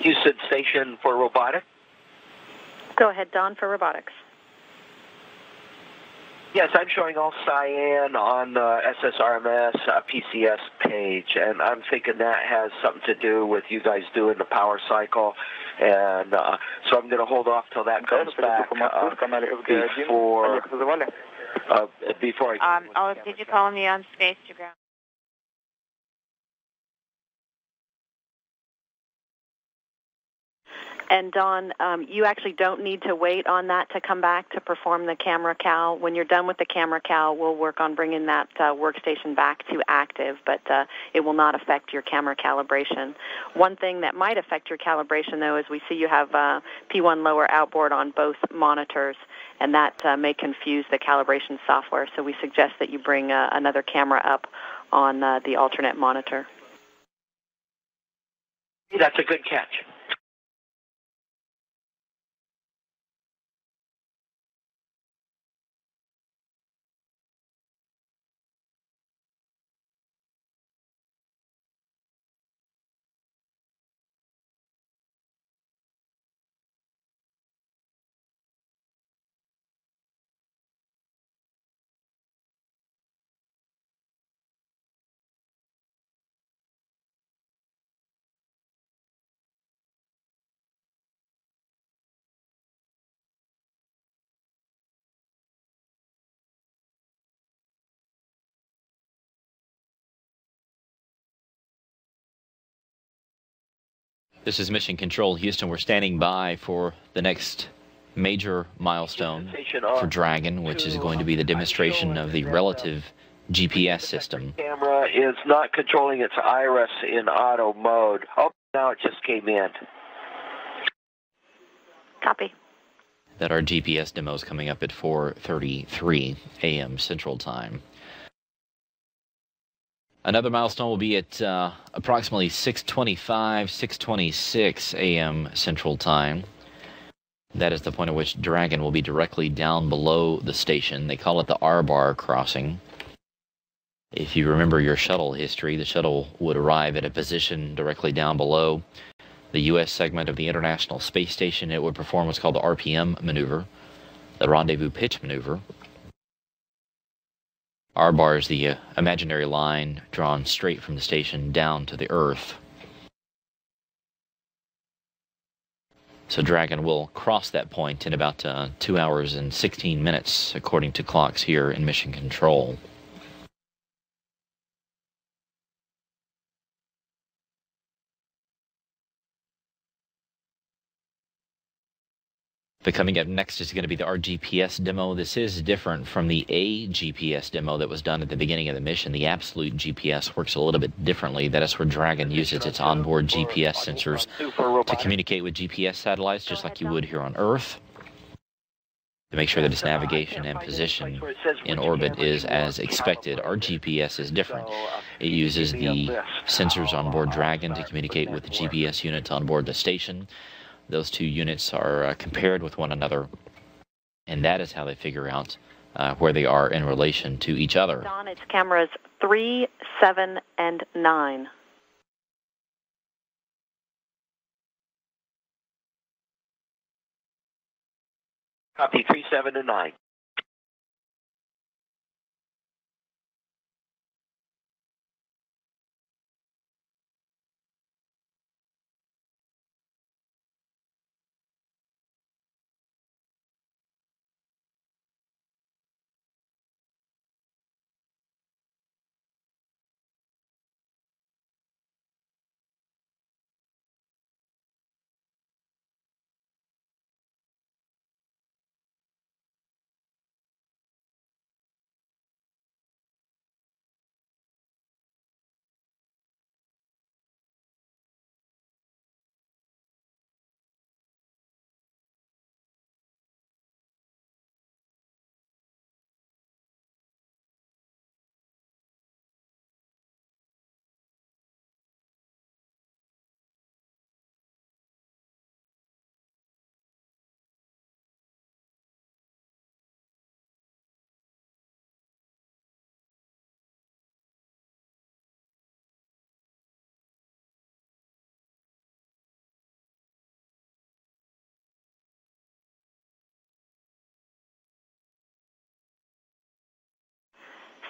You said station for robotics? Go ahead, Don, for robotics. Yes, I'm showing all cyan on the SSRMS PCS page, and I'm thinking that has something to do with you guys doing the power cycle, and so I'm going to hold off till that comes back before I... did you call me on space to ground? And Don, you actually don't need to wait on that to come back to perform the camera cal. When you're done with the camera cal, we'll work on bringing that workstation back to active, but it will not affect your camera calibration. One thing that might affect your calibration, though, is we see you have P1 lower outboard on both monitors, and that may confuse the calibration software, so we suggest that you bring another camera up on the alternate monitor. That's a good catch. This is Mission Control, Houston. We're standing by for the next major milestone for Dragon, which is going to be the demonstration of the relative GPS system. Camera is not controlling its iris in auto mode. Oh, now it just came in. Copy. That our GPS demo is coming up at 4:33 a.m. Central Time. Another milestone will be at approximately 6:25, 6:26 a.m. Central Time. That is the point at which Dragon will be directly down below the station. They call it the R-bar crossing. If you remember your shuttle history, the shuttle would arrive at a position directly down below the U.S. segment of the International Space Station. It would perform what's called the RPM maneuver, the Rendezvous Pitch maneuver. R-bar is the imaginary line drawn straight from the station down to the Earth. So Dragon will cross that point in about 2 hours and 16 minutes, according to clocks here in Mission Control. But coming up next is going to be the RGPS demo. This is different from the AGPS demo that was done at the beginning of the mission. The absolute GPS works a little bit differently. That is where Dragon uses its onboard GPS sensors to communicate with GPS satellites, just like you would here on Earth, to make sure that its navigation and position in orbit is as expected. Our GPS is different. It uses the sensors on board Dragon to communicate with the GPS units on board the station. Those two units are compared with one another, and that is how they figure out where they are in relation to each other. Don, it's cameras 3, 7, and 9. Copy 3, 7, and 9.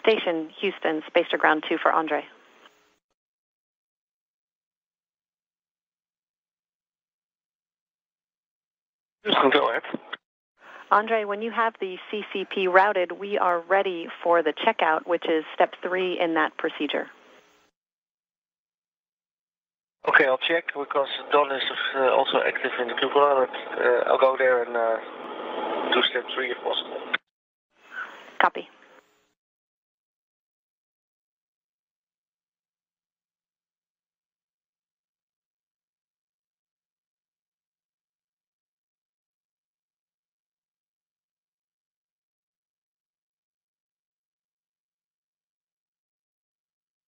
Station Houston, Space to Ground 2 for Andre. Go ahead. Andre, when you have the CCP routed, we are ready for the checkout, which is step 3 in that procedure. Okay, I'll check because Don is also active in the cupola, but I'll go there and do step 3 if possible. Copy.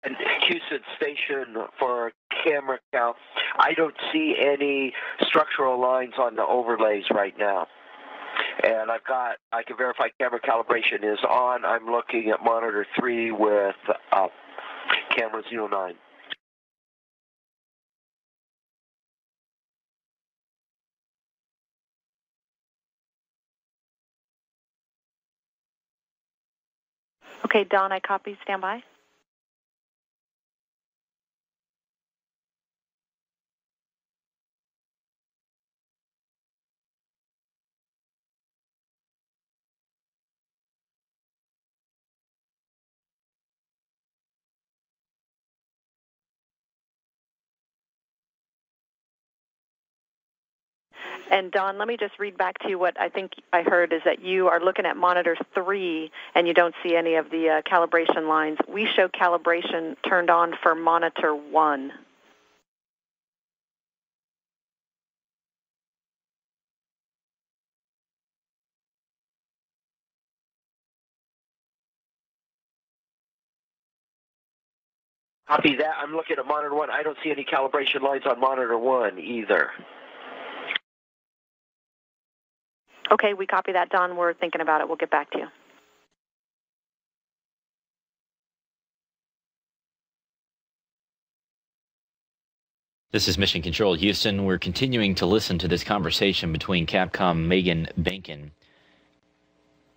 And Houston Station for camera count. I don't see any structural lines on the overlays right now. And I can verify camera calibration is on. I'm looking at monitor 3 with camera 09. Okay, Don, I copy. Stand by. And Don, let me just read back to you what I think I heard is that you are looking at monitor 3 and you don't see any of the calibration lines. We show calibration turned on for monitor 1. Copy that. I'm looking at monitor 1. I don't see any calibration lines on monitor 1 either. Okay, we copy that, Don. We're thinking about it. We'll get back to you. This is Mission Control Houston. We're continuing to listen to this conversation between Capcom Megan Benkin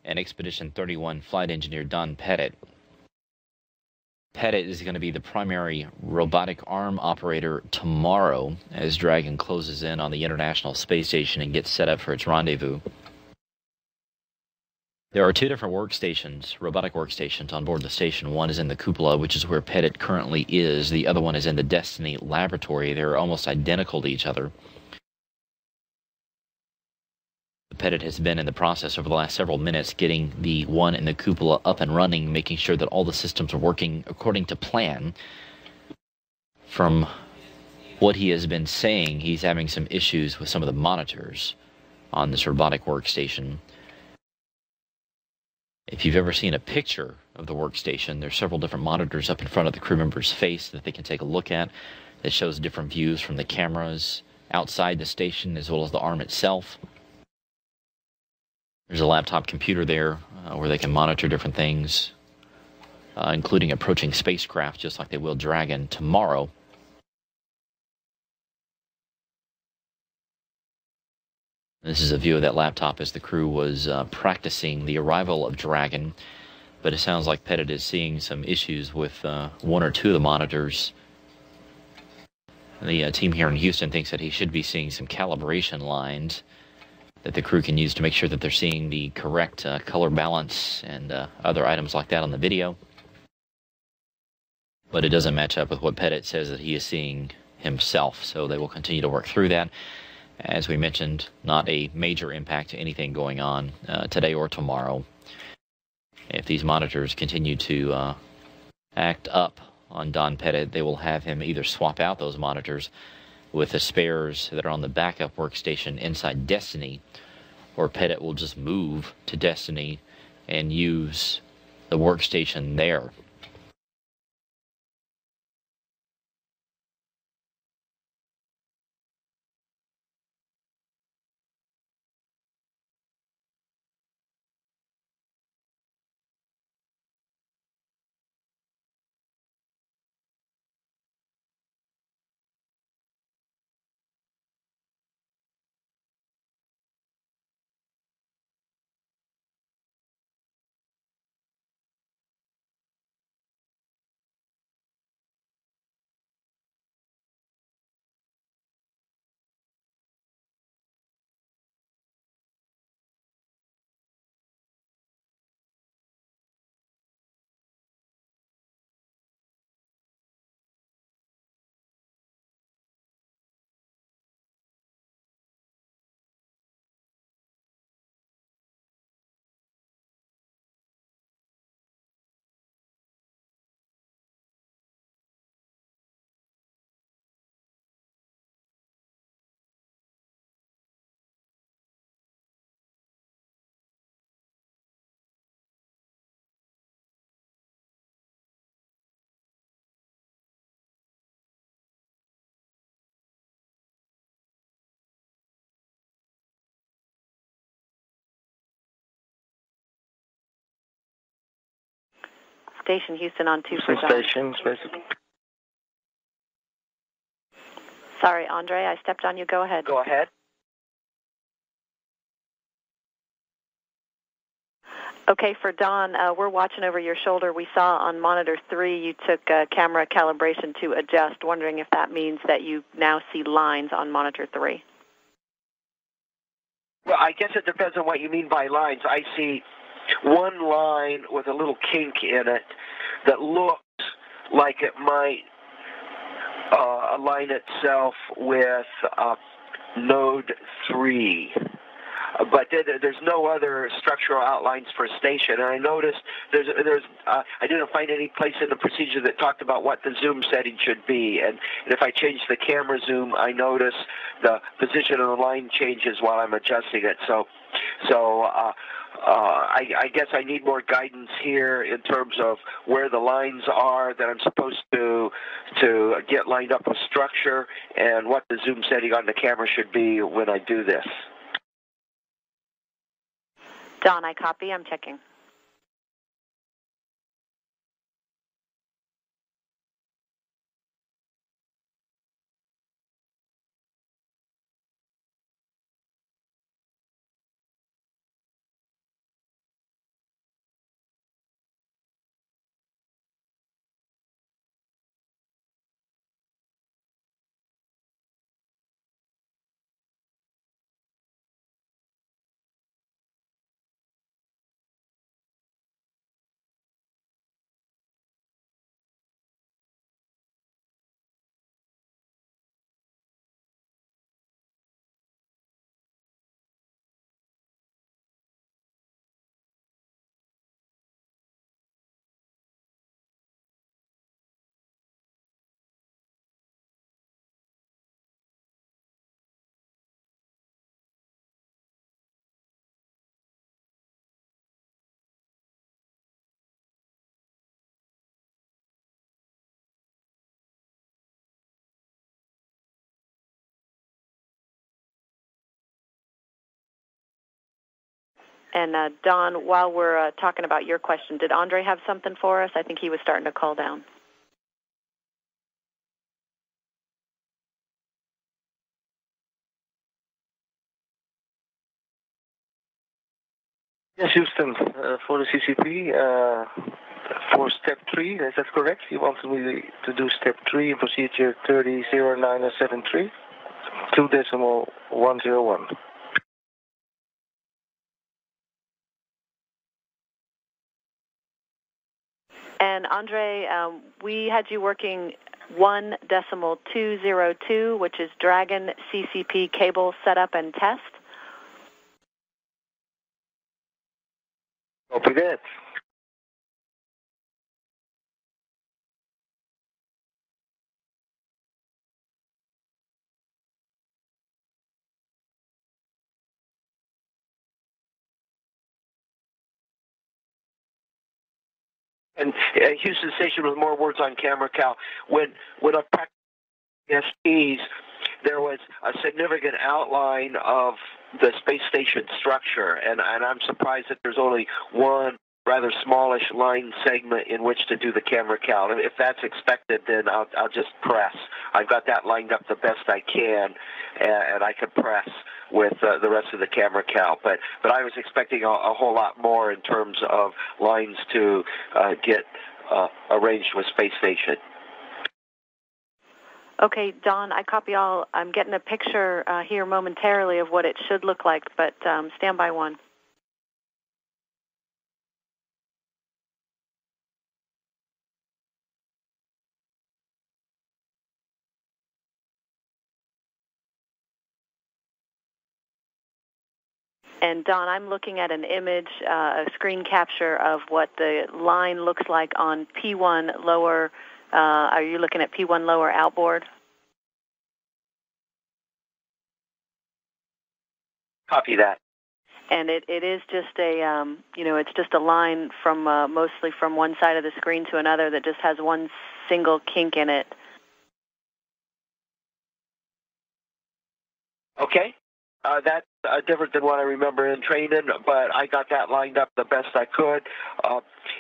and Expedition 31 flight engineer Don Pettit. Pettit is going to be the primary robotic arm operator tomorrow as Dragon closes in on the International Space Station and gets set up for its rendezvous. There are 2 different workstations, robotic workstations, on board the station. One is in the cupola, which is where Pettit currently is. The other one is in the Destiny laboratory. They're almost identical to each other. Pettit has been in the process over the last several minutes getting the one in the cupola up and running, making sure that all the systems are working according to plan. From what he has been saying, he's having some issues with some of the monitors on this robotic workstation. If you've ever seen a picture of the workstation, there's several different monitors up in front of the crew member's face that they can take a look at. That shows different views from the cameras outside the station as well as the arm itself. There's a laptop computer there where they can monitor different things, including approaching spacecraft, just like they will Dragon tomorrow. This is a view of that laptop as the crew was practicing the arrival of Dragon, but it sounds like Pettit is seeing some issues with 1 or 2 of the monitors. The team here in Houston thinks that he should be seeing some calibration lines that the crew can use to make sure that they're seeing the correct color balance and other items like that on the video. But it doesn't match up with what Pettit says that he is seeing himself, so they will continue to work through that. As we mentioned, not a major impact to anything going on today or tomorrow. If these monitors continue to act up on Don Pettit, they will have him either swap out those monitors with the spares that are on the backup workstation inside Destiny, or Pettit will just move to Destiny and use the workstation there. Station Houston on 2 for Don. Station, Sorry, Andre, I stepped on you. Go ahead. Go ahead. Okay, for Don, we're watching over your shoulder. We saw on monitor 3 you took camera calibration to adjust, wondering if that means that you now see lines on monitor 3. Well, I guess it depends on what you mean by lines. I see one line with a little kink in it that looks like it might align itself with Node 3. But there's no other structural outlines for a station. And I noticed I didn't find any place in the procedure that talked about what the zoom setting should be. And if I change the camera zoom, I notice the position of the line changes while I'm adjusting it. So I guess I need more guidance here in terms of where the lines are that I'm supposed to get lined up with structure, and what the zoom setting on the camera should be when I do this. Don, I copy. I'm checking. And Don, while we're talking about your question, did Andre have something for us? I think he was starting to call down. Yes, Houston, for the CCP, for step 3, is that correct? You wanted me to do step 3 in procedure 300973, 2.101. And Andre, we had you working 1.202, which is Dragon CCP cable setup and test. Copy that. And Houston Station with more words on camera, Cal. When I practiced SPs, there was a significant outline of the space station structure, and I'm surprised that there's only one rather smallish line segment in which to do the camera cal. If that's expected, then I'll just press. I've got that lined up the best I can, and I can press with the rest of the camera cal. But I was expecting a whole lot more in terms of lines to get arranged with space station. Okay, Don, I copy all. I'm getting a picture here momentarily of what it should look like, but stand by one. And Don, I'm looking at an image, a screen capture of what the line looks like on P1 lower. Are you looking at P1 lower outboard? Copy that. And it is just a, it's just a line from mostly from one side of the screen to another that just has one single kink in it. Okay. That's different than what I remember in training, but I got that lined up the best I could.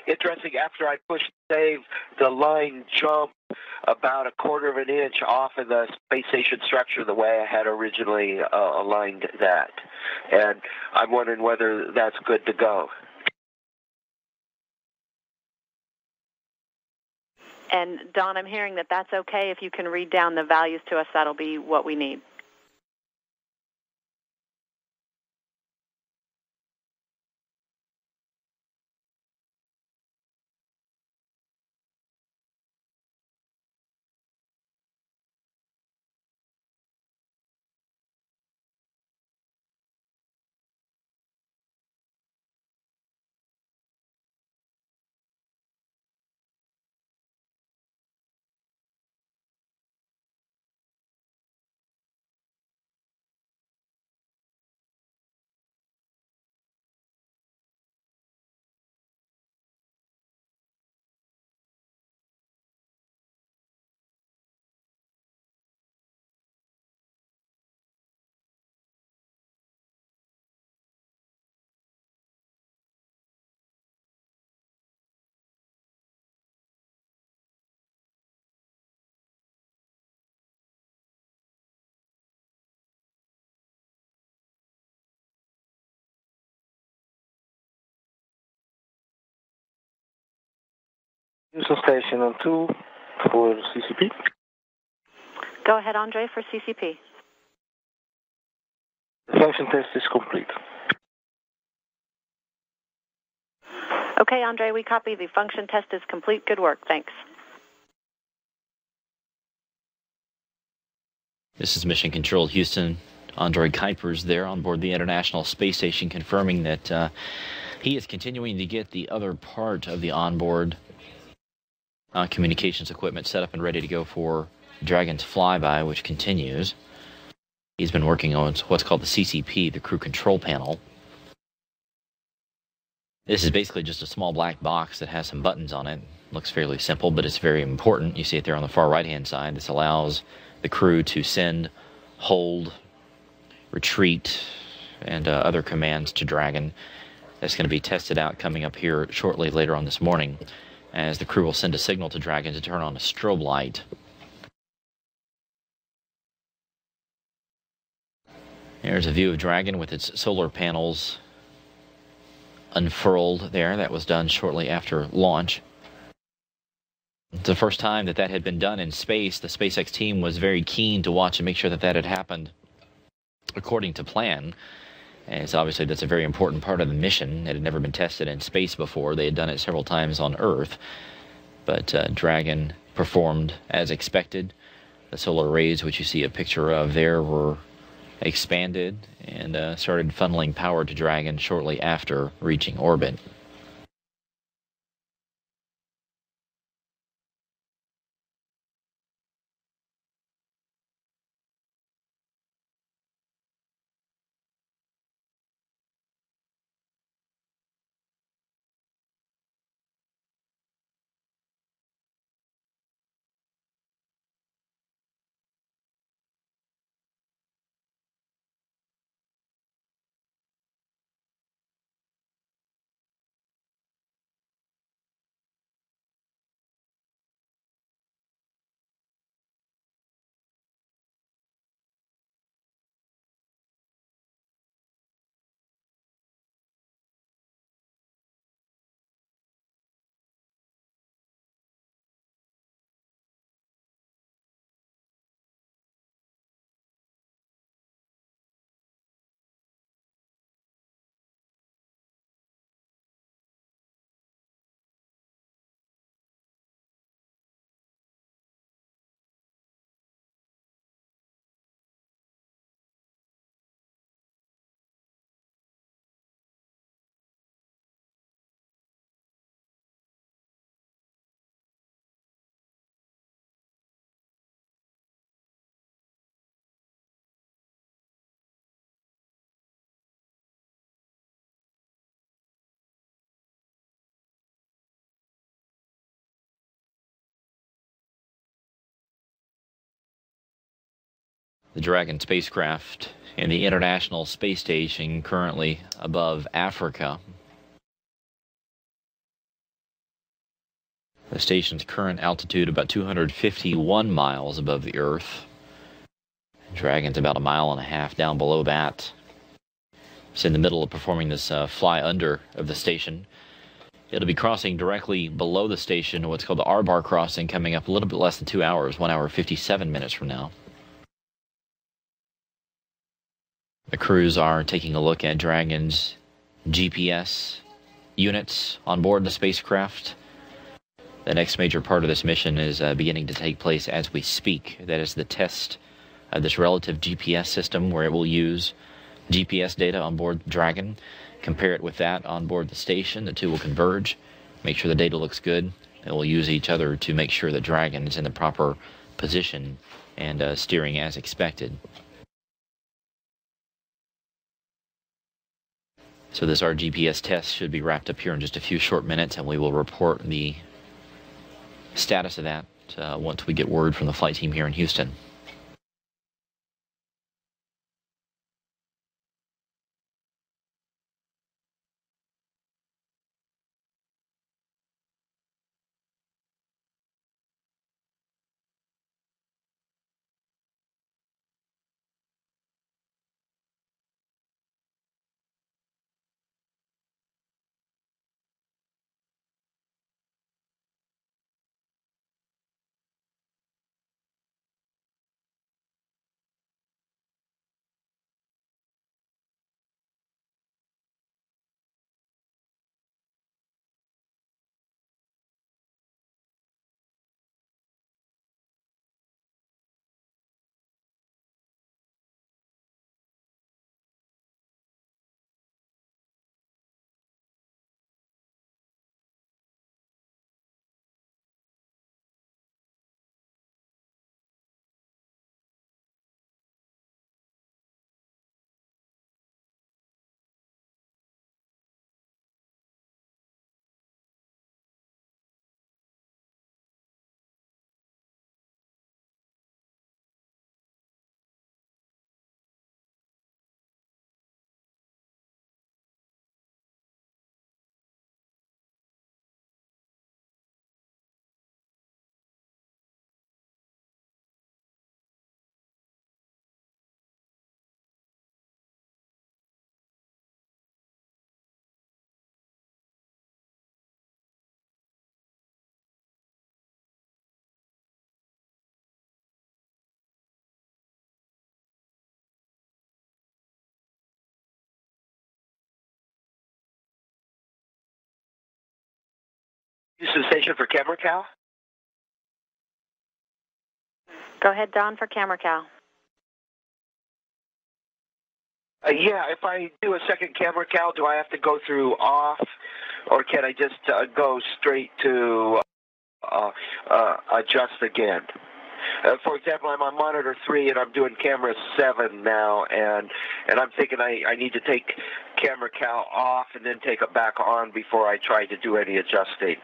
Interesting, after I pushed save, the line jumped about 1/4 of an inch off of the space station structure the way I had originally aligned that. And I'm wondering whether that's good to go. And Don, I'm hearing that that's okay. If you can read down the values to us, that'll be what we need. Houston Station on 2 for CCP. Go ahead, Andre, for CCP. The function test is complete. Okay, Andre, we copy. The function test is complete. Good work. Thanks. This is Mission Control Houston. Andre Kuiper's there on board the International Space Station, confirming that he is continuing to get the other part of the onboard communications equipment set up and ready to go for Dragon's flyby, which continues. He's been working on what's called the CCP, the Crew Control Panel. This is basically just a small black box that has some buttons on it. Looks fairly simple, but it's very important. You see it there on the far right-hand side. This allows the crew to send, hold, retreat, and other commands to Dragon. That's going to be tested out coming up here shortly later on this morning, as the crew will send a signal to Dragon to turn on a strobe light. There's a view of Dragon with its solar panels unfurled there. That was done shortly after launch. It's the first time that had been done in space. The SpaceX team was very keen to watch and make sure that had happened according to plan. And it's obviously that's a very important part of the mission. It had never been tested in space before. They had done it several times on Earth. But Dragon performed as expected. The solar arrays, which you see a picture of there, were expanded and started funneling power to Dragon shortly after reaching orbit. The Dragon spacecraft in the International Space Station, currently above Africa. The station's current altitude about 251 miles above the Earth. Dragon's about 1.5 miles down below that. It's in the middle of performing this fly under of the station. It'll be crossing directly below the station, what's called the R-bar crossing, coming up a little bit less than 2 hours, 1 hour 57 minutes from now. The crews are taking a look at Dragon's GPS units on board the spacecraft. The next major part of this mission is beginning to take place as we speak. That is the test of this relative GPS system, where it will use GPS data on board Dragon, compare it with that on board the station. The two will converge, make sure the data looks good. They will use each other to make sure that Dragon is in the proper position and steering as expected. So this RGPS test should be wrapped up here in just a few short minutes, and we will report the status of that once we get word from the flight team here in Houston. Houston Station for Camera Cal? Go ahead, Don, for Camera Cal. Yeah, if I do a second Camera Cal, do I have to go through off, or can I just go straight to adjust again? For example, I'm on monitor 3 and I'm doing camera 7 now, and I'm thinking I need to take Camera Cal off and then take it back on before I try to do any adjusting.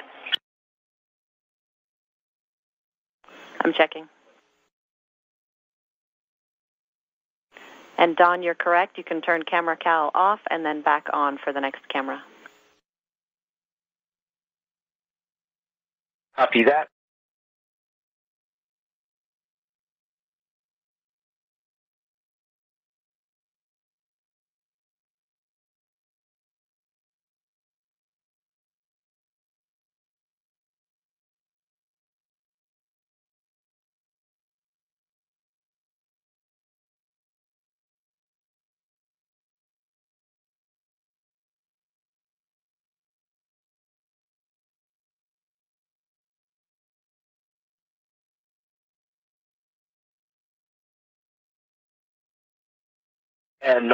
I'm checking. And Don, you're correct. You can turn Camera Cal off and then back on for the next camera. Copy that. And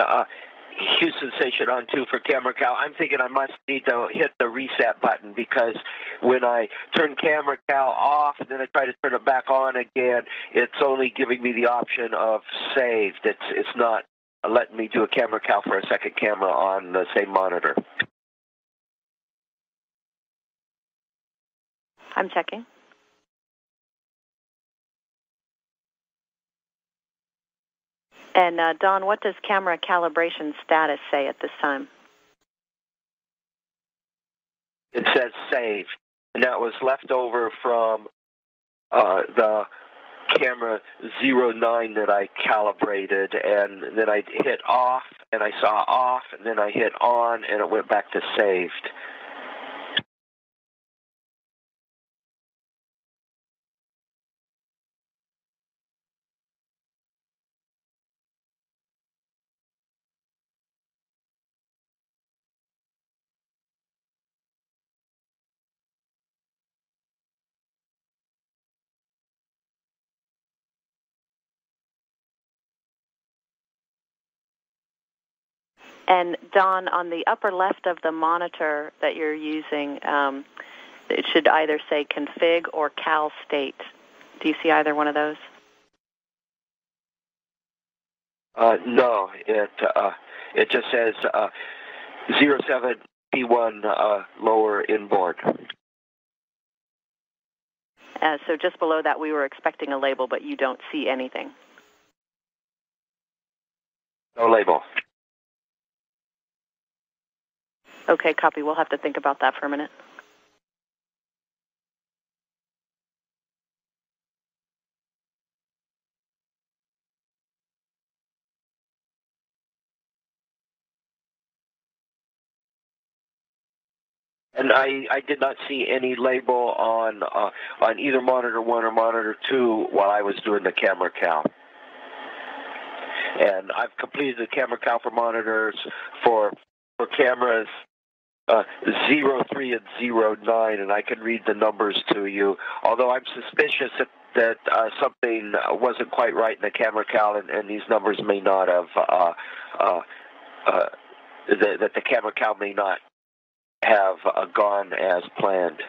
Houston Station on 2 for Camera Cal. I'm thinking I must need to hit the reset button, because when I turn Camera Cal off and then I try to turn it back on again, it's only giving me the option of saved. It's not letting me do a Camera Cal for a second camera on the same monitor. I'm checking. And Don, what does camera calibration status say at this time? It says saved, and that was left over from the camera 09 that I calibrated, and then I hit off, and I saw off, and then I hit on, and it went back to saved. And Don, on the upper left of the monitor that you're using, it should either say config or cal state. Do you see either one of those? No, it just says 07P1 lower inboard. So just below that, we were expecting a label, but you don't see anything. No label. Okay, copy. We'll have to think about that for a minute. And I did not see any label on either monitor 1 or monitor 2 while I was doing the camera cal. And I've completed the camera cal for monitors for cameras 03 and 09, and I can read the numbers to you. Although I'm suspicious that something wasn't quite right in the camera cal, and these numbers may not have that the camera cal may not have gone as planned.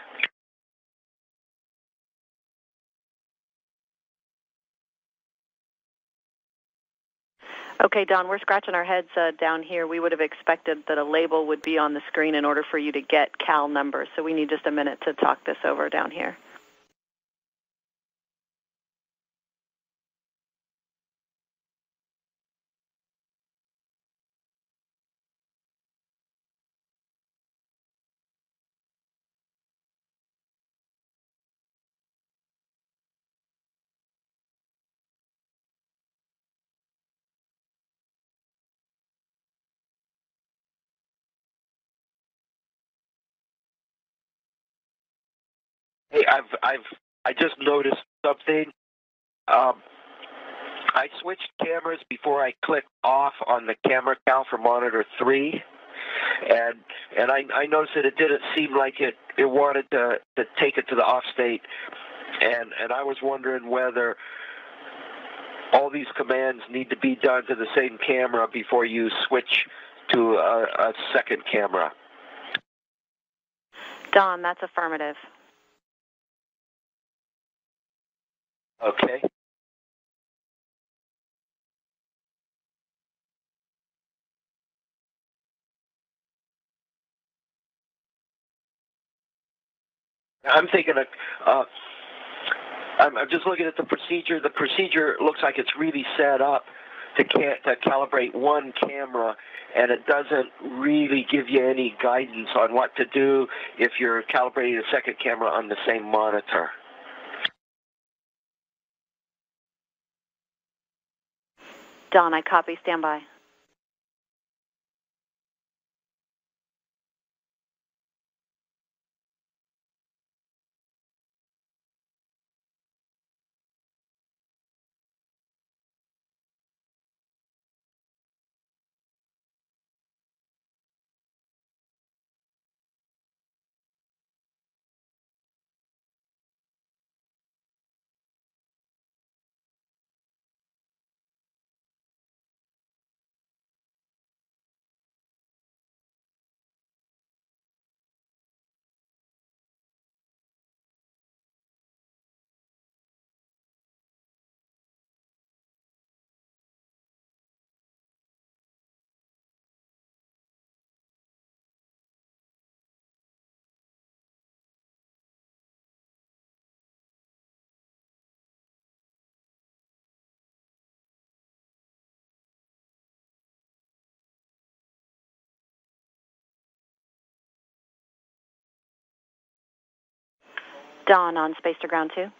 Okay, Don, we're scratching our heads down here. We would have expected that a label would be on the screen in order for you to get cal numbers, so we need just a minute to talk this over down here. Hey, I just noticed something. I switched cameras before I clicked off on the camera cal for monitor 3, and I noticed that it didn't seem like it wanted to take it to the off state, and I was wondering whether all these commands need to be done to the same camera before you switch to a second camera. Don, that's affirmative. Okay. I'm thinking of, I'm just looking at the procedure. The procedure looks like it's really set up to calibrate one camera, and it doesn't really give you any guidance on what to do if you're calibrating a second camera on the same monitor. Don, I copy. Stand by. Don, on space to ground 2.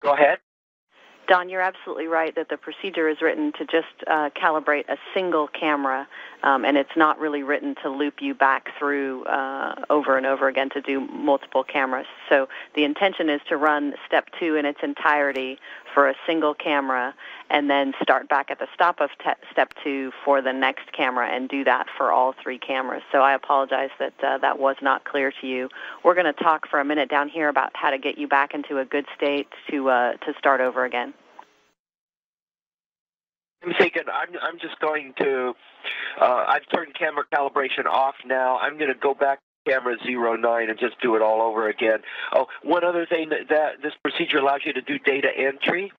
Go ahead. Don, you're absolutely right that the procedure is written to just calibrate a single camera, and it's not really written to loop you back through over and over again to do multiple cameras. So the intention is to run step 2 in its entirety for a single camera, and then start back at the stop of step 2 for the next camera and do that for all 3 cameras. So I apologize that that was not clear to you. We're going to talk for a minute down here about how to get you back into a good state to start over again. I'm thinking I'm just going to, I've turned camera calibration off now. I'm going to go back to camera 09 and just do it all over again. Oh, one other thing that this procedure allows you to do data entry,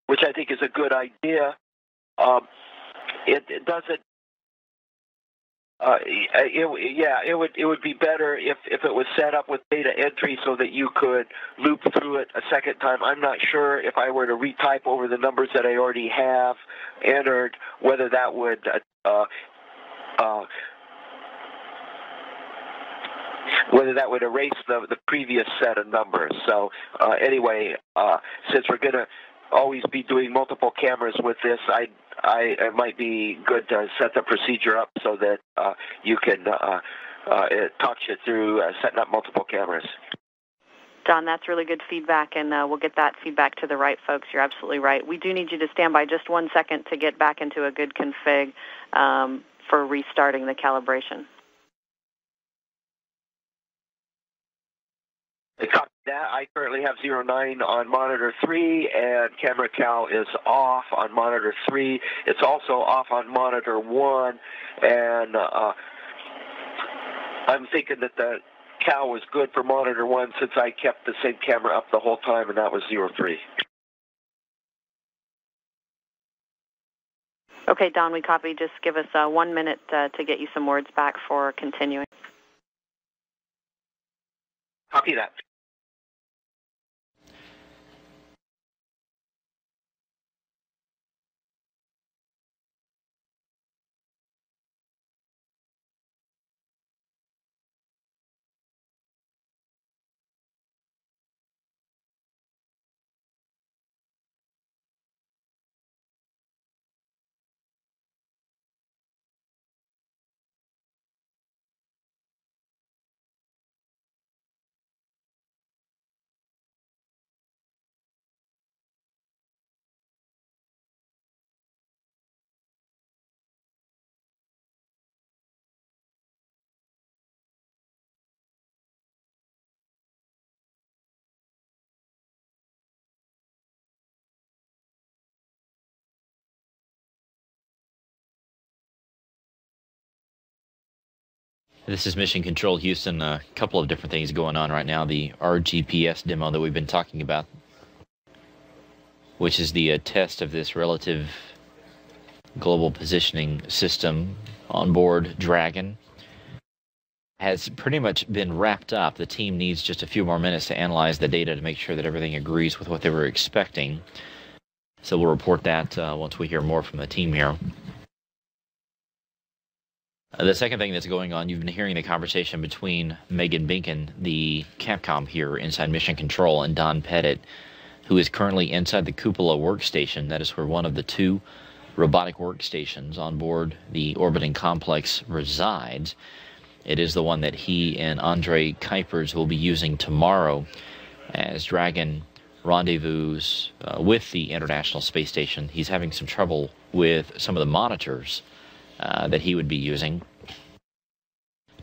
which I think is a good idea. It doesn't. It would be better if it was set up with data entry so that you could loop through it a second time. I'm not sure if I were to retype over the numbers that I already have entered, whether that would erase the previous set of numbers. So anyway, since we're going to always be doing multiple cameras with this, it might be good to set the procedure up so that you can it talks you through setting up multiple cameras. Don, that's really good feedback, and we'll get that feedback to the right folks. You're absolutely right. We do need you to stand by just 1 second to get back into a good config for restarting the calibration. Copy that. I currently have 09 on monitor 3, and camera cal is off on monitor 3. It's also off on monitor 1, and I'm thinking that the cal was good for monitor 1 since I kept the same camera up the whole time, and that was 03. Okay, Don, we copy. Just give us 1 minute to get you some words back for continuing. Copy that. This is Mission Control Houston. A couple of different things going on right now. The RGPS demo that we've been talking about, which is the test of this relative global positioning system on board Dragon, has pretty much been wrapped up. The team needs just a few more minutes to analyze the data to make sure that everything agrees with what they were expecting. So we'll report that once we hear more from the team here. The second thing that's going on, you've been hearing the conversation between Megan Binken, the Capcom here inside Mission Control, and Don Pettit, who is currently inside the Cupola workstation. That is where one of the two robotic workstations on board the orbiting complex resides. It is the one that he and Andre Kuipers will be using tomorrow as Dragon rendezvous with the International Space Station. He's having some trouble with some of the monitors that he would be using,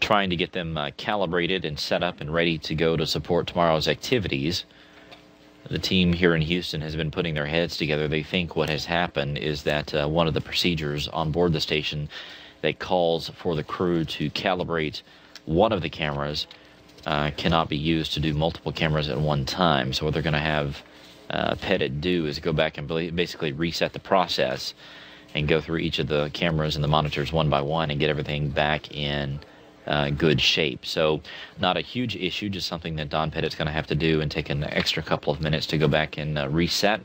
trying to get them calibrated and set up and ready to go to support tomorrow's activities. The team here in Houston has been putting their heads together. They think what has happened is that one of the procedures on board the station that calls for the crew to calibrate one of the cameras cannot be used to do multiple cameras at one time. So what they're going to have Pettit do is go back and basically reset the process and go through each of the cameras and the monitors one by one and get everything back in good shape. So not a huge issue, just something that Don Pettit's going to have to do and take an extra couple of minutes to go back and reset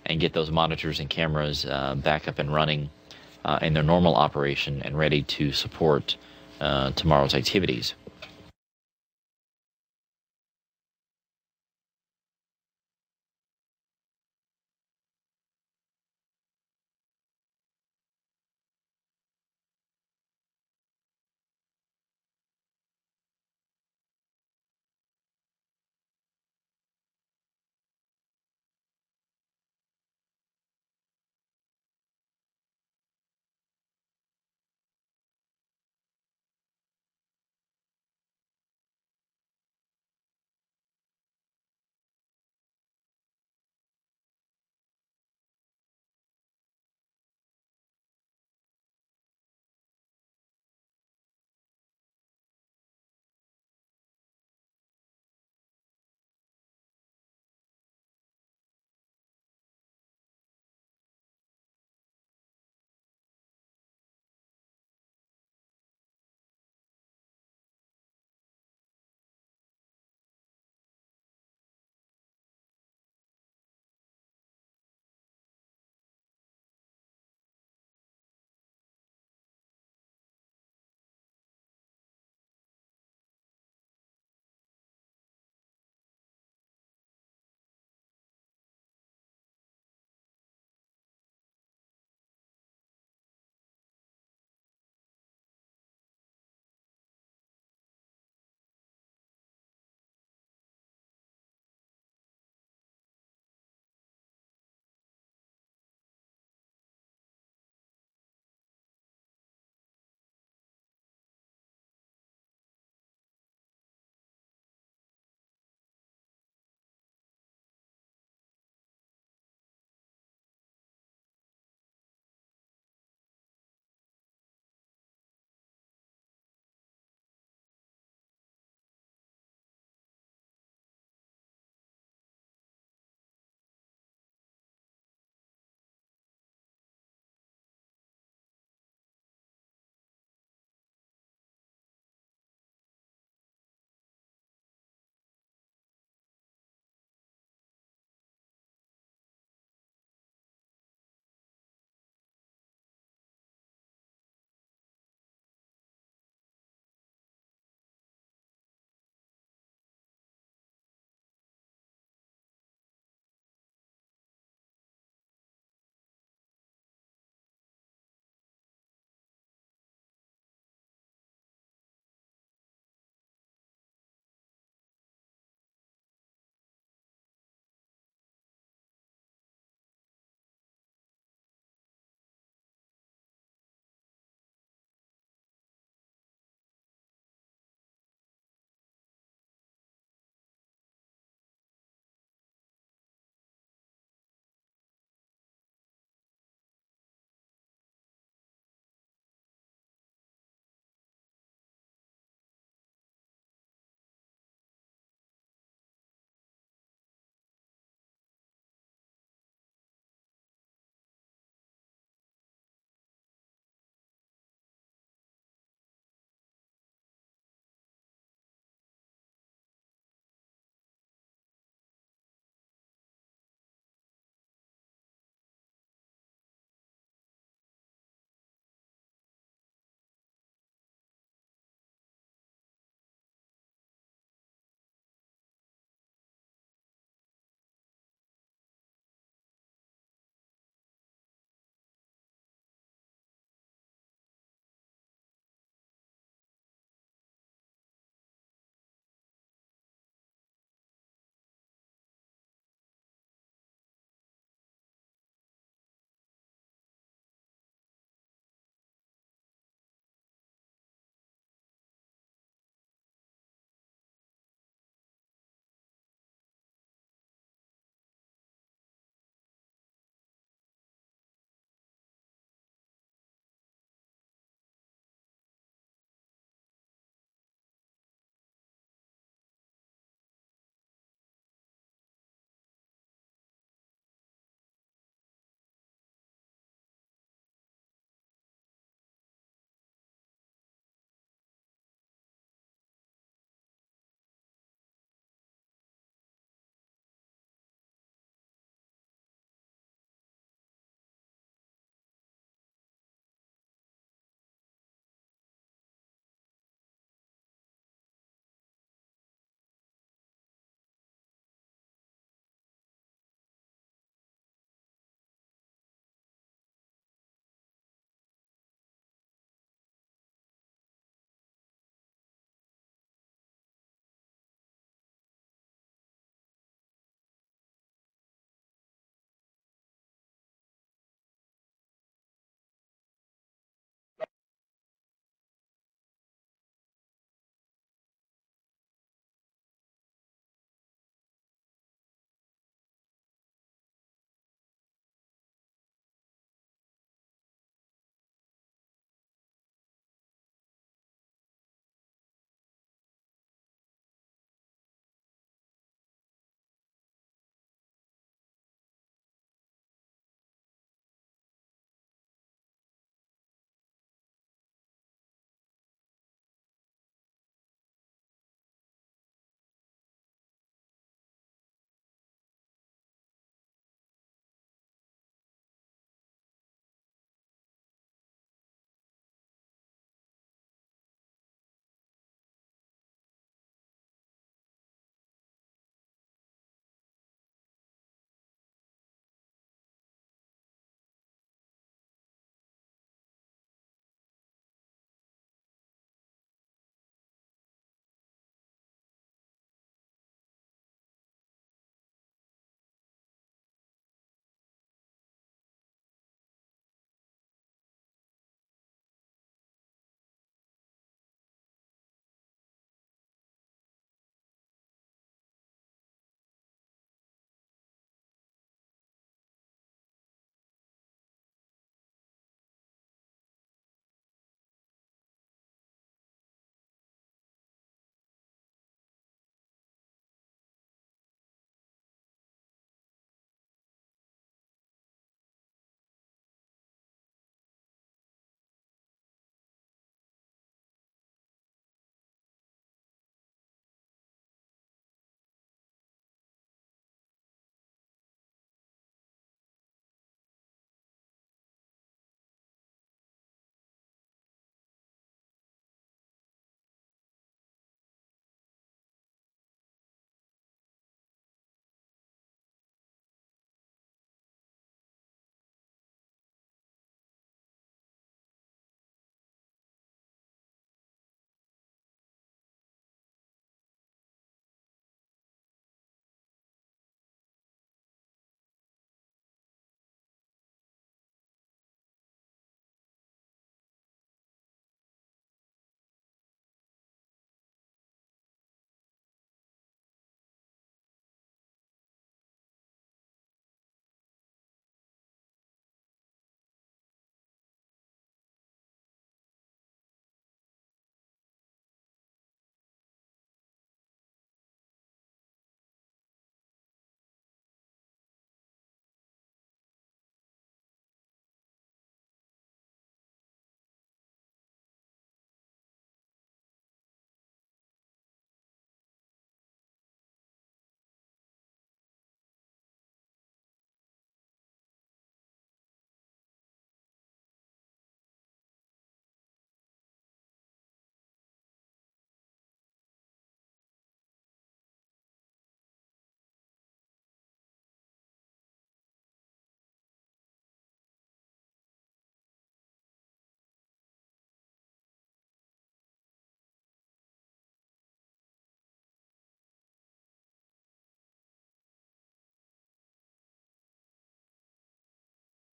and get those monitors and cameras back up and running in their normal operation and ready to support tomorrow's activities.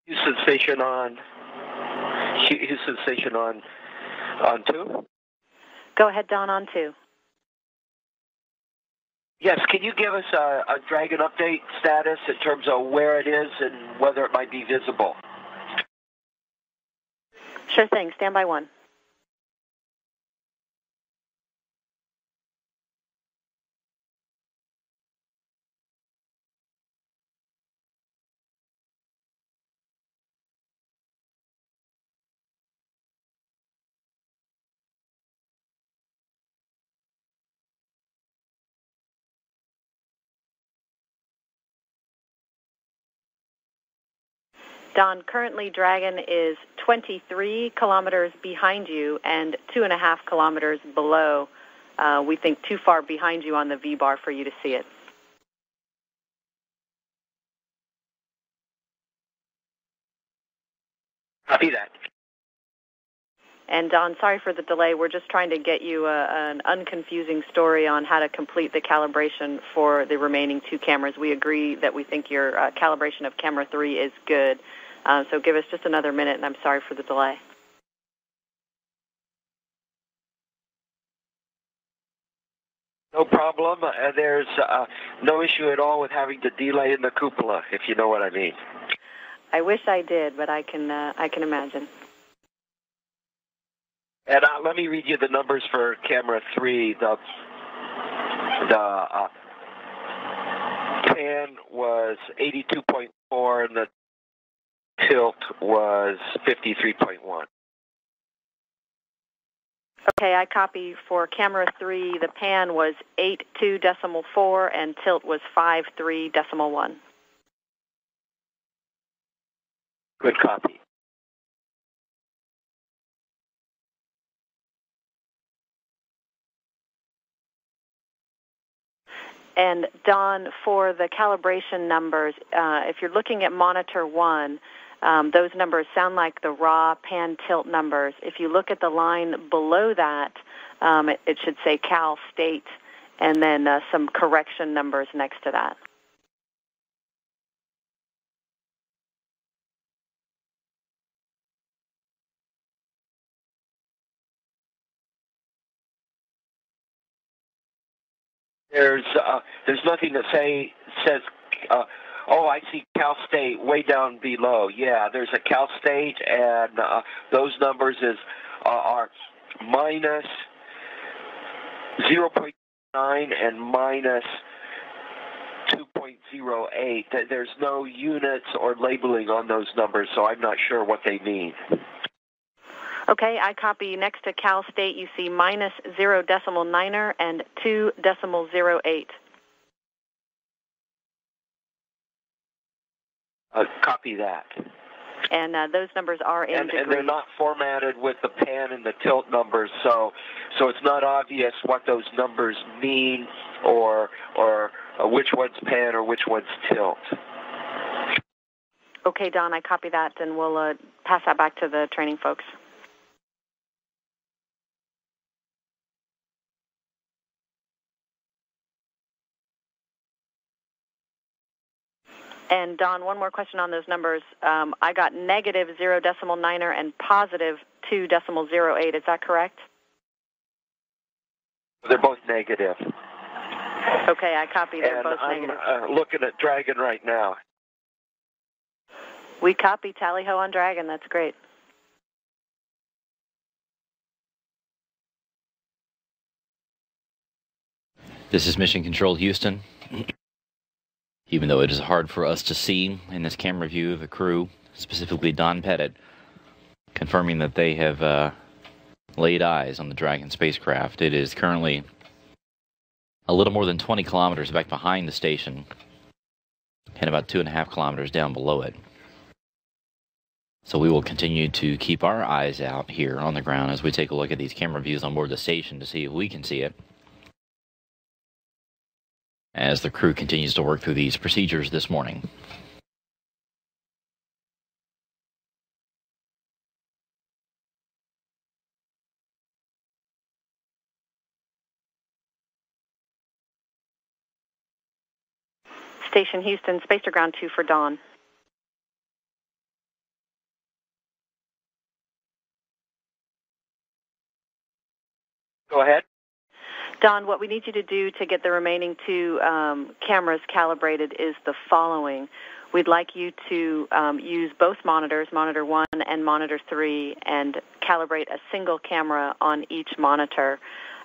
Houston station on 2. Go ahead, Don, on 2. Yes, can you give us a Dragon update status in terms of where it is and whether it might be visible? Sure thing. Stand by 1. Don, currently Dragon is 23 kilometers behind you and 2.5 kilometers below. We think too far behind you on the V-bar for you to see it. Copy that. And Don, sorry for the delay. We're just trying to get you an unconfusing story on how to complete the calibration for the remaining 2 cameras. We agree that we think your calibration of camera 3 is good. So give us just another minute, and I'm sorry for the delay. No problem. There's no issue at all with having to delay in the cupola, if you know what I mean. I wish I did, but I can imagine. And let me read you the numbers for camera 3. The pan was 82.4 and the tilt was 53.1. Okay, I copy for camera 3. The pan was 82.4 and tilt was 53.1. Good copy. And Don, for the calibration numbers, if you're looking at monitor 1, those numbers sound like the raw pan tilt numbers. If you look at the line below that, it should say Cal State, and then some correction numbers next to that. There's nothing that says. Oh, I see Cal State way down below. Yeah, there's a Cal State, and those numbers are minus 0.9 and minus 2.08. There's no units or labeling on those numbers, so I'm not sure what they mean. Okay, I copy next to Cal State. You see minus 0.9 and 2.08. Copy that. And those numbers are in degrees. And they're not formatted with the pan and the tilt numbers, so it's not obvious what those numbers mean or which one's pan or which one's tilt. Okay, Don, I copy that, and we'll pass that back to the training folks. And Don, one more question on those numbers. I got negative 0.9 and positive 2.08. Is that correct? They're both negative. Okay, I copy. They're both negative. I'm looking at Dragon right now. We copy tally-ho on Dragon. That's great. This is Mission Control Houston. Even though it is hard for us to see in this camera view of the crew, specifically Don Pettit, confirming that they have laid eyes on the Dragon spacecraft. It is currently a little more than 20 kilometers back behind the station and about 2.5 kilometers down below it. So we will continue to keep our eyes out here on the ground as we take a look at these camera views on board the station to see if we can see it, as the crew continues to work through these procedures this morning. Station Houston, Spacer Ground 2 for Dawn. Go ahead. Don, what we need you to do to get the remaining two cameras calibrated is the following. We'd like you to use both monitors, Monitor 1 and Monitor 3, and calibrate a single camera on each monitor.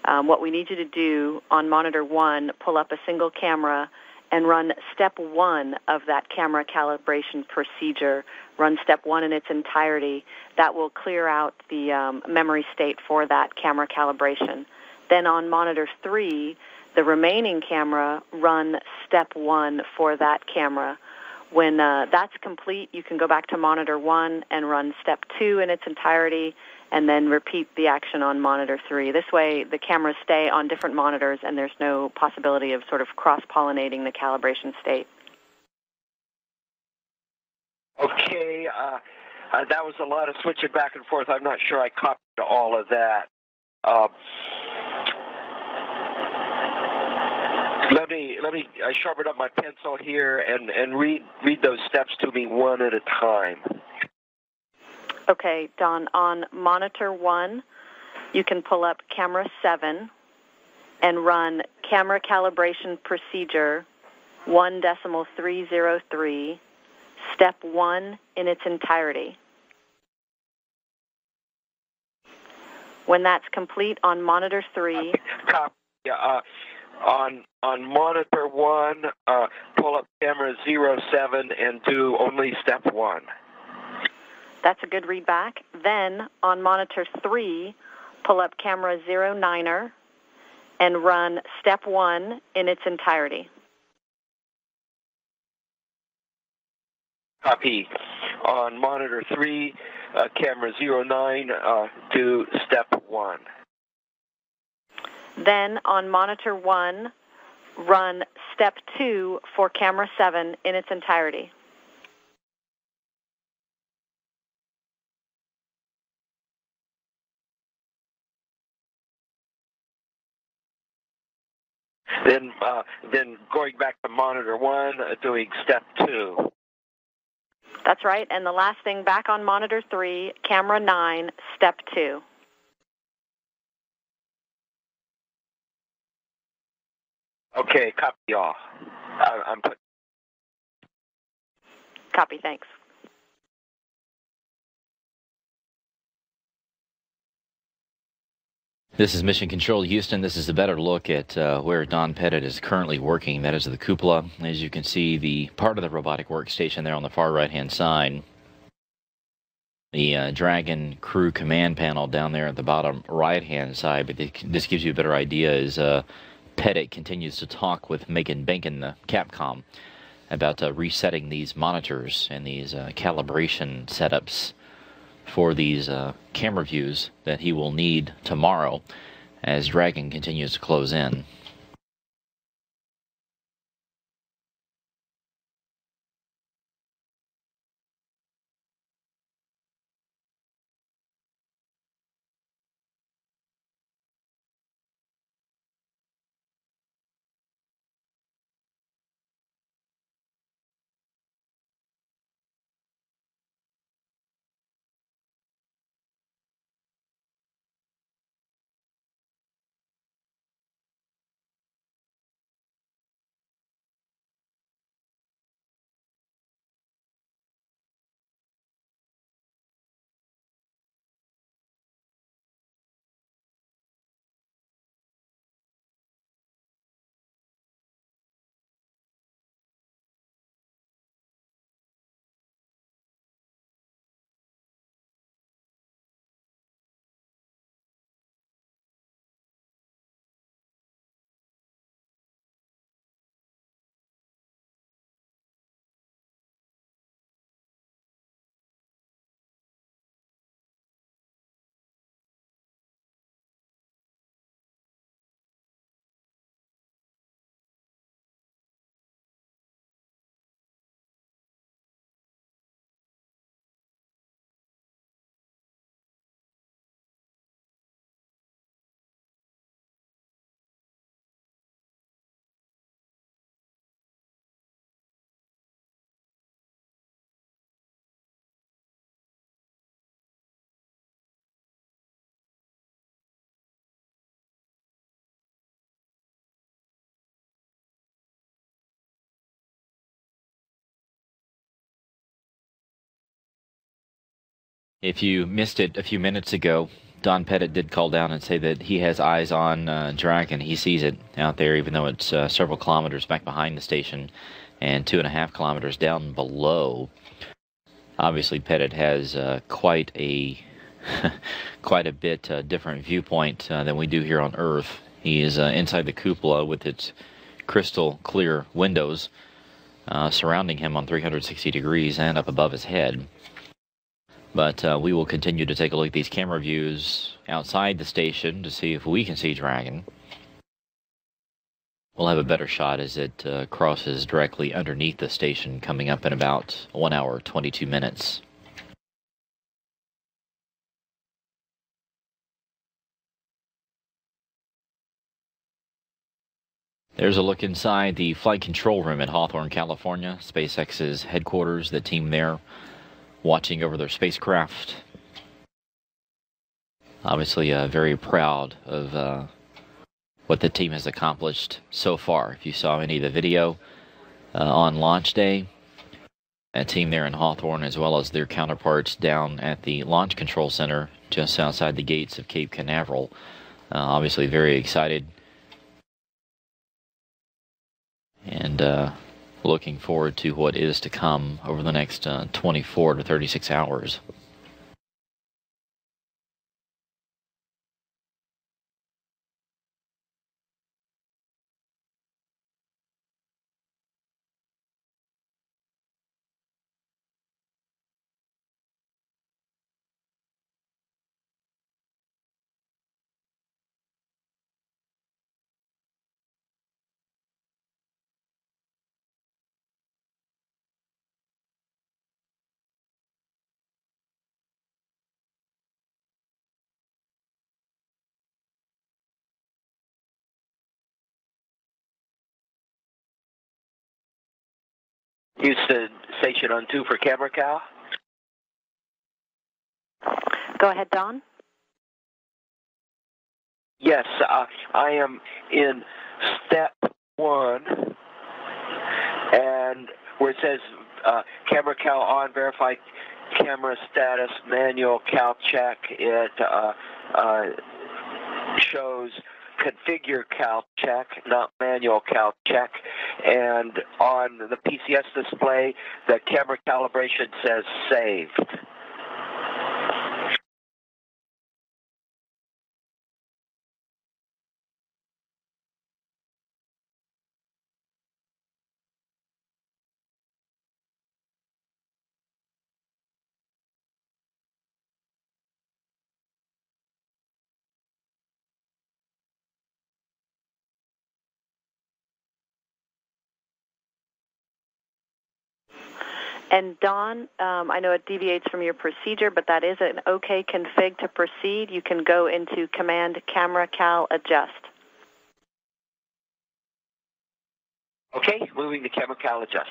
What we need you to do on Monitor 1, pull up a single camera and run Step 1 of that camera calibration procedure. Run Step 1 in its entirety. That will clear out the memory state for that camera calibration. Then on Monitor 3, the remaining camera, run Step 1 for that camera. When that's complete, you can go back to Monitor 1 and run Step 2 in its entirety, and then repeat the action on Monitor 3. This way, the cameras stay on different monitors, and there's no possibility of sort of cross-pollinating the calibration state. Okay, that was a lot of switching back and forth. I'm not sure I copied all of that. Let me sharpen up my pencil here and read those steps to me one at a time. Okay, Don, on Monitor 1, you can pull up Camera 7 and run Camera Calibration Procedure 1.303, Step 1 in its entirety. When that's complete on Monitor 3... On Monitor 1, pull up Camera 07 and do only Step 1. That's a good read back. Then, on Monitor 3, pull up Camera 09er and run Step 1 in its entirety. Copy. On Monitor 3, Camera 09, do Step 1. Then, on Monitor 1, run Step 2 for Camera 7 in its entirety. Then going back to Monitor 1, doing Step 2. That's right. And the last thing, back on Monitor 3, Camera 9, Step 2. Okay, copy all. I'm putting. Copy, thanks. This is Mission Control Houston. This is a better look at where Don Pettit is currently working. That is the cupola. As you can see, the part of the robotic workstation there on the far right-hand side. The Dragon crew command panel down there at the bottom right-hand side. But this gives you a better idea as Pettit continues to talk with Megan Benkin, the Capcom, about resetting these monitors and these calibration setups for these camera views that he will need tomorrow as Dragon continues to close in. If you missed it a few minutes ago, Don Pettit did call down and say that he has eyes on Dragon. He sees it out there, even though it's several kilometers back behind the station and 2.5 kilometers down below. Obviously, Pettit has quite a bit different viewpoint than we do here on Earth. He is inside the cupola with its crystal clear windows surrounding him on 360 degrees and up above his head. But we will continue to take a look at these camera views outside the station to see if we can see Dragon. We'll have a better shot as it crosses directly underneath the station, coming up in about 1 hour, 22 minutes. There's a look inside the flight control room at Hawthorne, California, SpaceX's headquarters, the team there watching over their spacecraft. Obviously very proud of what the team has accomplished so far. If you saw any of the video on launch day, a team there in Hawthorne, as well as their counterparts down at the Launch Control Center just outside the gates of Cape Canaveral, obviously very excited and looking forward to what is to come over the next 24 to 36 hours. Houston, station on 2 for camera Cal. Go ahead, Don. Yes, I am in step 1, and where it says camera Cal on, verify camera status, manual Cal check, it shows configure Cal check, not manual Cal check, and on the PCS display, the camera calibration says saved. And Don, I know it deviates from your procedure, but that is an OK config to proceed. You can go into Command Camera Cal Adjust. Okay, moving to camera Cal Adjust.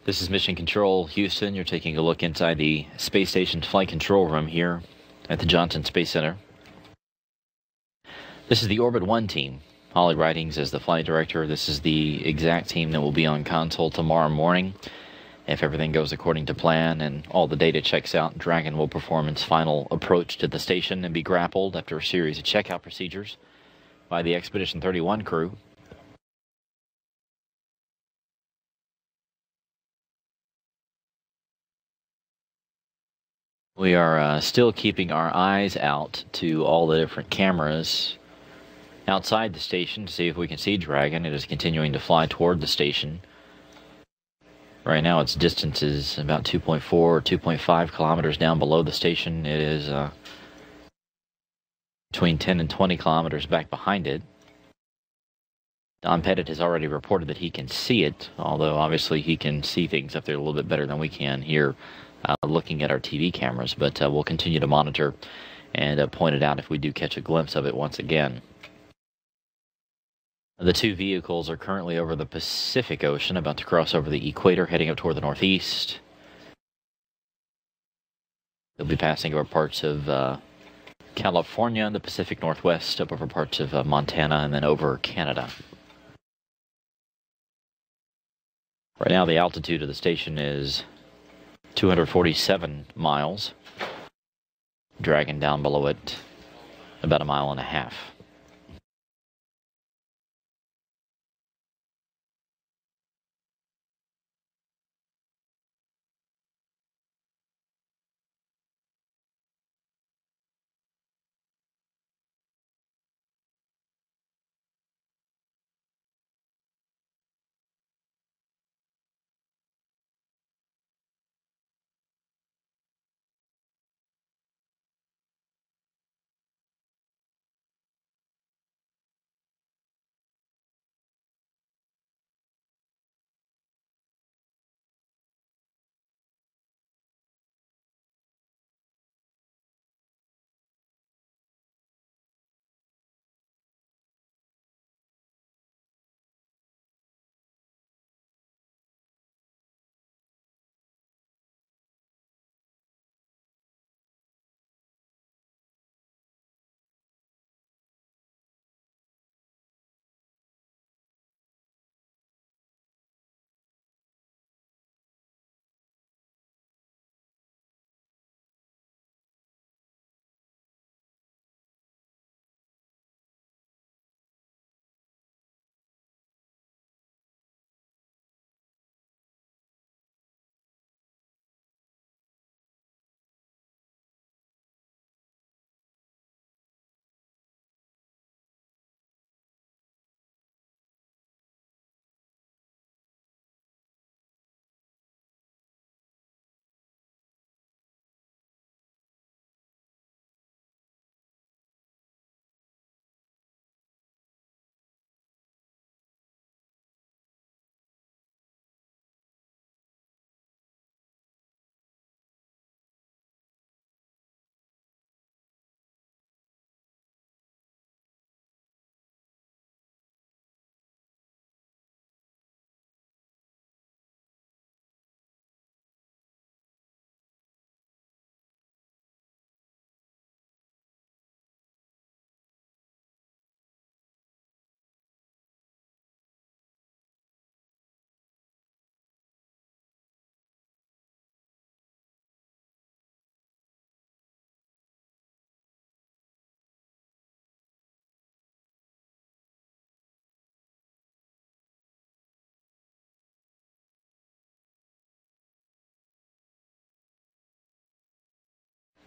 This is Mission Control, Houston. You're taking a look inside the space station's flight control room here at the Johnson Space Center. This is the Orbit 1 team. Holly Ridings is the flight director. This is the exact team that will be on console tomorrow morning. If everything goes according to plan and all the data checks out, Dragon will perform its final approach to the station and be grappled after a series of checkout procedures by the Expedition 31 crew. We are still keeping our eyes out to all the different cameras outside the station to see if we can see Dragon. It is continuing to fly toward the station. Right now its distance is about 2.4 or 2.5 kilometers down below the station. It is between 10 and 20 kilometers back behind it. Don Pettit has already reported that he can see it, although obviously he can see things up there a little bit better than we can here looking at our TV cameras, but we'll continue to monitor and point it out if we do catch a glimpse of it once again. The two vehicles are currently over the Pacific Ocean, about to cross over the equator, heading up toward the northeast. They'll be passing over parts of California and the Pacific Northwest, up over parts of Montana, and then over Canada. Right now the altitude of the station is 247 miles. Dragon down below it about 1.5 miles.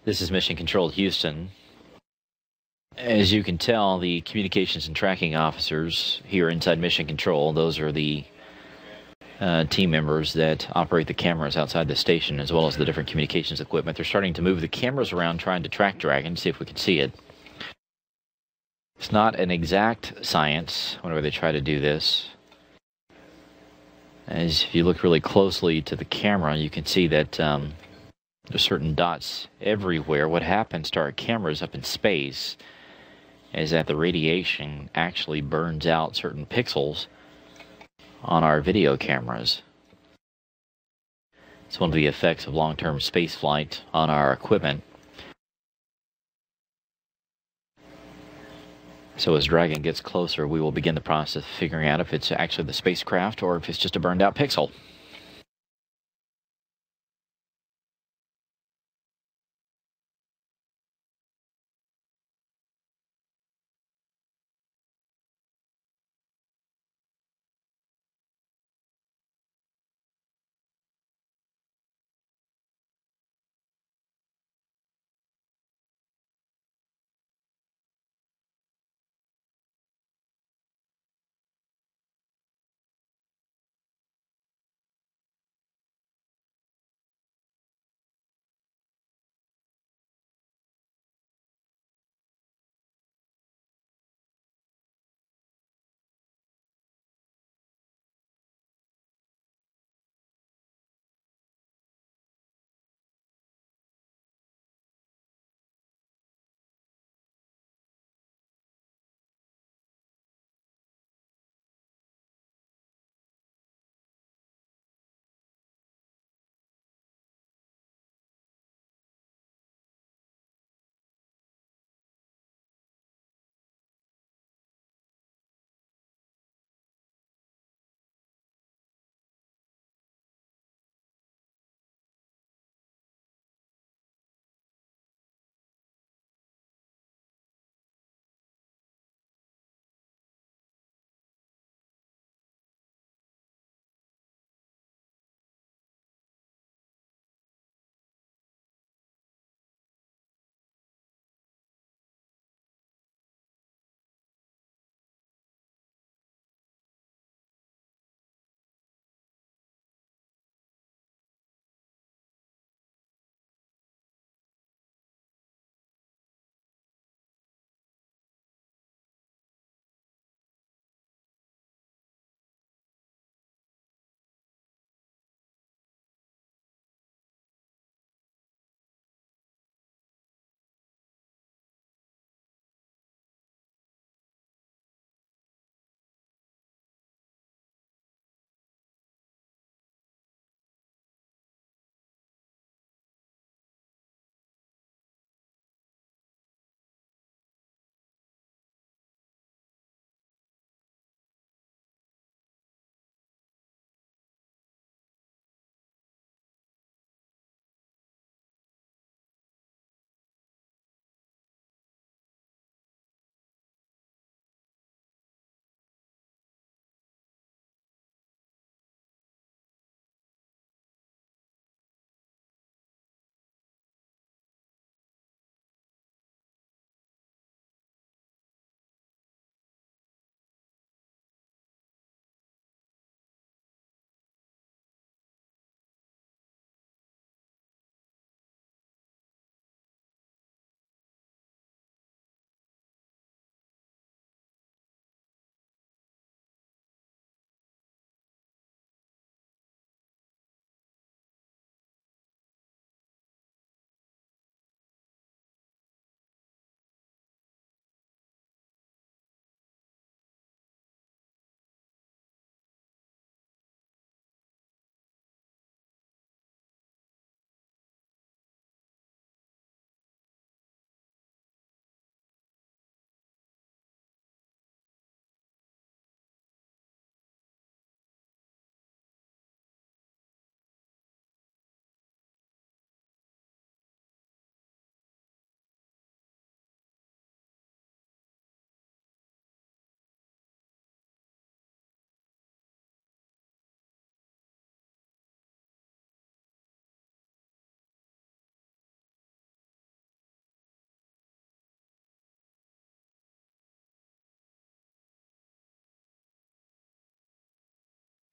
This is Mission Control, Houston. As you can tell, the communications and tracking officers here inside Mission Control, those are the team members that operate the cameras outside the station, as well as the different communications equipment. They're starting to move the cameras around, trying to track Dragon, see if we can see it. It's not an exact science whenever they try to do this. As if you look really closely to the camera, you can see that there's certain dots everywhere. What happens to our cameras up in space is that the radiation actually burns out certain pixels on our video cameras. It's one of the effects of long-term space flight on our equipment. So as Dragon gets closer, we will begin the process of figuring out if it's actually the spacecraft or if it's just a burned out pixel.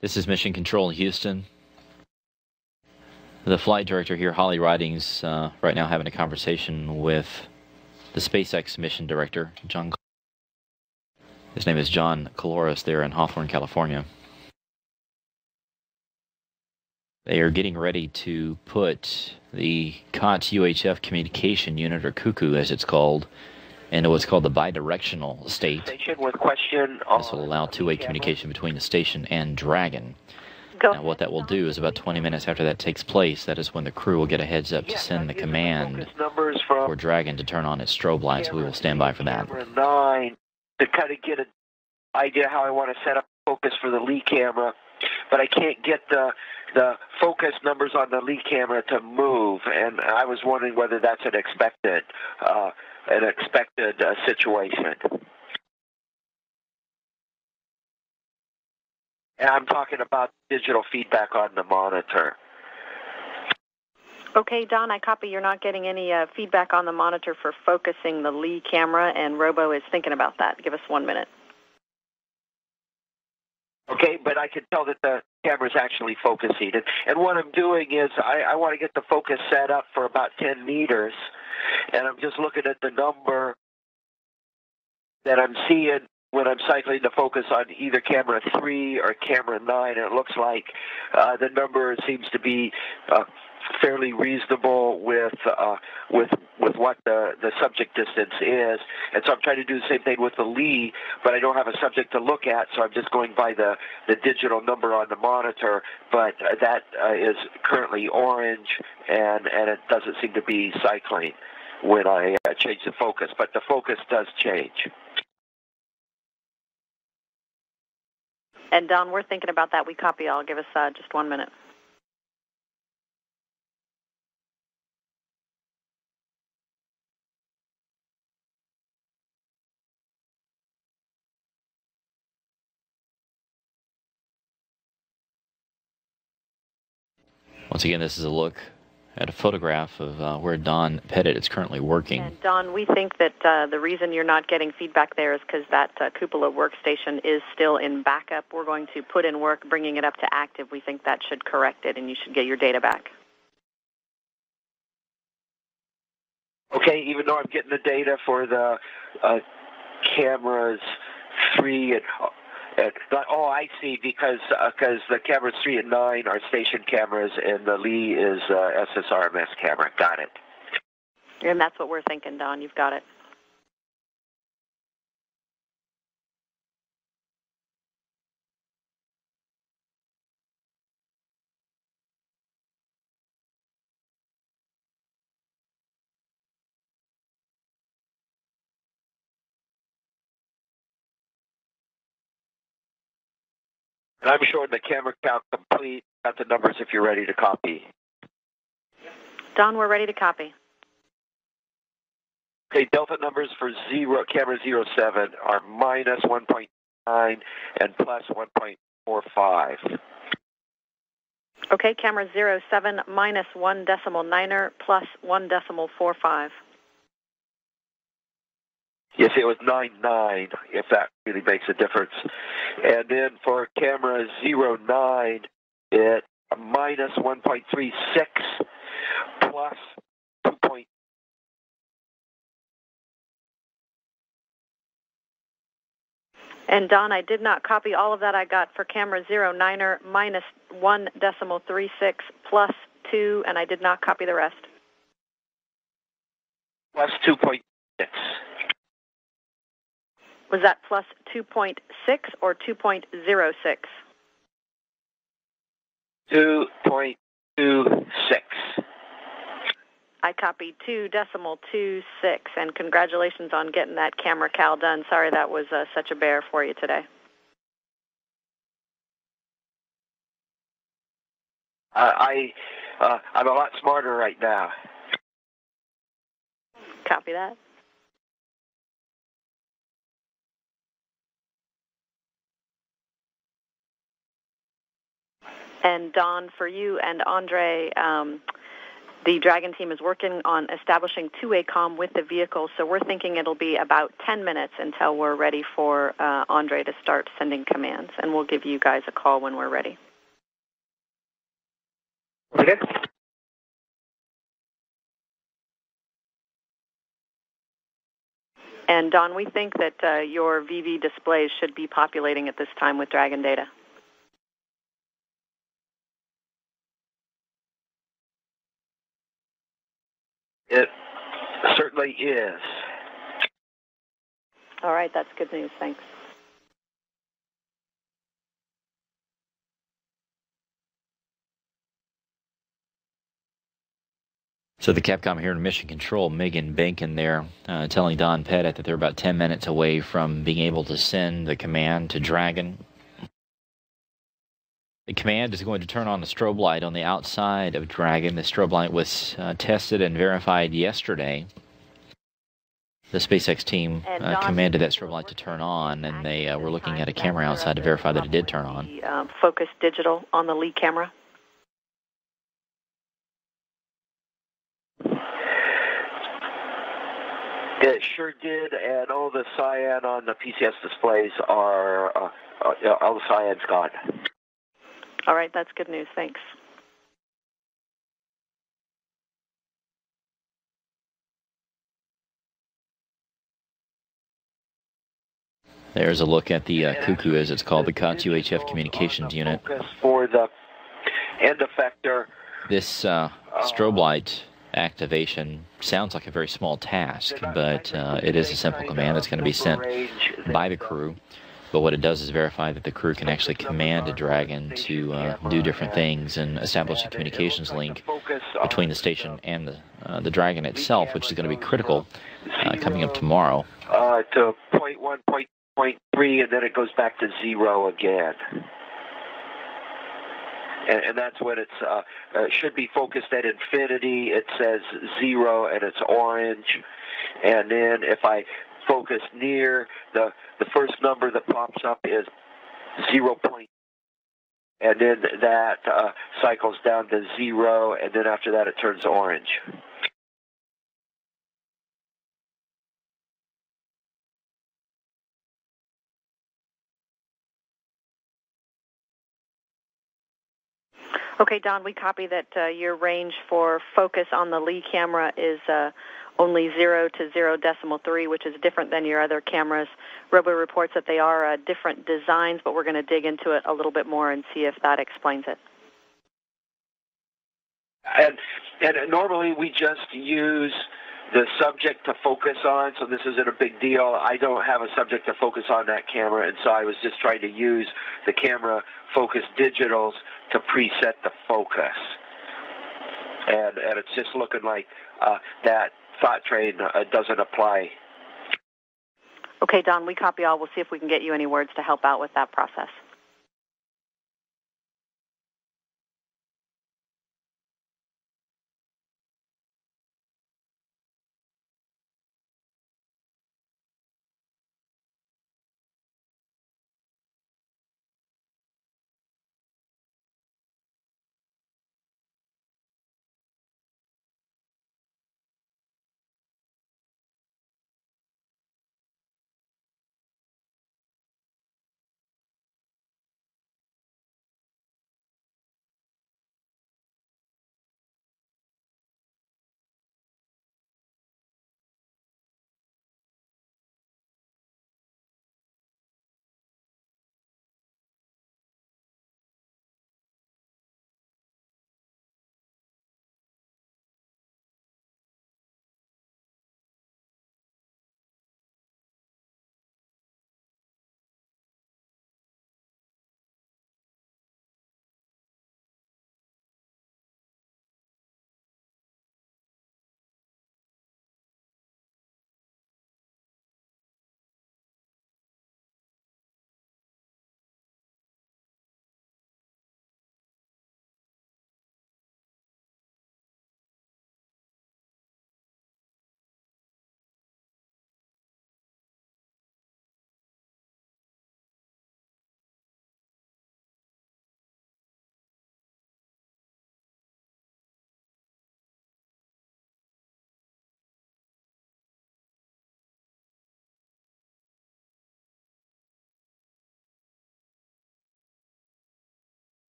This is Mission Control Houston. The flight director here, Holly Ridings, right now having a conversation with the SpaceX mission director, John. His name is John Caloris there in Hawthorne, California. They are getting ready to put the COTS UHF communication unit, or CUCU as it's called, into what's called the bidirectional state. Station with question. This will allow two-way communication between the station and Dragon. Now what that will do is about 20 minutes after that takes place, that is when the crew will get a heads up to send the command for Dragon to turn on its strobe lights. We will stand by for that. Camera 9 to kind of get an idea how I want to set up focus for the Lee camera, but I can't get the focus numbers on the Lee camera to move, and I was wondering whether that's an expected situation. And I'm talking about digital feedback on the monitor. Okay, Don, I copy. You're not getting any feedback on the monitor for focusing the Lee camera, and Robo is thinking about that. Give us 1 minute. Okay, but I can tell that the camera's actually focusing. And what I'm doing is I want to get the focus set up for about 10 meters, and I'm just looking at the number that I'm seeing when I'm cycling the focus on either camera 3 or camera 9, and it looks like the number seems to be fairly reasonable with what the subject distance is. And so I'm trying to do the same thing with the Lee, but I don't have a subject to look at, so I'm just going by the digital number on the monitor. But that is currently orange, and it doesn't seem to be cycling when I change the focus. But the focus does change. And Don, we're thinking about that. We copy all. Give us just 1 minute. Once again, this is a look at a photograph of where Don Pettit is currently working. And Don, we think that the reason you're not getting feedback there is because that cupola workstation is still in backup. We're going to put in work bringing it up to active. We think that should correct it, and you should get your data back. Okay, even though I'm getting the data for the cameras 3 and I see, because the cameras 3 and 9 are station cameras, and the Lee is SSRMS camera. Got it. And that's what we're thinking, Don. You've got it. And I'm showing the camera count complete. Got the numbers if you're ready to copy. Don, we're ready to copy. Okay, delta numbers for camera 07 are minus 1.9 and plus 1.45. Okay, camera 07 minus 1.9er plus 1.45. Yes, it was 9.9, if that really makes a difference. And then for camera 09, it minus 1.36 plus 2. And Don, I did not copy all of that. I got for camera 09er minus 1.36 plus 2, and I did not copy the rest. Plus 2.6. Was that plus 2.6 or 2.06? 2.26. I copied 2.26, and congratulations on getting that camera cal done. Sorry that was such a bear for you today. I'm a lot smarter right now. Copy that. And Don, for you and Andre, the Dragon team is working on establishing two-way comm with the vehicle, so we're thinking it'll be about 10 minutes until we're ready for Andre to start sending commands, and we'll give you guys a call when we're ready. Okay. And Don, we think that your VV displays should be populating at this time with Dragon data. It certainly is. All right, that's good news. Thanks. So the Capcom here in Mission Control, Megan Bankin there, telling Don Pettit that they're about 10 minutes away from being able to send the command to Dragon. The command is going to turn on the strobe light on the outside of Dragon. The strobe light was tested and verified yesterday. The SpaceX team commanded that strobe light to turn on, and they were looking at a camera outside to verify that it did turn on. Focus digital on the Lee camera. It sure did, and all the cyan on the PCS displays are, all the cyan's gone. All right, that's good news. Thanks. There's a look at the CUCU, as it's called, the COTS UHF Communications Unit. For the end effector. This strobe light activation sounds like a very small task, but it is a simple command that's going to be sent by the crew. But what it does is verify that the crew can actually command a Dragon to do different things and establish a communications link between the station and the Dragon itself, which is going to be critical coming up tomorrow. To point 1, point 3, and then it goes back to 0 again. And that's when it's should be focused at infinity. It says 0 and it's orange. And then if I focus near, the first number that pops up is 0. And then that cycles down to 0, and then after that it turns orange. Okay, Don, we copy that your range for focus on the Lee camera is only 0 to 0.3, which is different than your other cameras. Robo reports that they are different designs, but we're going to dig into it a little bit more and see if that explains it. And normally we just use the subject to focus on, so this isn't a big deal. I don't have a subject to focus on that camera, and so I was just trying to use the camera focus digitals to preset the focus. And it's just looking like that thought train doesn't apply. Okay, Don, we copy all. We'll see if we can get you any words to help out with that process.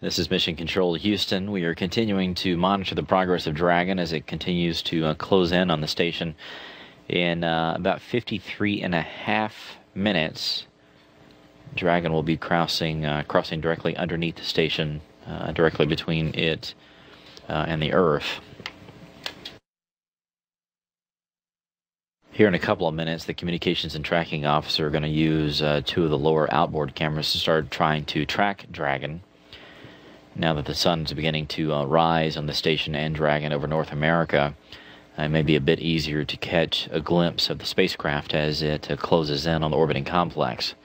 This is Mission Control Houston. We are continuing to monitor the progress of Dragon as it continues to close in on the station. In about 53 and a half minutes, Dragon will be crossing directly underneath the station, directly between it and the Earth. Here in a couple of minutes, the communications and tracking officer are going to use 2 of the lower outboard cameras to start trying to track Dragon. Now that the sun is beginning to rise on the station and Dragon over North America, it may be a bit easier to catch a glimpse of the spacecraft as it closes in on the orbiting complex.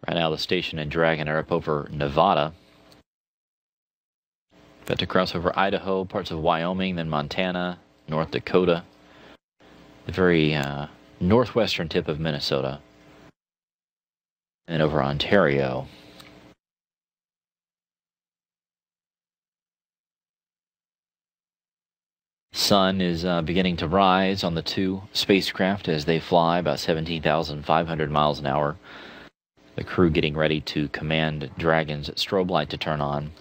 Right now, the station and Dragon are up over Nevada. Got to cross over Idaho, parts of Wyoming, then Montana, North Dakota, the very northwestern tip of Minnesota, and over Ontario. Sun is beginning to rise on the 2 spacecraft as they fly about 17,500 miles an hour. The crew getting ready to command Dragon's strobe light to turn on.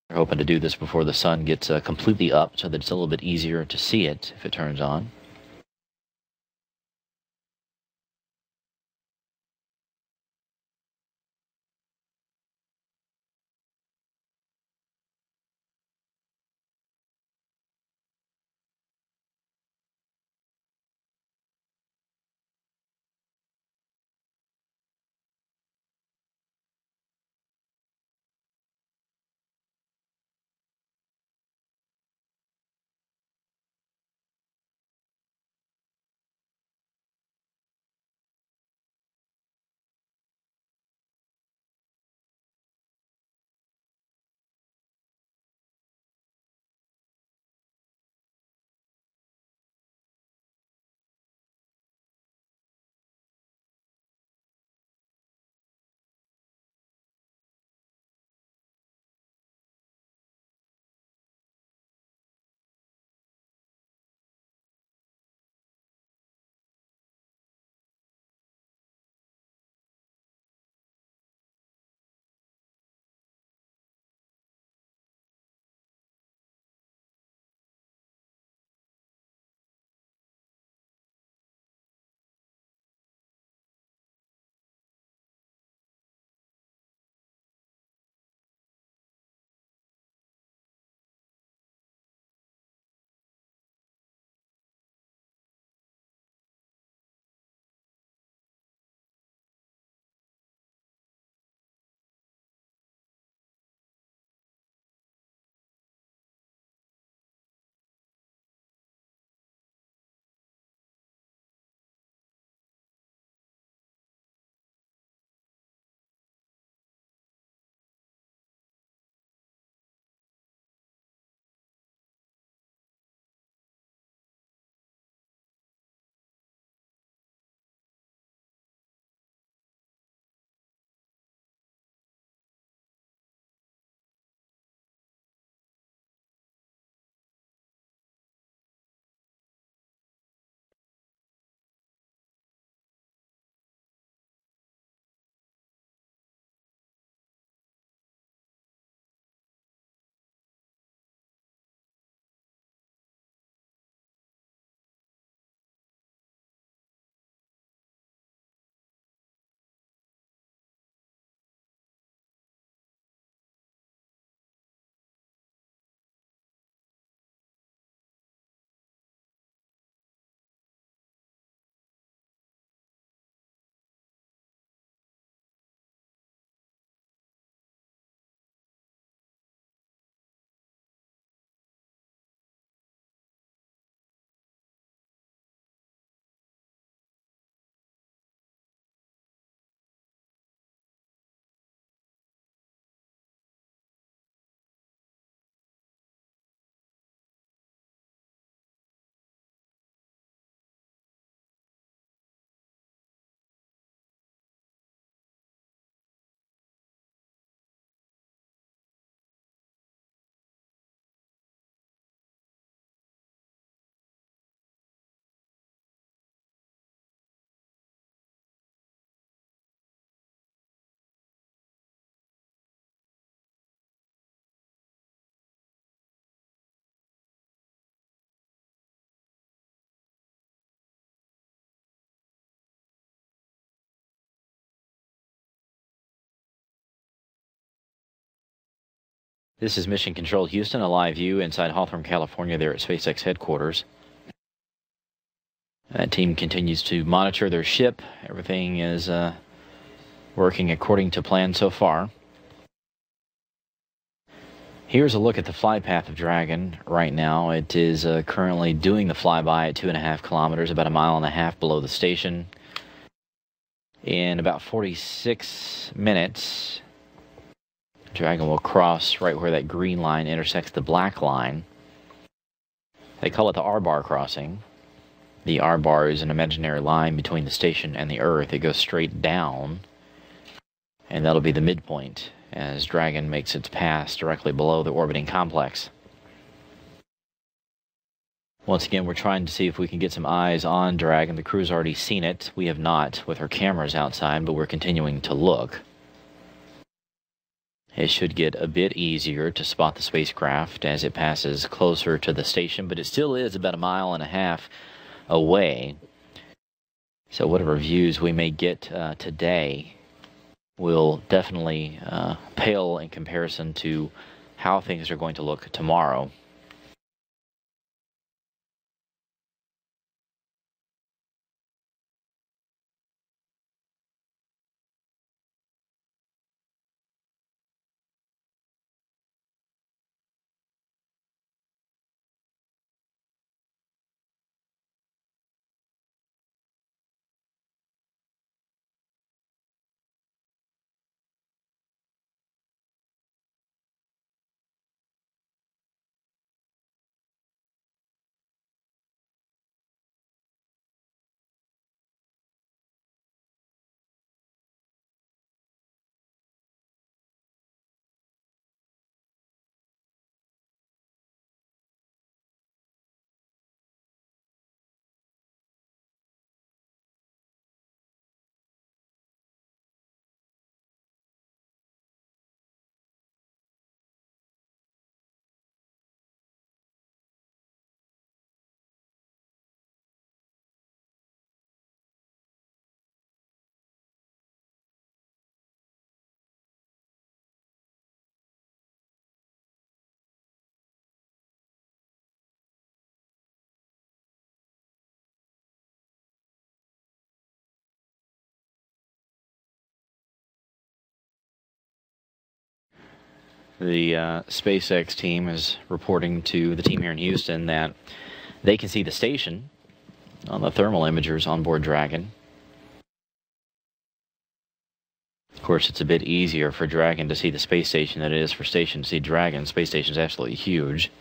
They're hoping to do this before the sun gets completely up so that it's a little bit easier to see it if it turns on. This is Mission Control Houston, a live view inside Hawthorne, California, there at SpaceX headquarters. That team continues to monitor their ship. Everything is working according to plan so far. Here's a look at the flight path of Dragon right now. It is currently doing the flyby at 2.5 kilometers, about 1.5 miles below the station. In about 46 minutes, Dragon will cross right where that green line intersects the black line. They call it the R-bar crossing. The R-bar is an imaginary line between the station and the Earth. It goes straight down, and that'll be the midpoint as Dragon makes its pass directly below the orbiting complex. Once again, we're trying to see if we can get some eyes on Dragon. The crew's already seen it. We have not with our cameras outside, but we're continuing to look. It should get a bit easier to spot the spacecraft as it passes closer to the station, but it still is about 1.5 miles away. So whatever views we may get today will definitely pale in comparison to how things are going to look tomorrow. The SpaceX team is reporting to the team here in Houston that they can see the station on the thermal imagers on board Dragon. Of course, it's a bit easier for Dragon to see the space station than it is for station to see Dragon. Space station is absolutely huge.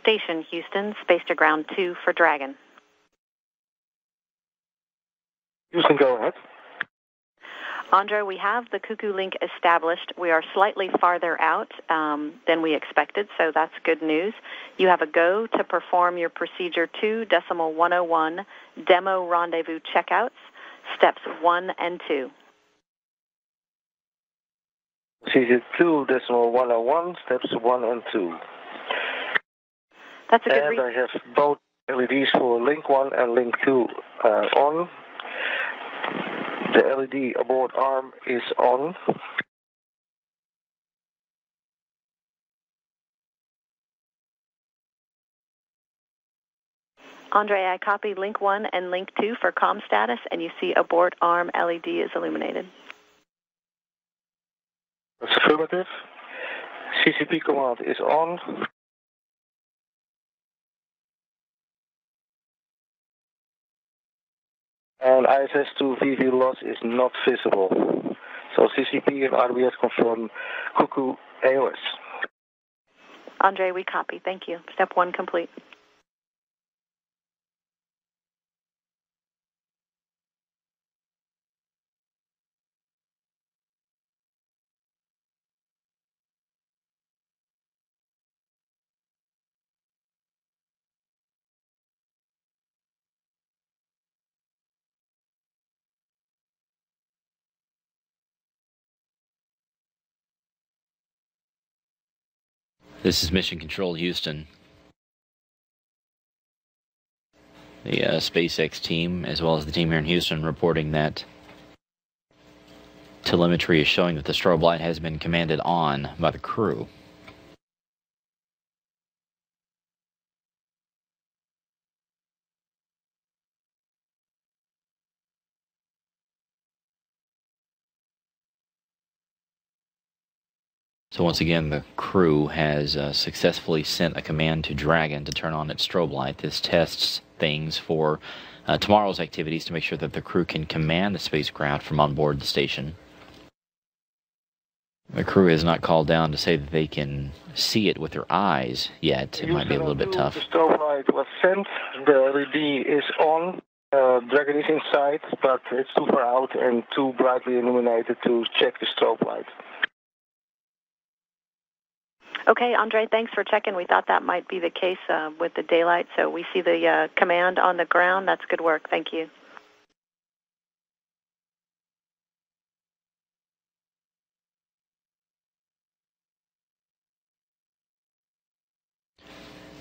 station, Houston. Space to ground 2 for Dragon. Houston, go ahead. Andre, we have the CUCU link established. We are slightly farther out than we expected, so that's good news. You have a go to perform your procedure 2.101 demo rendezvous checkouts, steps 1 and 2. Procedure 2.101, steps 1 and 2. That's a good And I have both LEDs for link 1 and link 2 on. The LED aboard arm is on. Andre, I copy link 1 and link 2 for comm status, and you see abort arm LED is illuminated. That's affirmative. CCP command is on. And ISS-2 VV loss is not visible. So CCP and RBS confirm CUCU AOS. Andre, we copy. Thank you. Step 1 complete. This is Mission Control Houston. The SpaceX team, as well as the team here in Houston, reporting that telemetry is showing that the strobe light has been commanded on by the crew. So once again, the crew has successfully sent a command to Dragon to turn on its strobe light. This tests things for tomorrow's activities to make sure that the crew can command the spacecraft from on board the station. The crew has not called down to say that they can see it with their eyes yet. It might be a little bit tough. The strobe light was sent. The LED is on. Dragon is inside, but it's too far out and too brightly illuminated to check the strobe light. Okay, Andre, thanks for checking. We thought that might be the case with the daylight, so we see the command on the ground. That's good work. Thank you.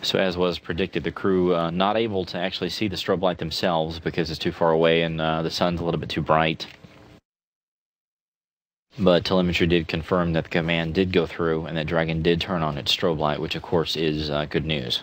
So as was predicted, the crew not able to actually see the strobe light themselves because it's too far away and the sun's a little bit too bright. But telemetry did confirm that the command did go through and that Dragon did turn on its strobe light, which of course is good news.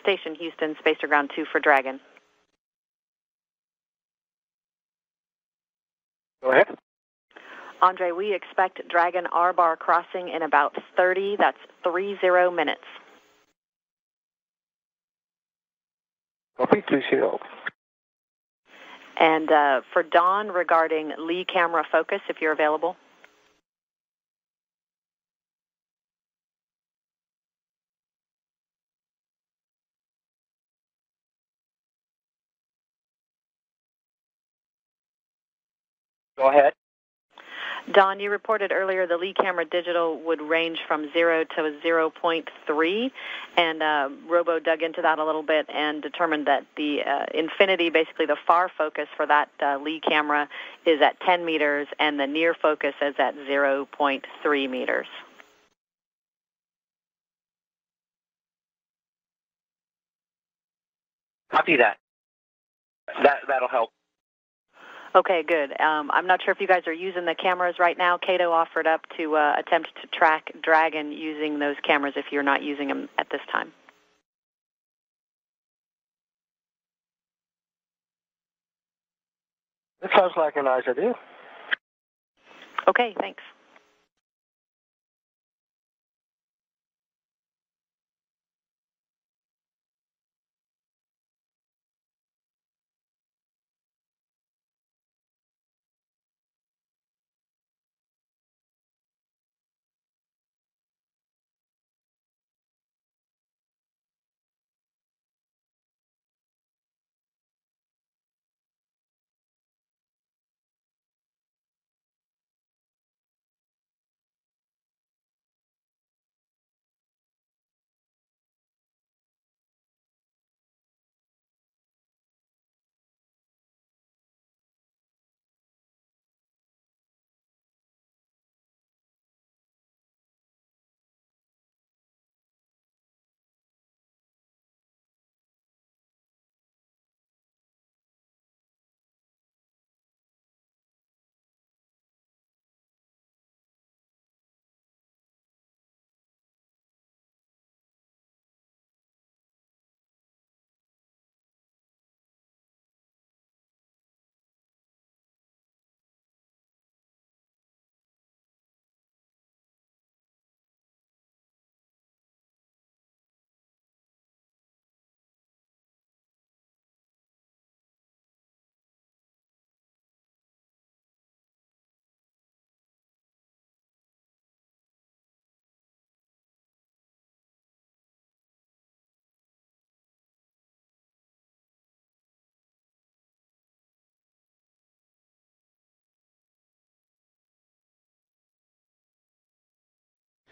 Station Houston, Space to Ground 2 for Dragon. Go ahead. Andre, we expect Dragon R-bar crossing in about 30 minutes. Copy, 30. And for Dawn, regarding Lee camera focus, if you're available. Go ahead. Don, you reported earlier the Lee camera digital would range from 0 to 0.3, and Robo dug into that a little bit and determined that the infinity, basically the far focus for that Lee camera, is at 10 meters, and the near focus is at 0.3 meters. Copy that. That'll help. Okay, good. I'm not sure if you guys are using the cameras right now. Cato offered up to attempt to track Dragon using those cameras if you're not using them at this time. That sounds like a nice idea. Okay, thanks.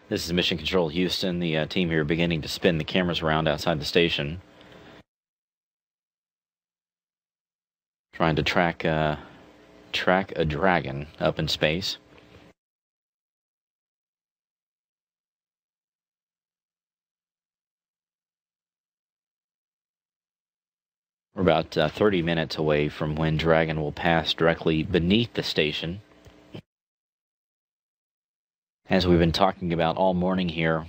This is Mission Control Houston. The team here beginning to spin the cameras around outside the station, trying to track a Dragon up in space. We're about 30 minutes away from when Dragon will pass directly beneath the station. As we've been talking about all morning here,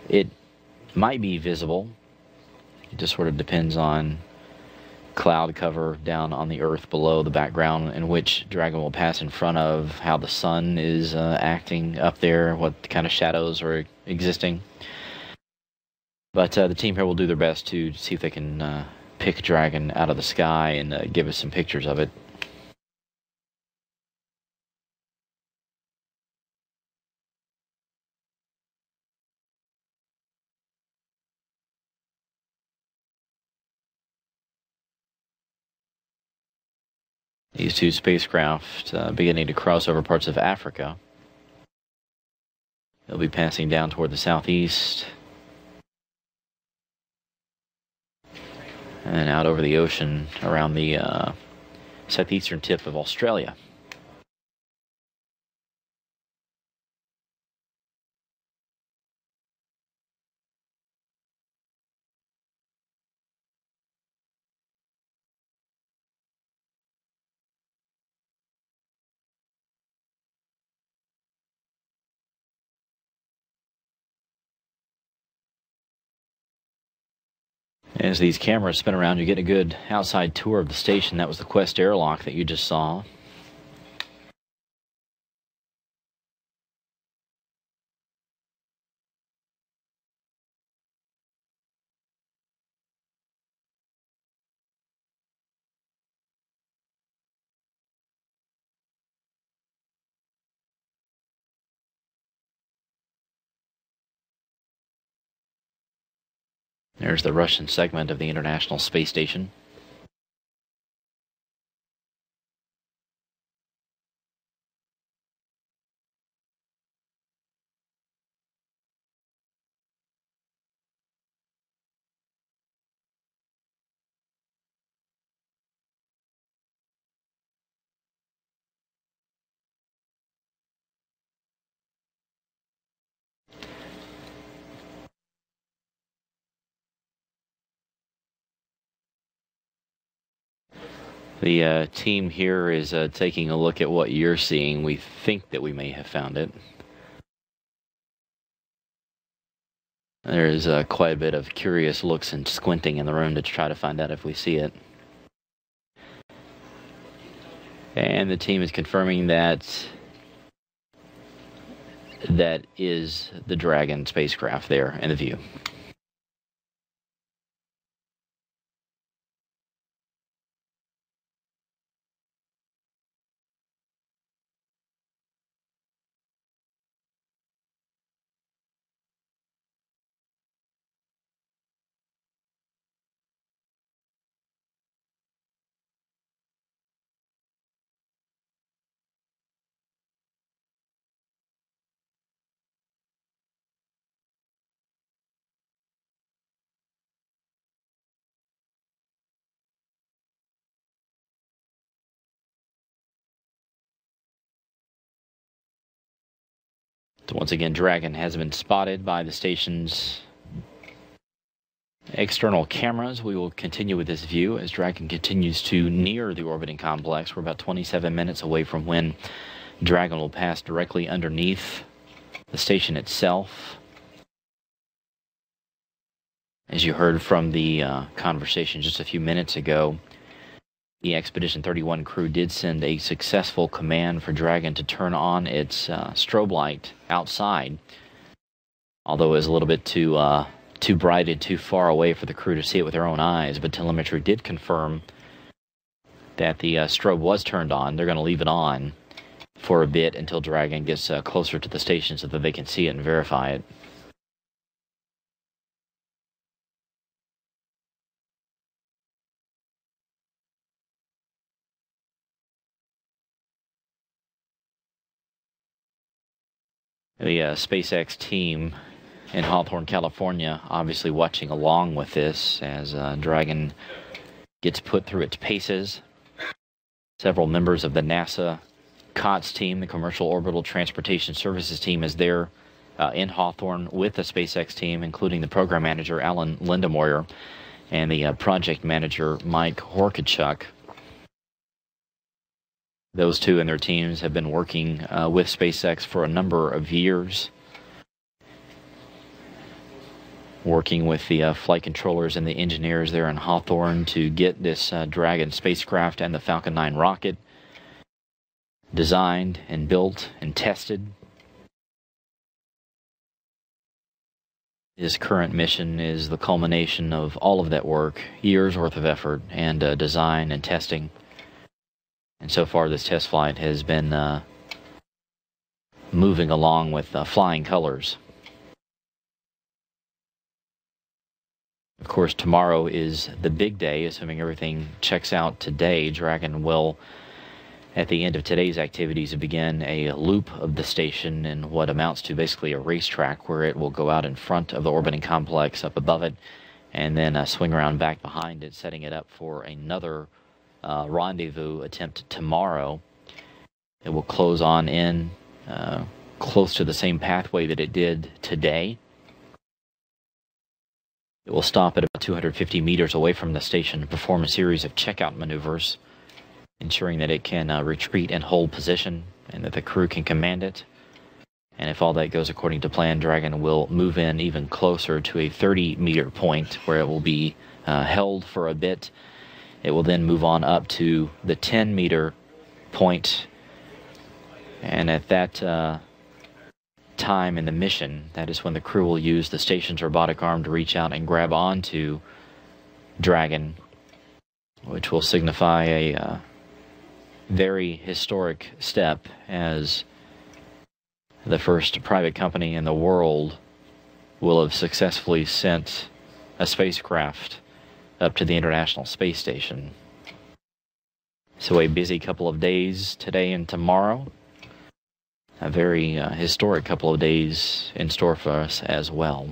it might be visible. It just sort of depends on cloud cover down on the Earth below, the background in which Dragon will pass in front of, how the sun is acting up there, what kind of shadows are existing. But the team here will do their best to see if they can pick Dragon out of the sky and give us some pictures of it. These two spacecraft beginning to cross over parts of Africa. They'll be passing down toward the southeast and out over the ocean around the southeastern tip of Australia. As these cameras spin around, you get a good outside tour of the station. That was the Quest airlock that you just saw. There's the Russian segment of the International Space Station. The team here is taking a look at what you're seeing. We think that we may have found it. There is quite a bit of curious looks and squinting in the room to try to find out if we see it. And the team is confirming that that is the Dragon spacecraft there in the view. So once again, Dragon has been spotted by the station's external cameras. We will continue with this view as Dragon continues to near the orbiting complex. We're about 27 minutes away from when Dragon will pass directly underneath the station itself. As you heard from the conversation just a few minutes ago, the Expedition 31 crew did send a successful command for Dragon to turn on its strobe light outside, although it was a little bit too bright and too far away for the crew to see it with their own eyes. But telemetry did confirm that the strobe was turned on. They're going to leave it on for a bit until Dragon gets closer to the station so that they can see it and verify it. The SpaceX team in Hawthorne, California, obviously watching along with this as Dragon gets put through its paces. Several members of the NASA COTS team, the Commercial Orbital Transportation Services team, is there in Hawthorne with the SpaceX team, including the program manager, Alan Lindemoyer, and the project manager, Mike Horkachuk. Those two and their teams have been working with SpaceX for a number of years, working with the flight controllers and the engineers there in Hawthorne to get this Dragon spacecraft and the Falcon 9 rocket designed and built and tested. His current mission is the culmination of all of that work, years worth of effort and design and testing. And so far, this test flight has been moving along with flying colors. Of course, tomorrow is the big day. Assuming everything checks out today, Dragon will, at the end of today's activities, begin a loop of the station in what amounts to basically a racetrack, where it will go out in front of the orbiting complex up above it and then swing around back behind it, setting it up for another rendezvous attempt tomorrow. It will close on in close to the same pathway that it did today. It will stop at about 250 meters away from the station and perform a series of checkout maneuvers, ensuring that it can retreat and hold position and that the crew can command it. And if all that goes according to plan, Dragon will move in even closer to a 30-meter point where it will be held for a bit. It will then move on up to the 10-meter point, and at that time in the mission, that is when the crew will use the station's robotic arm to reach out and grab onto Dragon, which will signify a very historic step as the first private company in the world will have successfully sent a spacecraft up to the International Space Station. So a busy couple of days today and tomorrow. A very historic couple of days in store for us as well.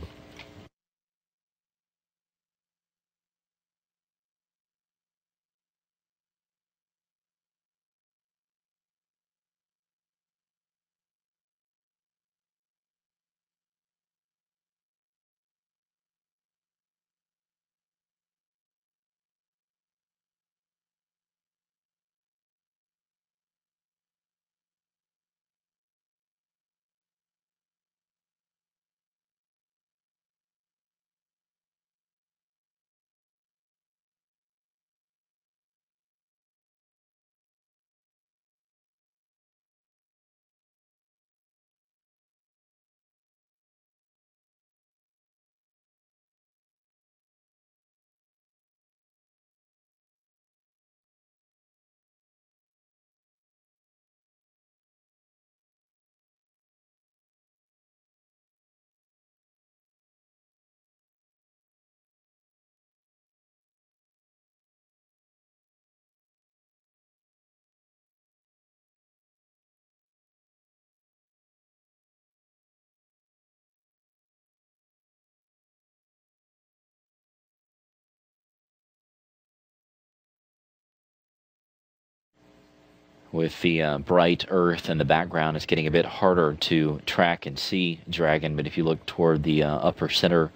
With the bright Earth in the background, it's getting a bit harder to track and see Dragon, but if you look toward the upper center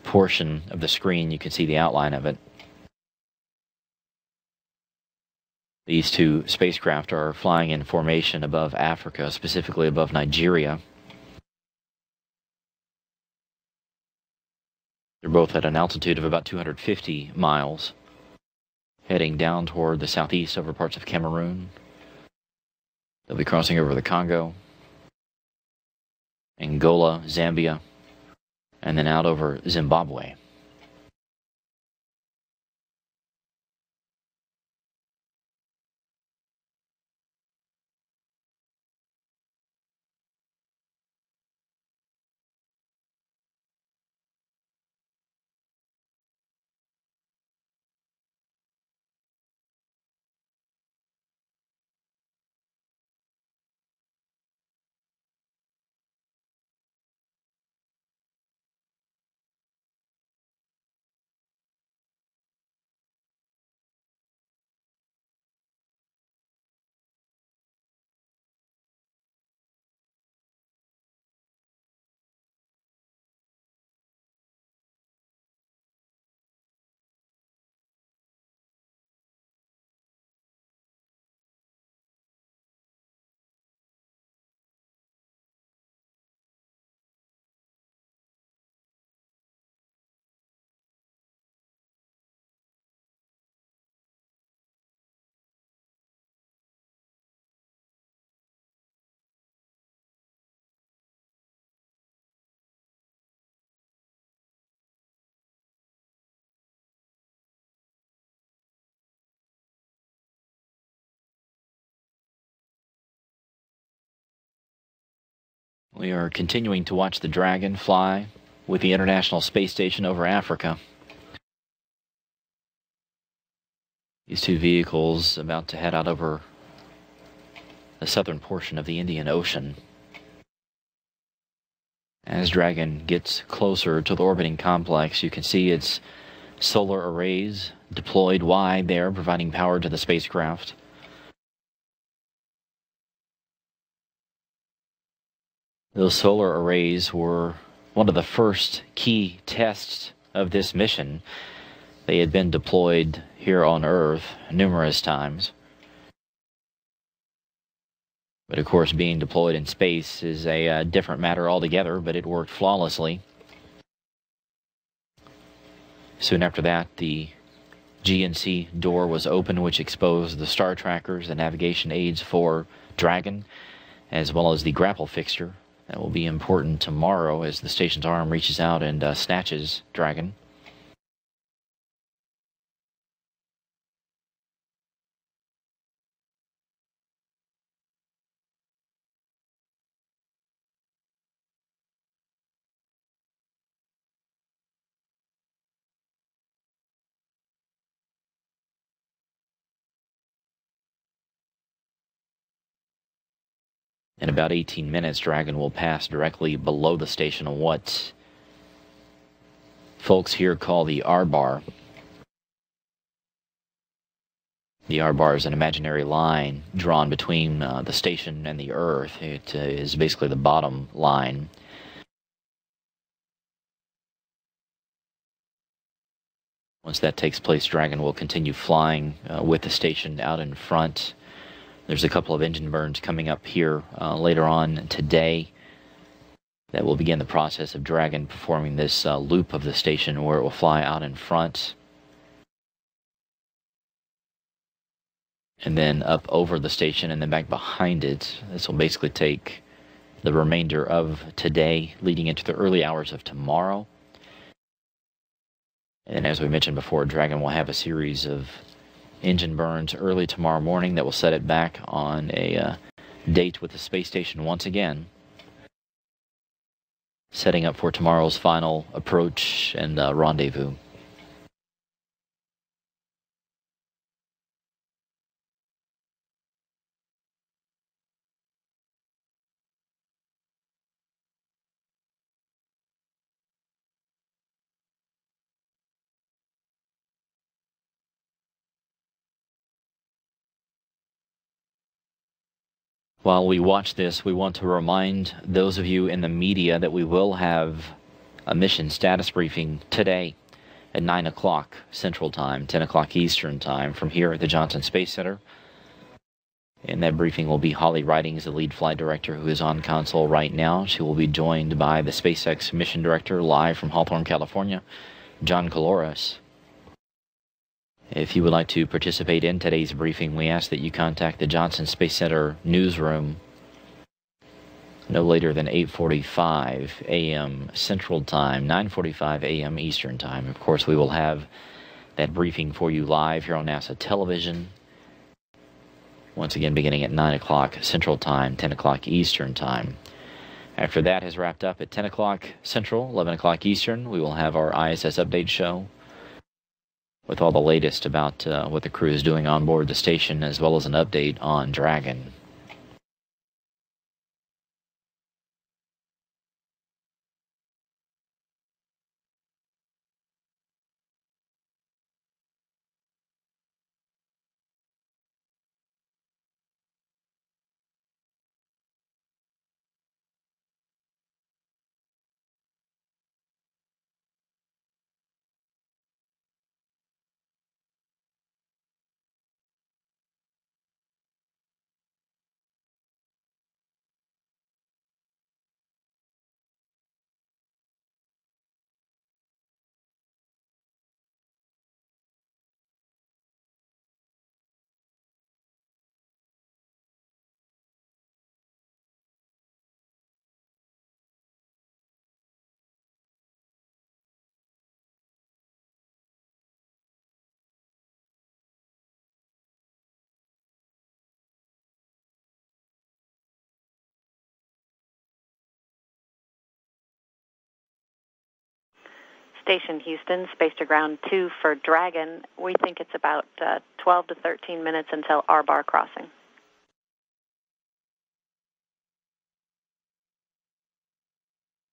portion of the screen, you can see the outline of it. These two spacecraft are flying in formation above Africa, specifically above Nigeria. They're both at an altitude of about 250 miles, heading down toward the southeast over parts of Cameroon. They'll be crossing over the Congo, Angola, Zambia, and then out over Zimbabwe. We are continuing to watch the Dragon fly with the International Space Station over Africa. These two vehicles about to head out over the southern portion of the Indian Ocean. As Dragon gets closer to the orbiting complex, you can see its solar arrays deployed wide there, providing power to the spacecraft. Those solar arrays were one of the first key tests of this mission. They had been deployed here on Earth numerous times. But of course, being deployed in space is a different matter altogether, but it worked flawlessly. Soon after that, the GNC door was open, which exposed the star trackers, the navigation aids for Dragon, as well as the grapple fixture. That will be important tomorrow as the station's arm reaches out and snatches Dragon. In about 18 minutes, Dragon will pass directly below the station on what folks here call the R-bar. The R-bar is an imaginary line drawn between the station and the Earth. It is basically the bottom line. Once that takes place, Dragon will continue flying with the station out in front. There's a couple of engine burns coming up here later on today that will begin the process of Dragon performing this loop of the station where it will fly out in front and then up over the station and then back behind it. This will basically take the remainder of today leading into the early hours of tomorrow. And as we mentioned before, Dragon will have a series of engine burns early tomorrow morning that will set it back on a date with the space station once again, setting up for tomorrow's final approach and rendezvous. While we watch this, we want to remind those of you in the media that we will have a mission status briefing today at 9 o'clock Central Time, 10 o'clock Eastern Time from here at the Johnson Space Center. In that briefing will be Holly Ridings, the lead flight director, who is on console right now. She will be joined by the SpaceX mission director live from Hawthorne, California, John Caloris. If you would like to participate in today's briefing, we ask that you contact the Johnson Space Center newsroom no later than 8:45 a.m. Central Time, 9:45 a.m. Eastern Time. Of course, we will have that briefing for you live here on NASA television, once again beginning at 9 o'clock Central Time, 10 o'clock Eastern Time. After that has wrapped up at 10 o'clock Central, 11 o'clock Eastern, we will have our ISS update show with all the latest about what the crew is doing on board the station, as well as an update on Dragon. Station Houston, space to ground 2 for Dragon. We think it's about 12 to 13 minutes until R-bar crossing.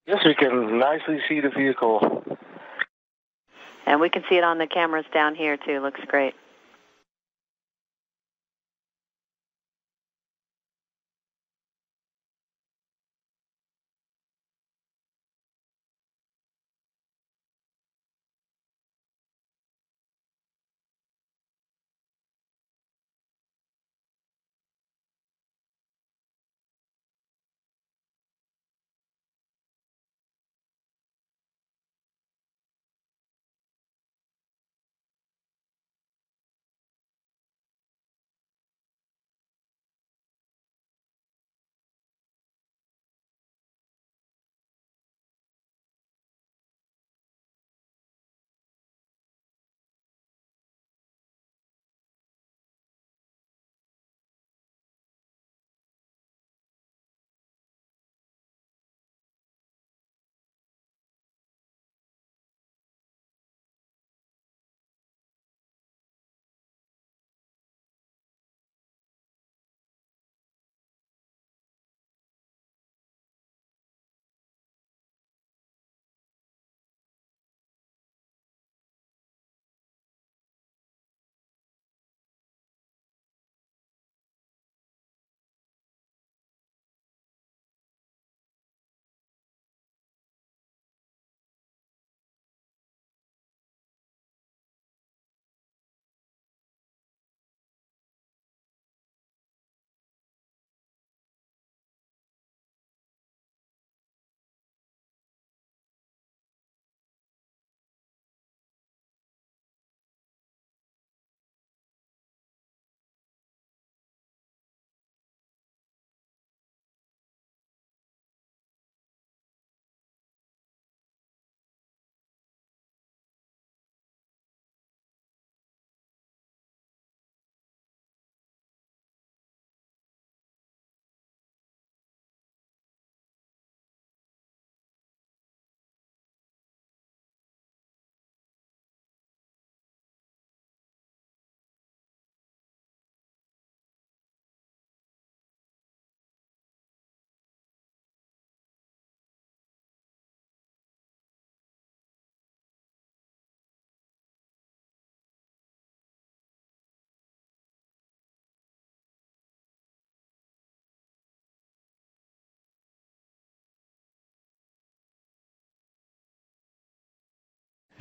Yes, we can nicely see the vehicle. And we can see it on the cameras down here too. Looks great.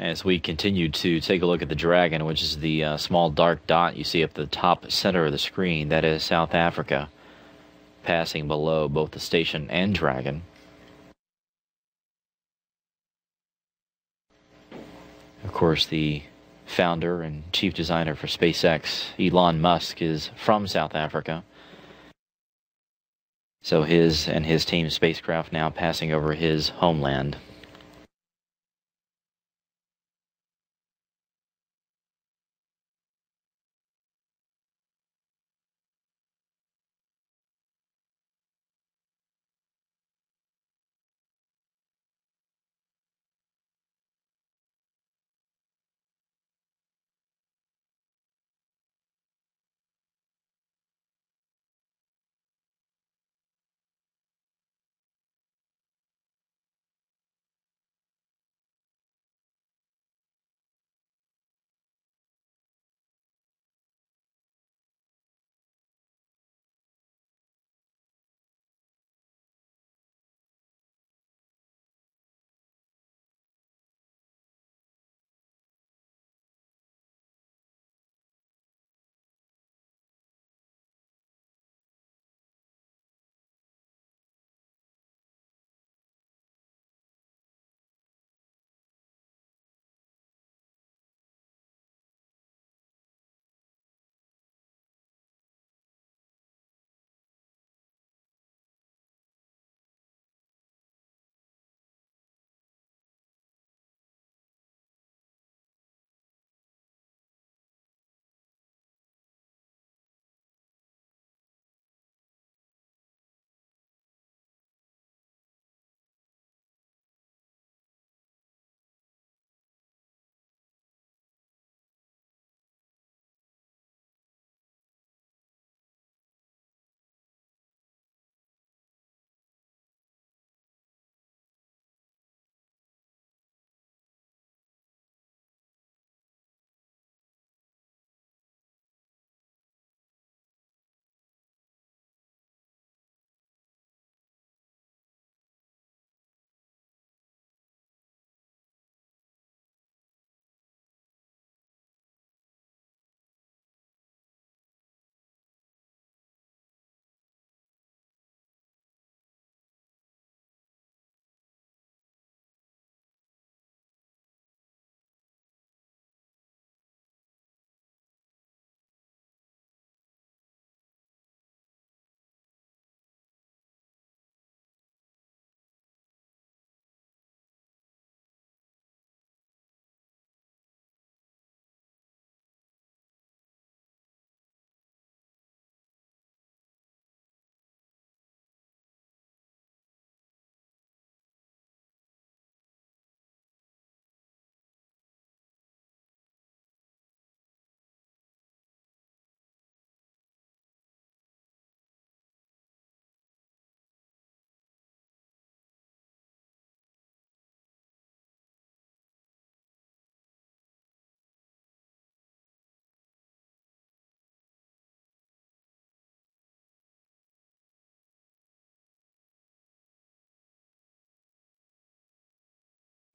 as we continue to take a look at the Dragon, which is the small dark dot you see up the top center of the screen. That is South Africa, passing below both the station and Dragon. Of course, the founder and chief designer for SpaceX, Elon Musk, is from South Africa. So his and his team's spacecraft now passing over his homeland.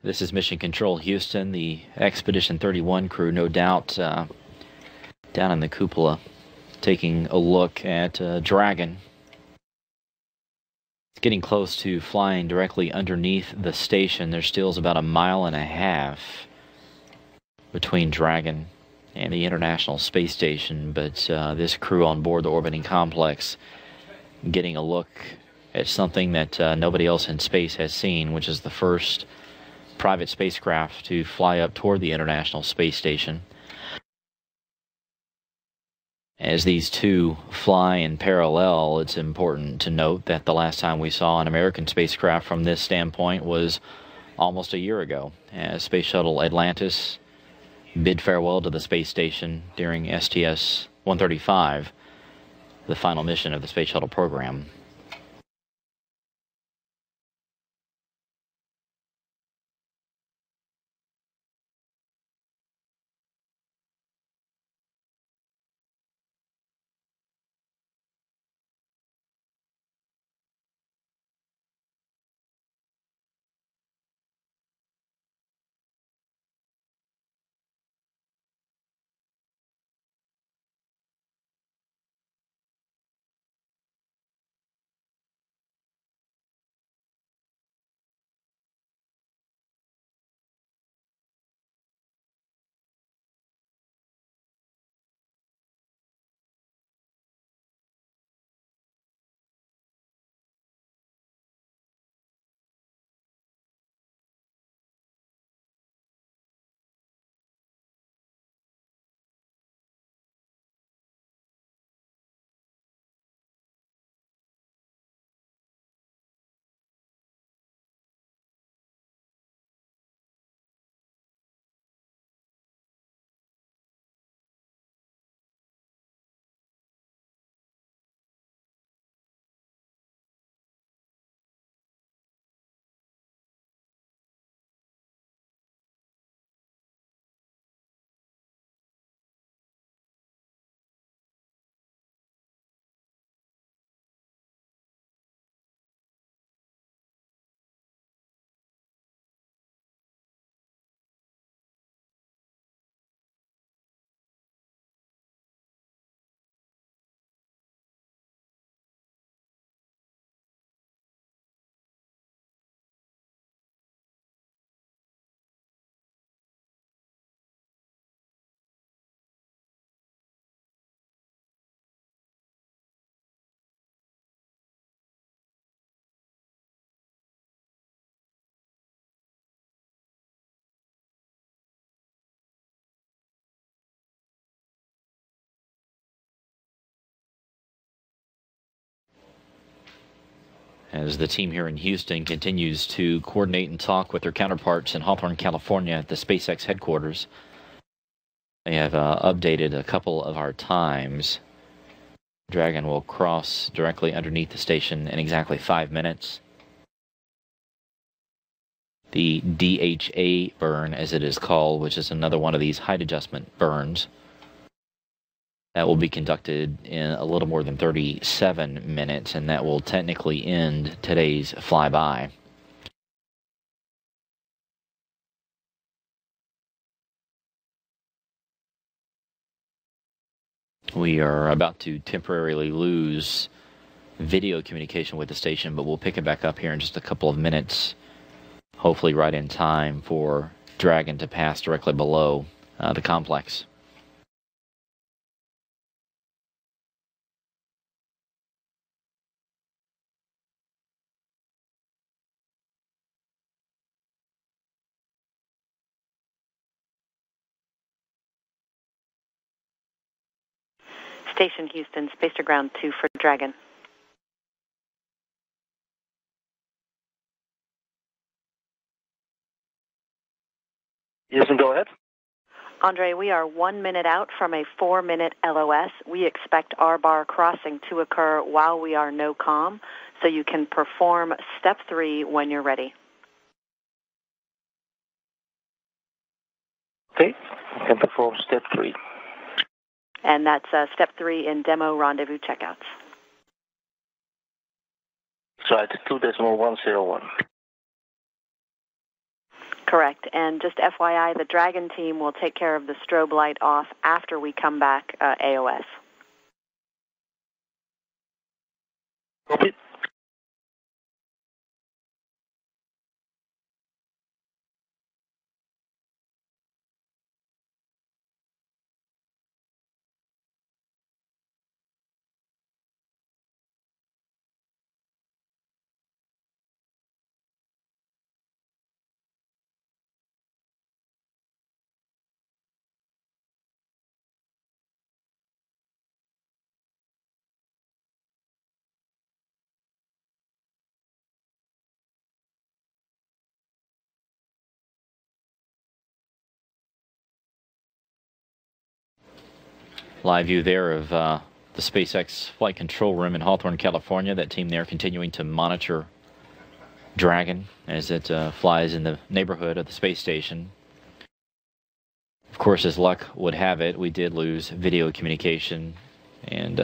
This is Mission Control Houston. The Expedition 31 crew, no doubt, down in the cupola, taking a look at Dragon. It's getting close to flying directly underneath the station. There still is about 1.5 miles between Dragon and the International Space Station, but this crew on board the orbiting complex getting a look at something that nobody else in space has seen, which is the first private spacecraft to fly up toward the International Space Station. As these two fly in parallel, it's important to note that the last time we saw an American spacecraft from this standpoint was almost a year ago, as Space Shuttle Atlantis bid farewell to the space station during STS-135, the final mission of the Space Shuttle program. as the team here in Houston continues to coordinate and talk with their counterparts in Hawthorne, California at the SpaceX headquarters. They have updated a couple of our times. Dragon will cross directly underneath the station in exactly 5 minutes. The DHA burn, as it is called, which is another one of these height adjustment burns, that will be conducted in a little more than 37 minutes, and that will technically end today's flyby. We are about to temporarily lose video communication with the station, but we'll pick it back up here in just a couple of minutes, hopefully right in time for Dragon to pass directly below the complex. Station Houston, space to ground 2 for Dragon. Houston, go ahead. Andre, we are 1 minute out from a 4-minute LOS. We expect R-bar crossing to occur while we are no comm, so you can perform step 3 when you're ready. Okay, I can perform step 3. And that's step 3 in demo rendezvous checkouts. So it's 2.101. Correct. And just FYI, the Dragon team will take care of the strobe light off after we come back AOS. Copy. Live view there of the SpaceX flight control room in Hawthorne, California. That team there continuing to monitor Dragon as it flies in the neighborhood of the space station. Of course, as luck would have it, we did lose video communication, and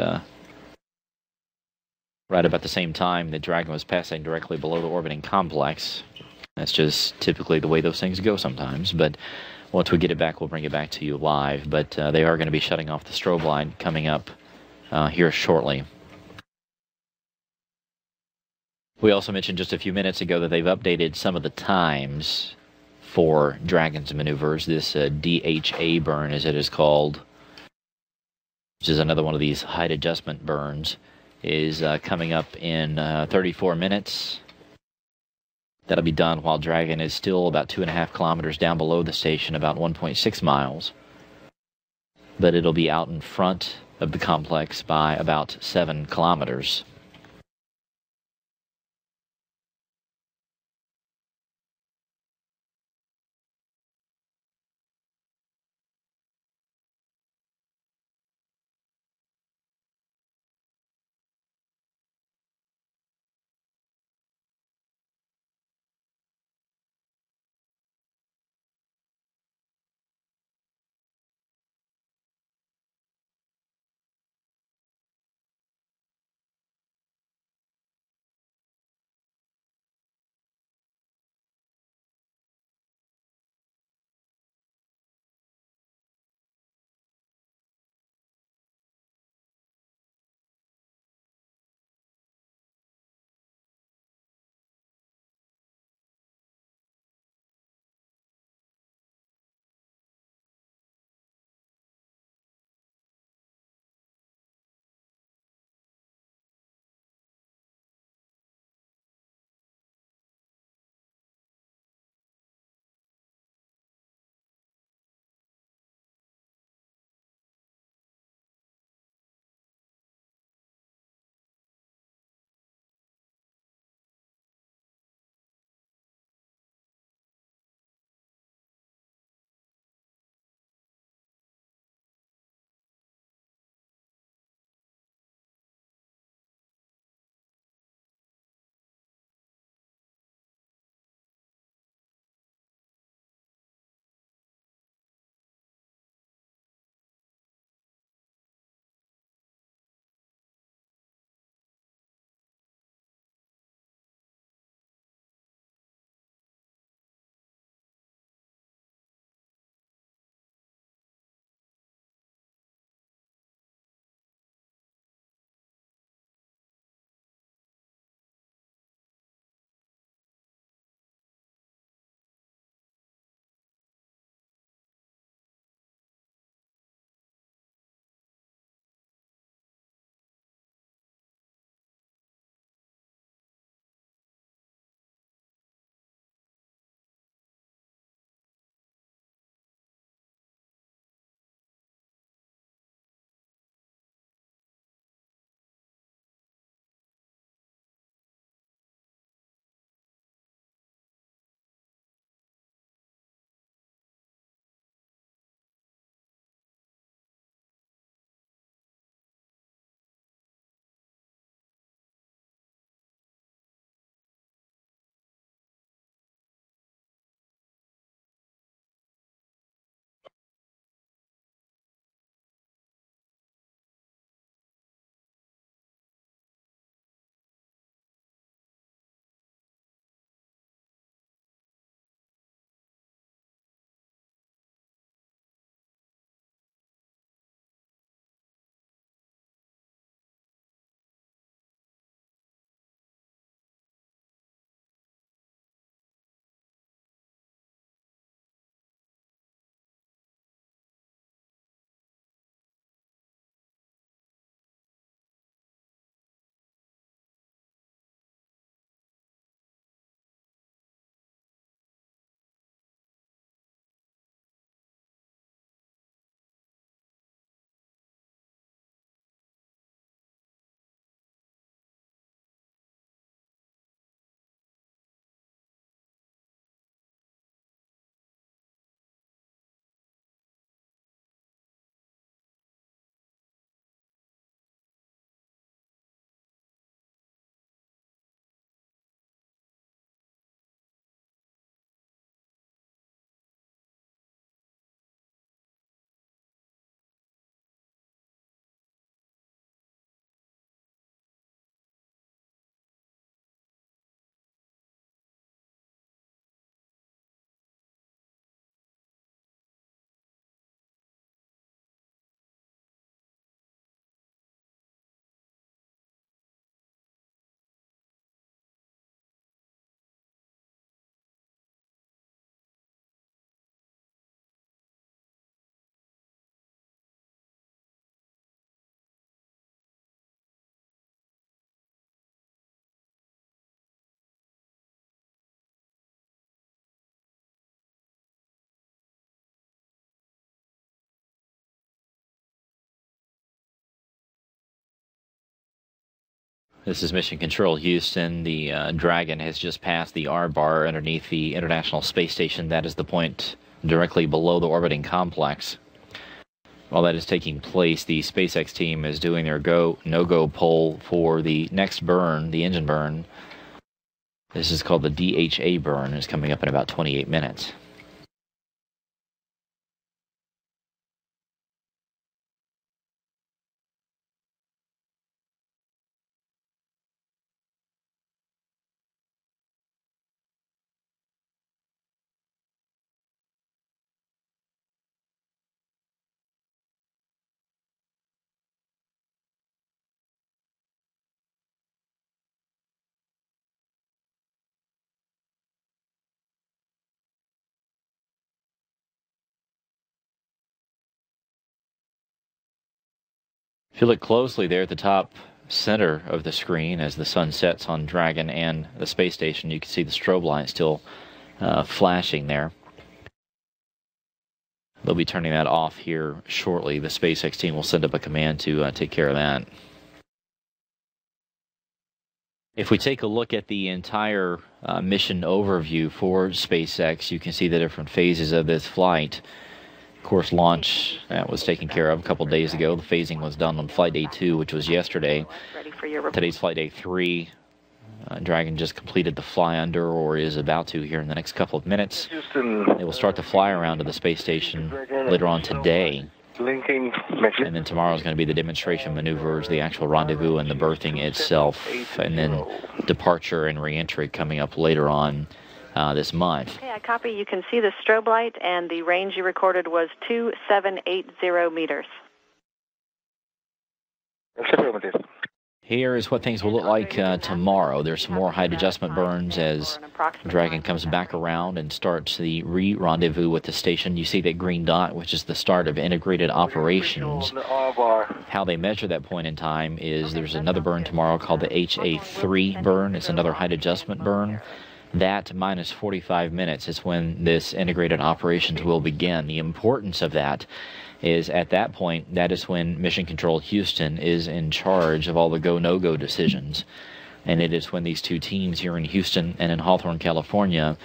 right about the same time that Dragon was passing directly below the orbiting complex. That's just typically the way those things go sometimes, but once we get it back, we'll bring it back to you live. But they are going to be shutting off the strobe light coming up here shortly. We also mentioned just a few minutes ago that they've updated some of the times for Dragon's maneuvers. This DHA burn, as it is called, which is another one of these height adjustment burns, is coming up in 34 minutes. That'll be done while Dragon is still about 2.5 kilometers down below the station, about 1.6 miles. But it'll be out in front of the complex by about 7 kilometers. This is Mission Control Houston. The Dragon has just passed the R bar underneath the International Space Station. That is the point directly below the orbiting complex. While that is taking place, the SpaceX team is doing their go, no-go poll for the next burn, the engine burn. This is called the DHA burn. It's coming up in about 28 minutes. If you look closely there at the top center of the screen as the sun sets on Dragon and the space station, you can see the strobe light still flashing there. They'll be turning that off here shortly. The SpaceX team will send up a command to take care of that. If we take a look at the entire mission overview for SpaceX, you can see the different phases of this flight. Of course, launch that was taken care of a couple days ago. The phasing was done on flight day 2, which was yesterday. Today's flight day 3. Dragon just completed the fly under, or is about to here in the next couple of minutes. They will start the fly around to the space station later on today. And then tomorrow is going to be the demonstration maneuvers, the actual rendezvous, and the berthing itself, and then departure and re-entry coming up later on this month. Okay, I copy. You can see the strobe light, and the range you recorded was 2780 meters. Here is what things will look like tomorrow. There's some more height adjustment burns as Dragon comes back around and starts the re-rendezvous with the station. You see that green dot, which is the start of integrated operations. How they measure that point in time is there's another burn tomorrow called the HA3 burn. It's another height adjustment burn. That minus 45 minutes is when this integrated operations will begin. The importance of that is at that point, that is when Mission Control Houston is in charge of all the go, no-go decisions. And it is when these two teams here in Houston and in Hawthorne, California,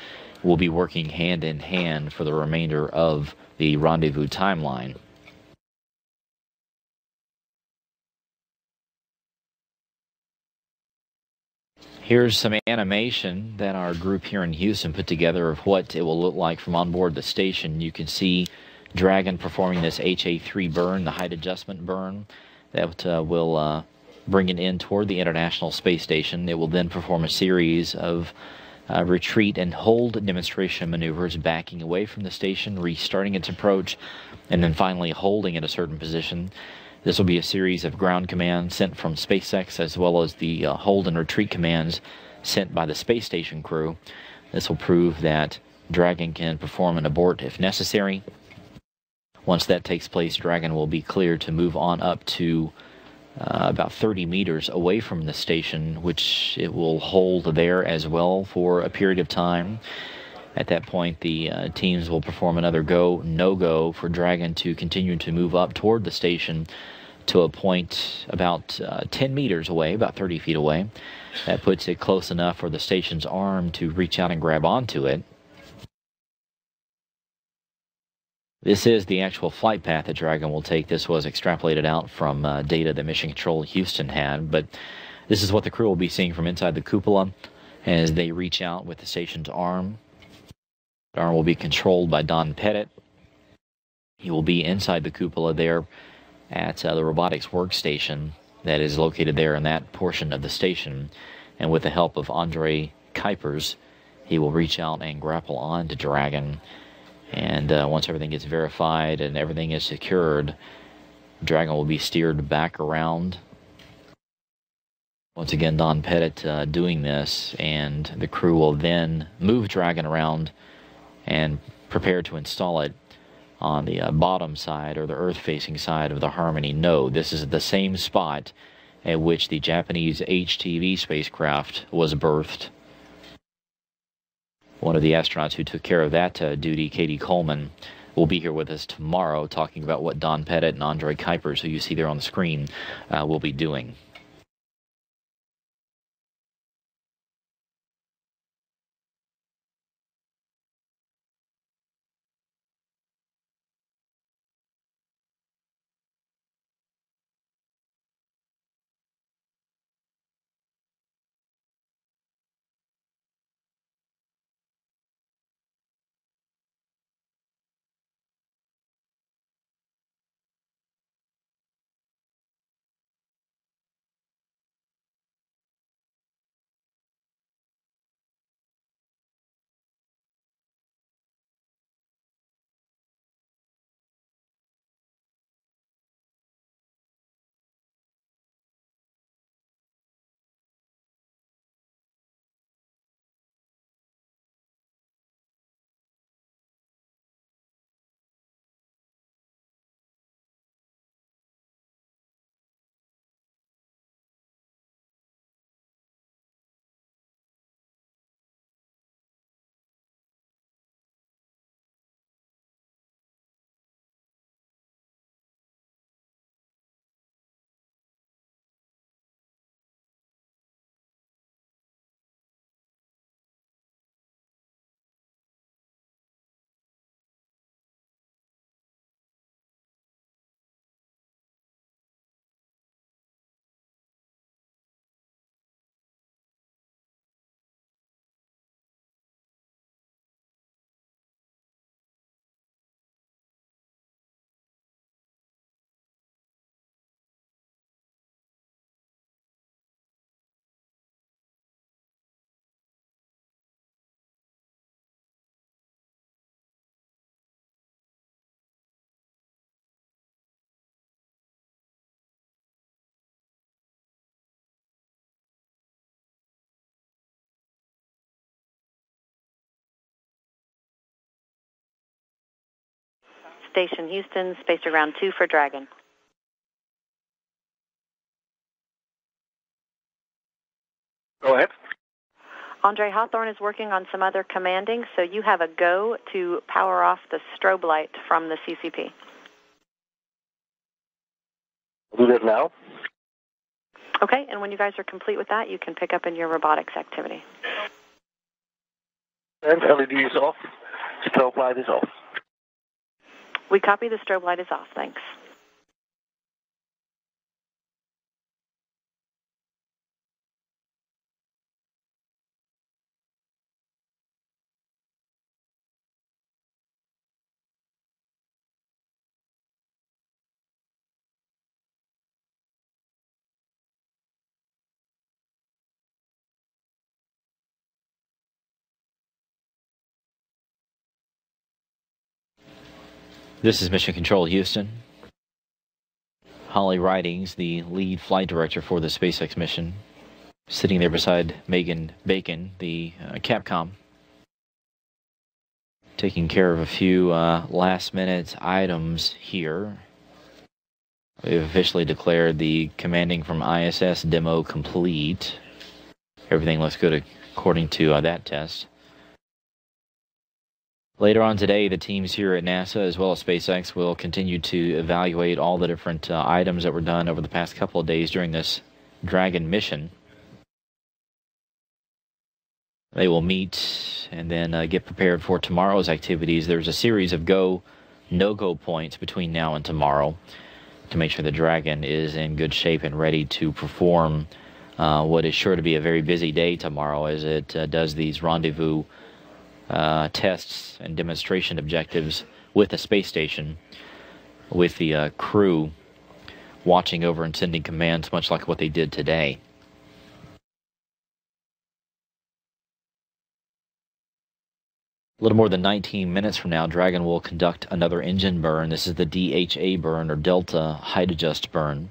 will be working hand in hand for the remainder of the rendezvous timeline. Here's some animation that our group here in Houston put together of what it will look like from on board the station. You can see Dragon performing this HA3 burn, the height adjustment burn, that will bring it in toward the International Space Station. It will then perform a series of retreat and hold demonstration maneuvers, backing away from the station, restarting its approach, and then finally holding at a certain position. This will be a series of ground commands sent from SpaceX, as well as the hold and retreat commands sent by the space station crew. This will prove that Dragon can perform an abort if necessary. Once that takes place, Dragon will be cleared to move on up to about 30 meters away from the station, which it will hold there as well for a period of time. At that point, the teams will perform another go, no-go for Dragon to continue to move up toward the station to a point about 10 meters away, about 30 feet away. That puts it close enough for the station's arm to reach out and grab onto it. This is the actual flight path that Dragon will take. This was extrapolated out from data that Mission Control Houston had, but this is what the crew will be seeing from inside the cupola as they reach out with the station's arm. The arm will be controlled by Don Pettit. He will be inside the cupola there at the robotics workstation that is located there in that portion of the station, and with the help of Andre Kuipers, he will reach out and grapple on to Dragon. And once everything gets verified and everything is secured, Dragon will be steered back around. Once again, Don Pettit doing this, and the crew will then move Dragon around and prepare to install it on the bottom side, or the Earth-facing side of the Harmony node. This is the same spot at which the Japanese HTV spacecraft was berthed. One of the astronauts who took care of that duty, Katie Coleman, will be here with us tomorrow talking about what Don Pettit and Andre Kuipers, who you see there on the screen, will be doing. Station Houston, spacer ground 2 for Dragon. Go ahead. Andre Hawthorne is working on some other commanding, so you have a go to power off the strobe light from the CCP. Do that now. Okay, and when you guys are complete with that, you can pick up in your robotics activity. And LED is off. Strobe light is off. We copy. The strobe light is off. Thanks. This is Mission Control Houston. Holly Ridings, the lead flight director for the SpaceX mission, sitting there beside Megan Bacon, the Capcom, taking care of a few last-minute items here. We've officially declared the commanding from ISS demo complete. Everything looks good according to that test. Later on today, the teams here at NASA as well as SpaceX will continue to evaluate all the different items that were done over the past couple of days during this Dragon mission. They will meet and then get prepared for tomorrow's activities. There's a series of go, no-go points between now and tomorrow to make sure the Dragon is in good shape and ready to perform what is sure to be a very busy day tomorrow as it does these rendezvous tests and demonstration objectives with the space station, with the crew watching over and sending commands, much like what they did today. A little more than 19 minutes from now, Dragon will conduct another engine burn. This is the DHA burn, or Delta Height Adjust burn.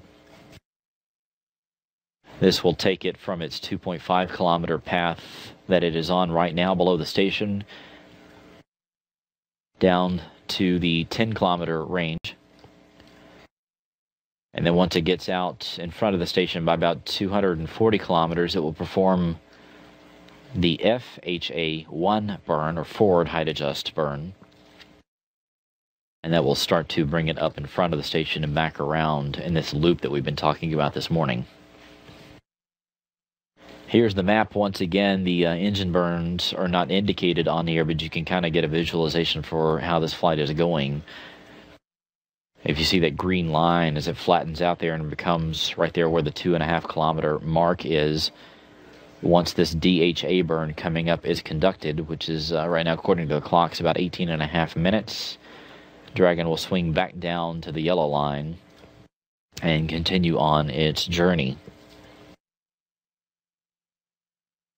This will take it from its 2.5 kilometer path that it is on right now below the station down to the 10 kilometer range. And then once it gets out in front of the station by about 240 kilometers, it will perform the FHA-1 burn, or Forward Height Adjust burn. And that will start to bring it up in front of the station and back around in this loop that we've been talking about this morning. Here's the map once again. The engine burns are not indicated on here, but you can kind of get a visualization for how this flight is going. If you see that green line as it flattens out there and becomes right there where the 2.5 kilometer mark is, once this DHA burn coming up is conducted, which is right now according to the clocks about 18.5 minutes, Dragon will swing back down to the yellow line and continue on its journey.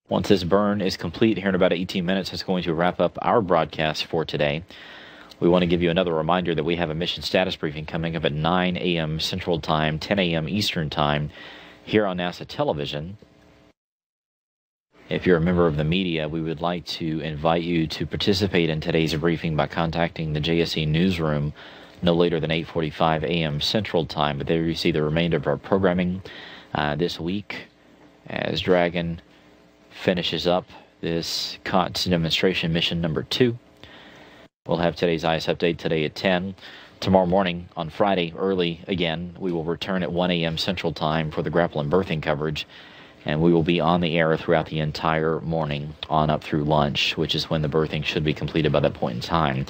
Once this burn is complete here in about 18 minutes, it's going to wrap up our broadcast for today. We want to give you another reminder that we have a mission status briefing coming up at 9 a.m. Central Time, 10 a.m. Eastern Time here on NASA Television. If you're a member of the media, we would like to invite you to participate in today's briefing by contacting the JSC newsroom no later than 8:45 a.m. Central Time. But there you see the remainder of our programming this week as Dragon finishes up this COTS demonstration mission number 2. We'll have today's ICE update today at 10. Tomorrow morning, on Friday, early again, we will return at 1 a.m. Central Time for the grapple and berthing coverage. And we will be on the air throughout the entire morning on up through lunch, which is when the berthing should be completed by that point in time.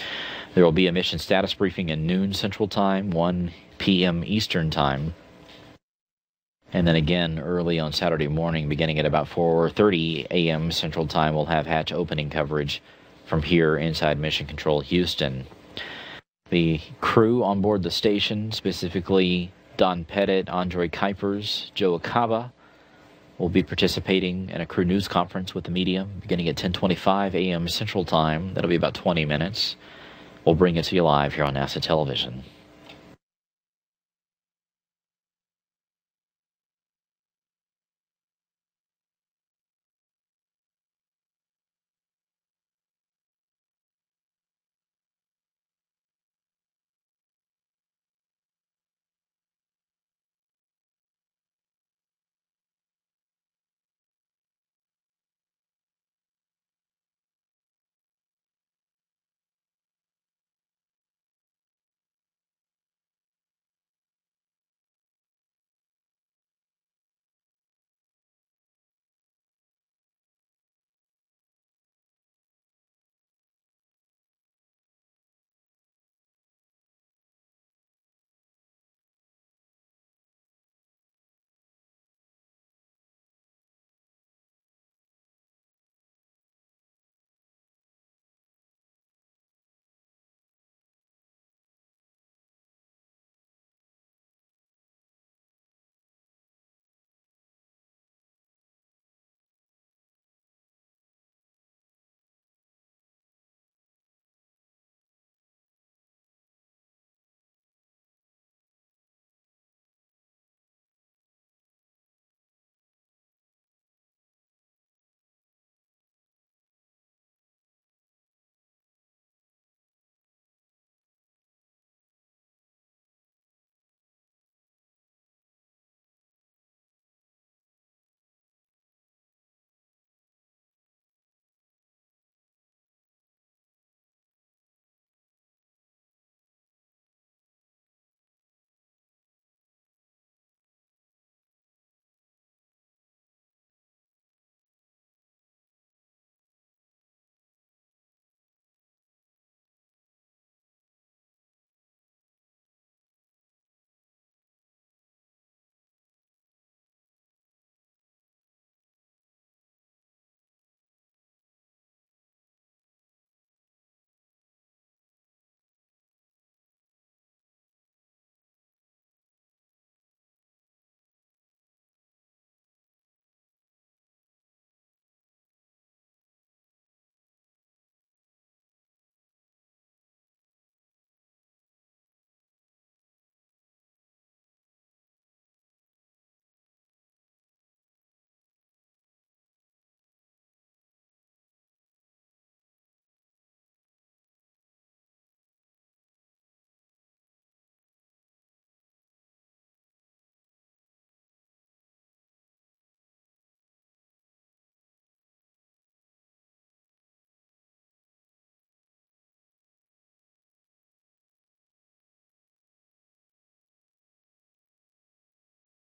There will be a mission status briefing at noon Central Time, 1 p.m. Eastern Time. And then again, early on Saturday morning, beginning at about 4:30 a.m. Central Time, we'll have hatch opening coverage from here inside Mission Control Houston. The crew on board the station, specifically Don Pettit, Andre Kuipers, Joe Acaba, will be participating in a crew news conference with the media beginning at 10:25 a.m. Central Time. That'll be about 20 minutes. We'll bring it to you live here on NASA Television.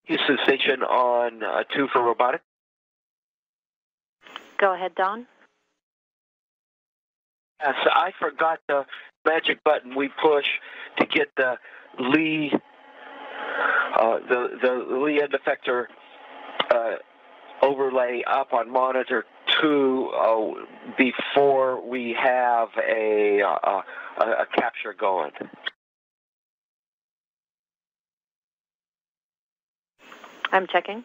Houston Station on 2 for robotic. Go ahead, Don. Yes, I forgot the magic button we push to get the Lee the Lee end effector overlay up on monitor 2 before we have a capture going. I'm checking.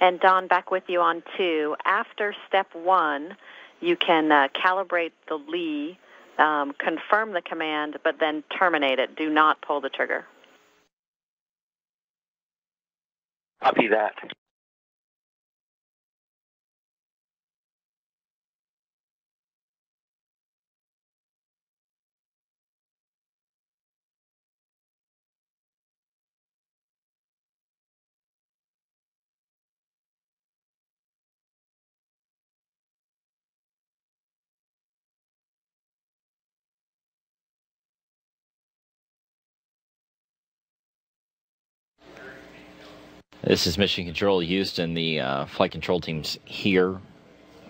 And Don, back with you on 2. After step 1, you can calibrate the Lee, confirm the command, but then terminate it. Do not pull the trigger. Copy that. This is Mission Control Houston. The flight control teams here,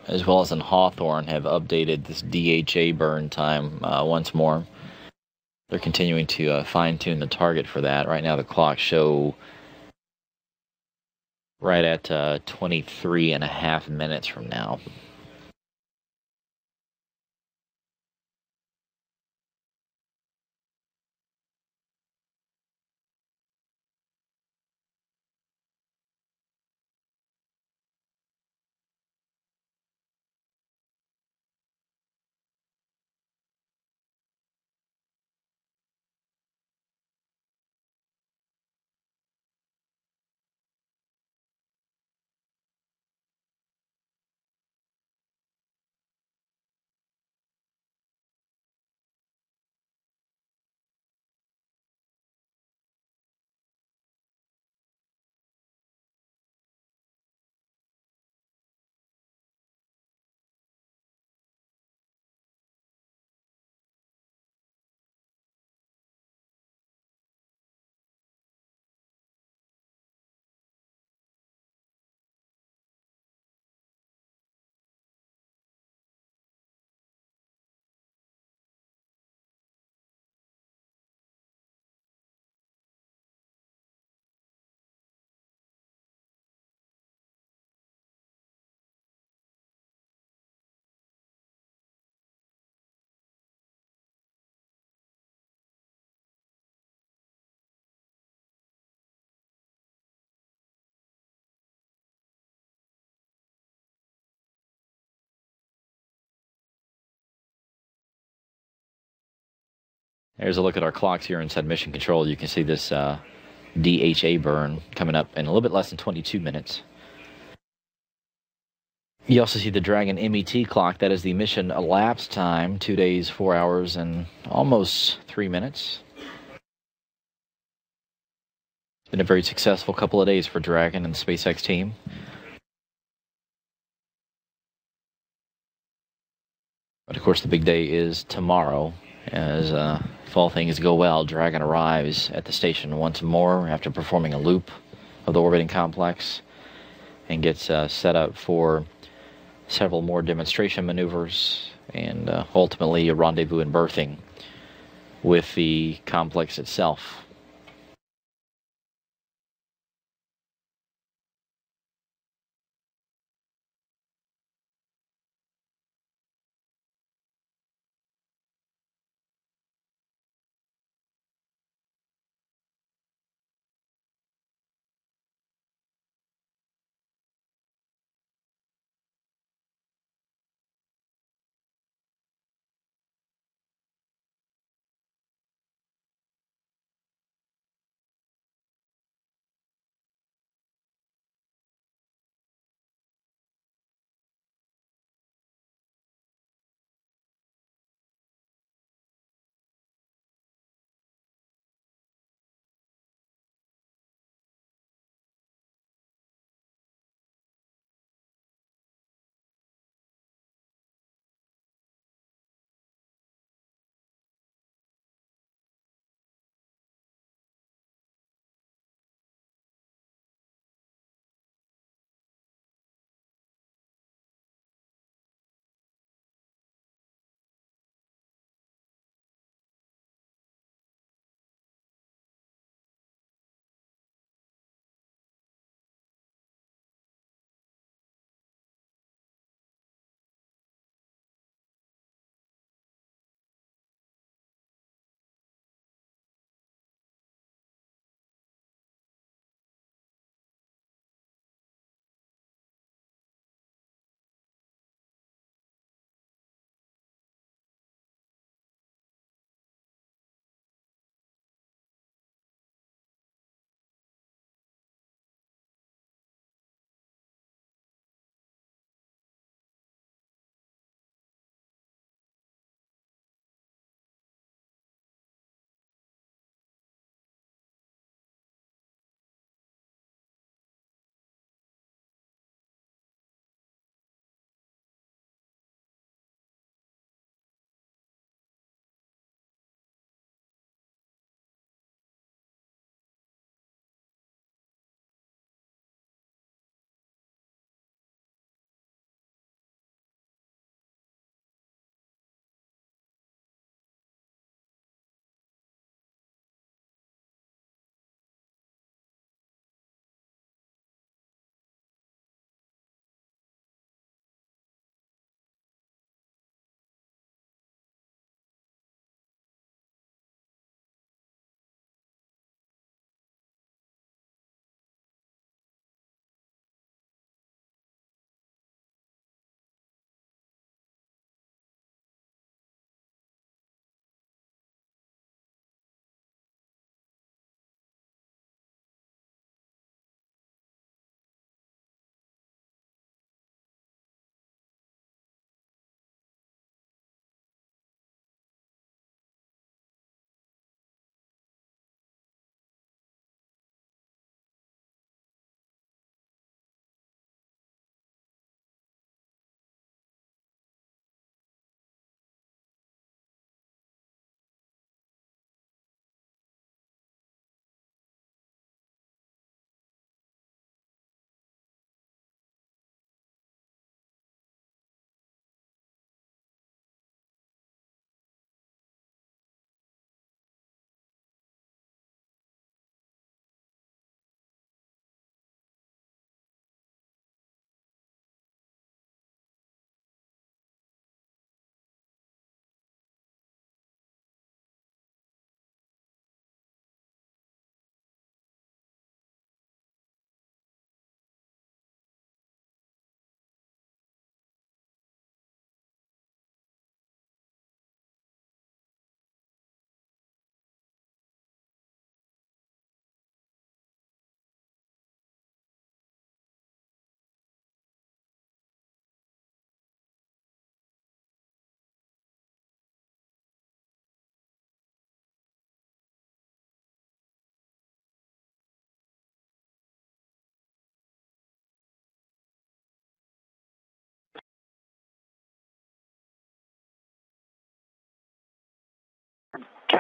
as well as in Hawthorne, have updated this DHA burn time once more. They're continuing to fine-tune the target for that. Right now the clocks show right at 23 and a half minutes from now. There's a look at our clocks here inside Mission Control. You can see this DHA burn coming up in a little bit less than 22 minutes. You also see the Dragon MET clock. That is the mission elapsed time, 2 days, 4 hours, and almost 3 minutes. It's been a very successful couple of days for Dragon and the SpaceX team. But of course, the big day is tomorrow. As if all things go well, Dragon arrives at the station once more after performing a loop of the orbiting complex and gets set up for several more demonstration maneuvers and ultimately a rendezvous and berthing with the complex itself.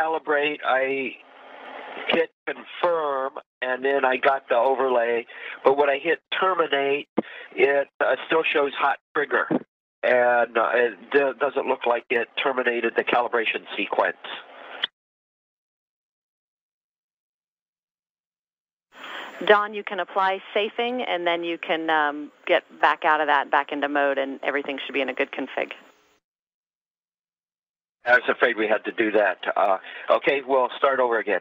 calibrate, I hit confirm, and then I got the overlay. But when I hit terminate, it still shows hot trigger, and it doesn't look like it terminated the calibration sequence. Don, you can apply safing, and then you can get back out of that, back into mode, and everything should be in a good config. I was afraid we had to do that. Okay, we'll start over again.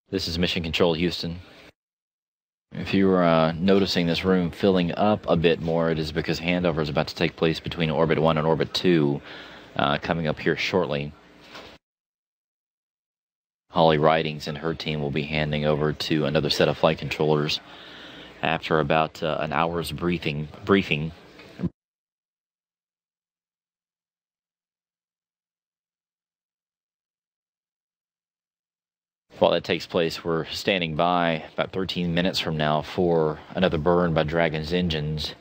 This is Mission Control, Houston. If you are noticing this room filling up a bit more, it is because handover is about to take place between Orbit 1 and Orbit 2, coming up here shortly. Holly Ridings and her team will be handing over to another set of flight controllers after about an hour's briefing. While that takes place, we're standing by about 13 minutes from now for another burn by Dragon's engines.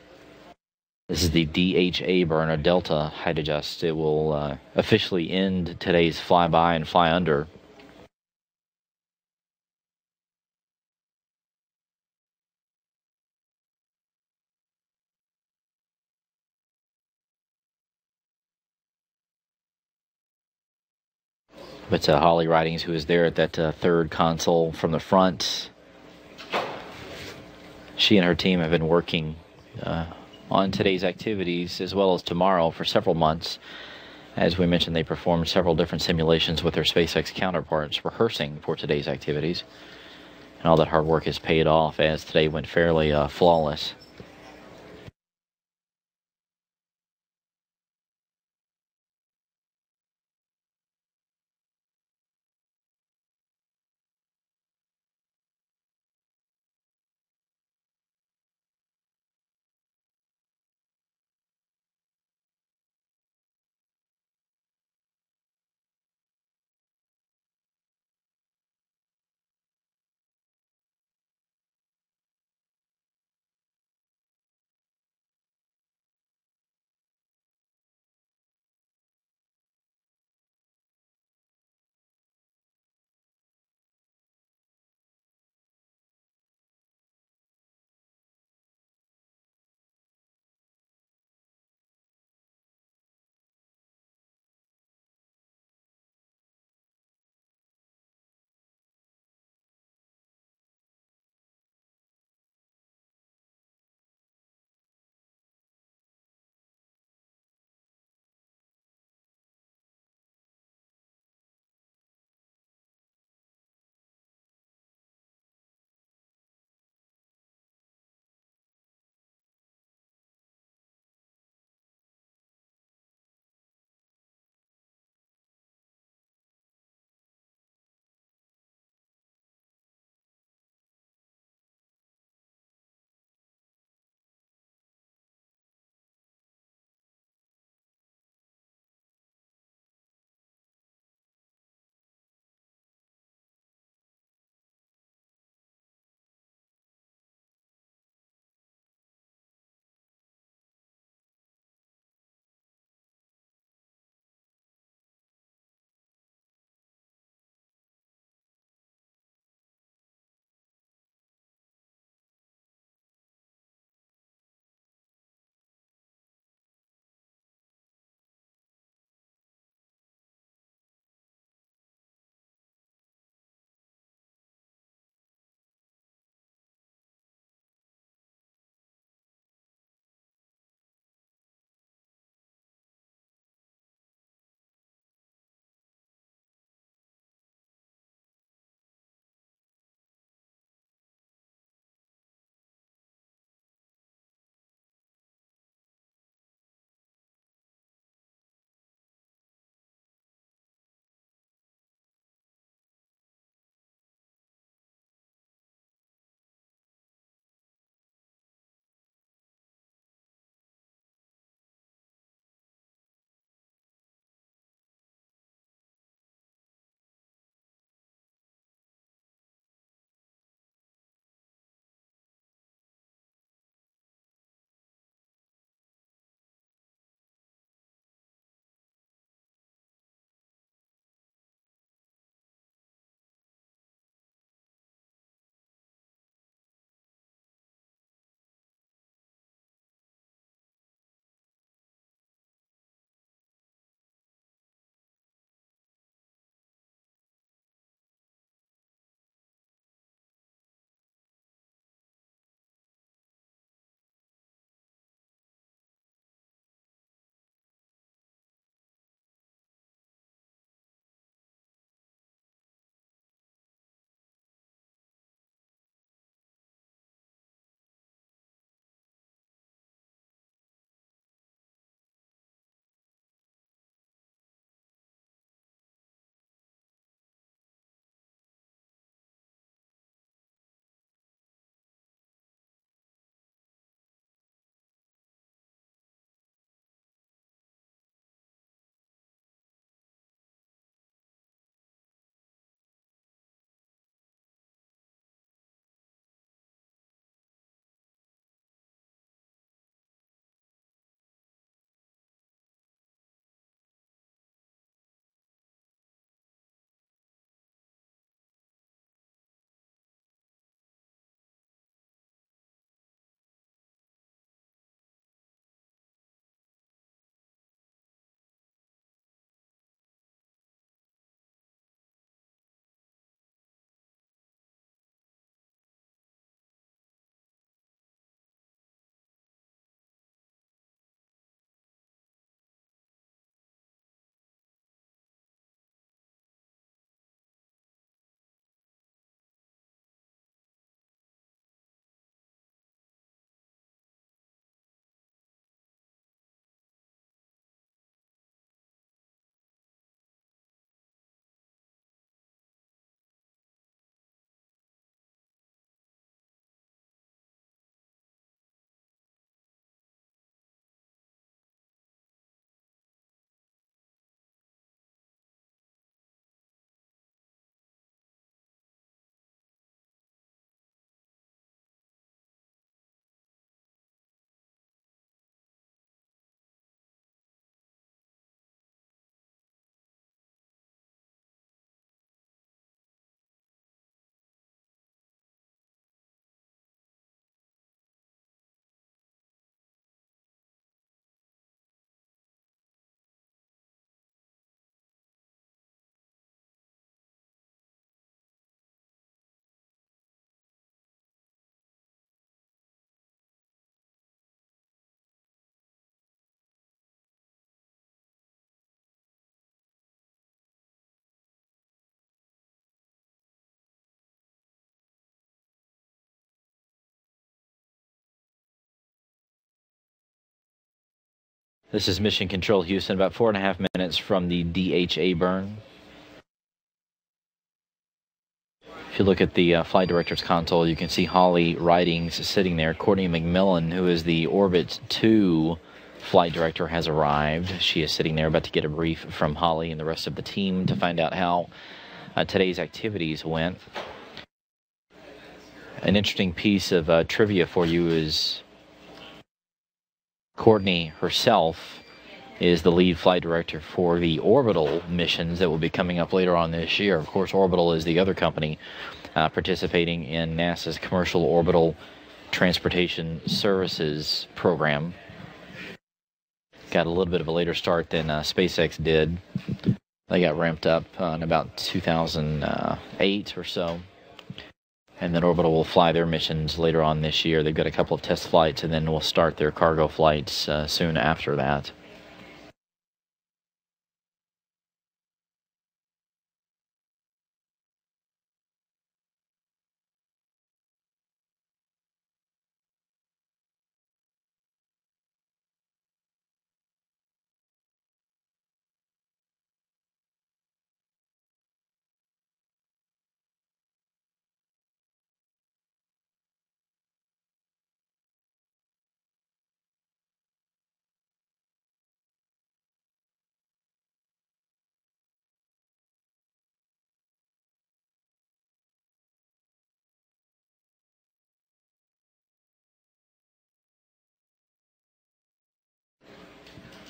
This is the DHA burn, or Delta height adjust. It will officially end today's flyby and fly under. But Holly Ridings, who is there at that third console from the front, she and her team have been working on today's activities as well as tomorrow for several months. As we mentioned, they performed several different simulations with their SpaceX counterparts, rehearsing for today's activities. And all that hard work has paid off, as today went fairly flawless. This is Mission Control Houston, about 4.5 minutes from the DHA burn. If you look at the flight director's console, you can see Holly Ridings sitting there. Courtney McMillan, who is the Orbit 2 flight director, has arrived. She is sitting there about to get a brief from Holly and the rest of the team to find out how today's activities went. An interesting piece of trivia for you is Courtney herself is the lead flight director for the orbital missions that will be coming up later on this year. Of course, Orbital is the other company participating in NASA's Commercial Orbital Transportation Services program. Got a little bit of a later start than SpaceX did. They got ramped up in about 2008 or so. And then Orbital will fly their missions later on this year. They've got a couple of test flights, and then will start their cargo flights soon after that.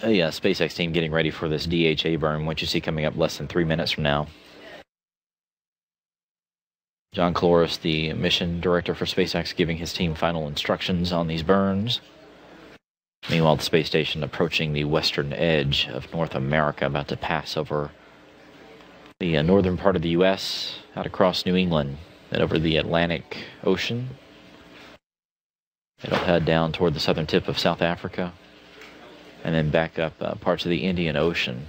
A SpaceX team getting ready for this DHA burn, which you see coming up less than 3 minutes from now. John Cloris, the mission director for SpaceX, giving his team final instructions on these burns. Meanwhile, the space station approaching the western edge of North America, about to pass over the northern part of the U.S., out across New England, and over the Atlantic Ocean. It'll head down toward the southern tip of South Africa, and then back up parts of the Indian Ocean.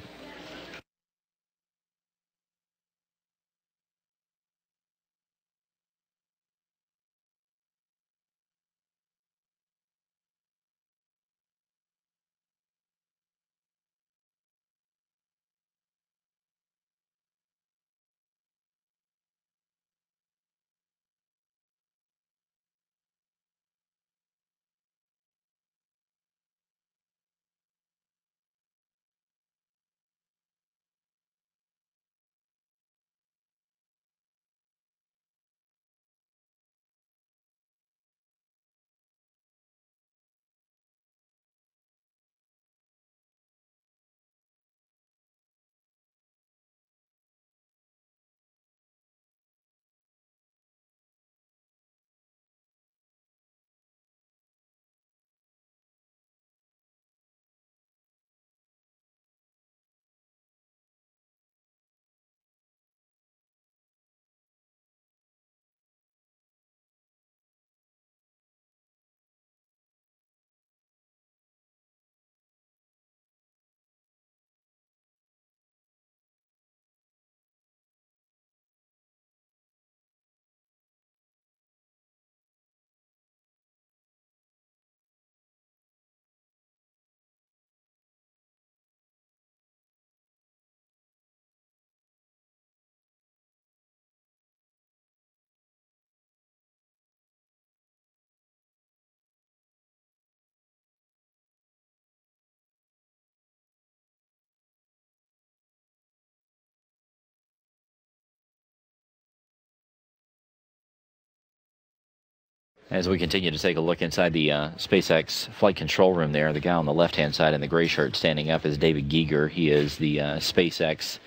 As we continue to take a look inside the SpaceX flight control room there, the guy on the left-hand side in the gray shirt standing up is David Giger. He is the SpaceX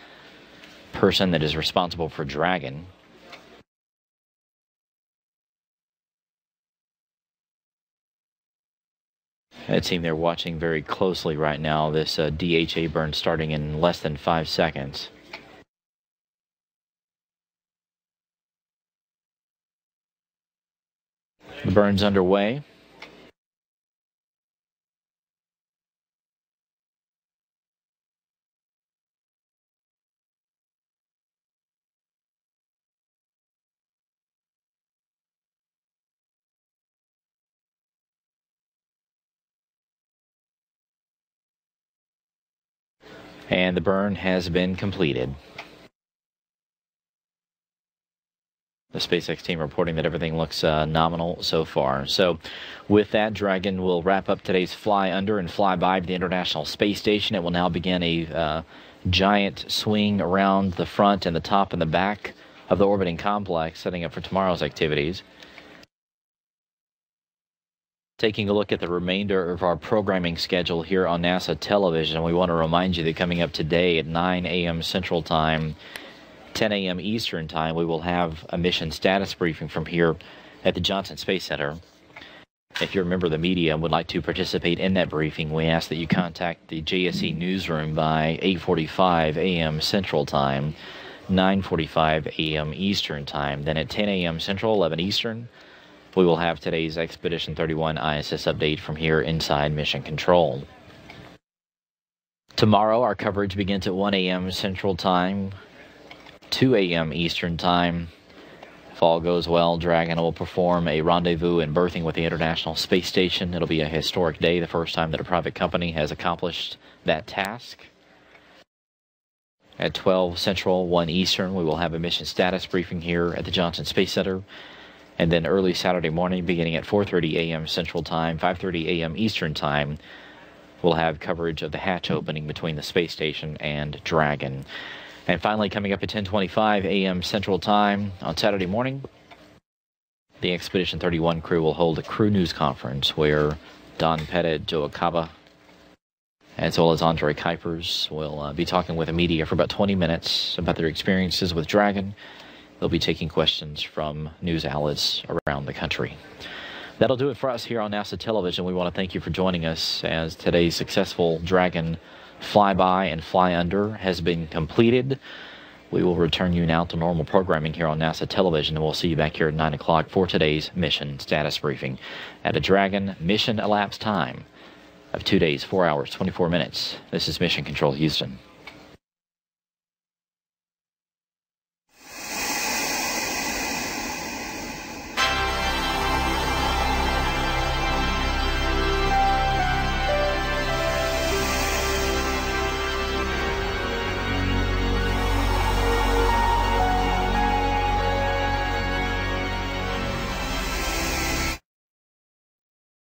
person that is responsible for Dragon. That team they're watching very closely right now, this DHA burn starting in less than 5 seconds. The burn's underway. And the burn has been completed. The SpaceX team reporting that everything looks nominal so far. So with that, Dragon will wrap up today's fly under and fly by to the International Space Station. It will now begin a giant swing around the front and the top and the back of the orbiting complex, setting up for tomorrow's activities. Taking a look at the remainder of our programming schedule here on NASA television, we want to remind you that coming up today at 9 a.m. Central Time, 10 a.m. Eastern Time, we will have a mission status briefing from here at the Johnson Space Center. If you're a member of the media and would like to participate in that briefing, we ask that you contact the JSC newsroom by 8:45 a.m. Central Time, 9:45 a.m. Eastern Time. Then at 10 a.m. Central, 11 Eastern, we will have today's Expedition 31 ISS update from here inside Mission Control. Tomorrow, our coverage begins at 1 a.m. Central Time, 2 a.m. Eastern Time. If all goes well, Dragon will perform a rendezvous and berthing with the International Space Station. It'll be a historic day, the first time that a private company has accomplished that task. At 12 Central, 1 Eastern, we will have a mission status briefing here at the Johnson Space Center. And then early Saturday morning, beginning at 4:30 a.m. Central Time, 5:30 a.m. Eastern Time, we'll have coverage of the hatch opening between the space station and Dragon. And finally, coming up at 10:25 a.m. Central Time on Saturday morning, the Expedition 31 crew will hold a crew news conference where Don Pettit, Joe Acaba, as well as Andre Kuipers will be talking with the media for about 20 minutes about their experiences with Dragon. They'll be taking questions from news outlets around the country. That'll do it for us here on NASA television. We want to thank you for joining us as today's successful Dragon flyby and fly under has been completed. We will return you now to normal programming here on NASA television, and we'll see you back here at 9 o'clock for today's mission status briefing. At a Dragon mission elapsed time of 2 days, 4 hours, 24 minutes. This is Mission Control Houston.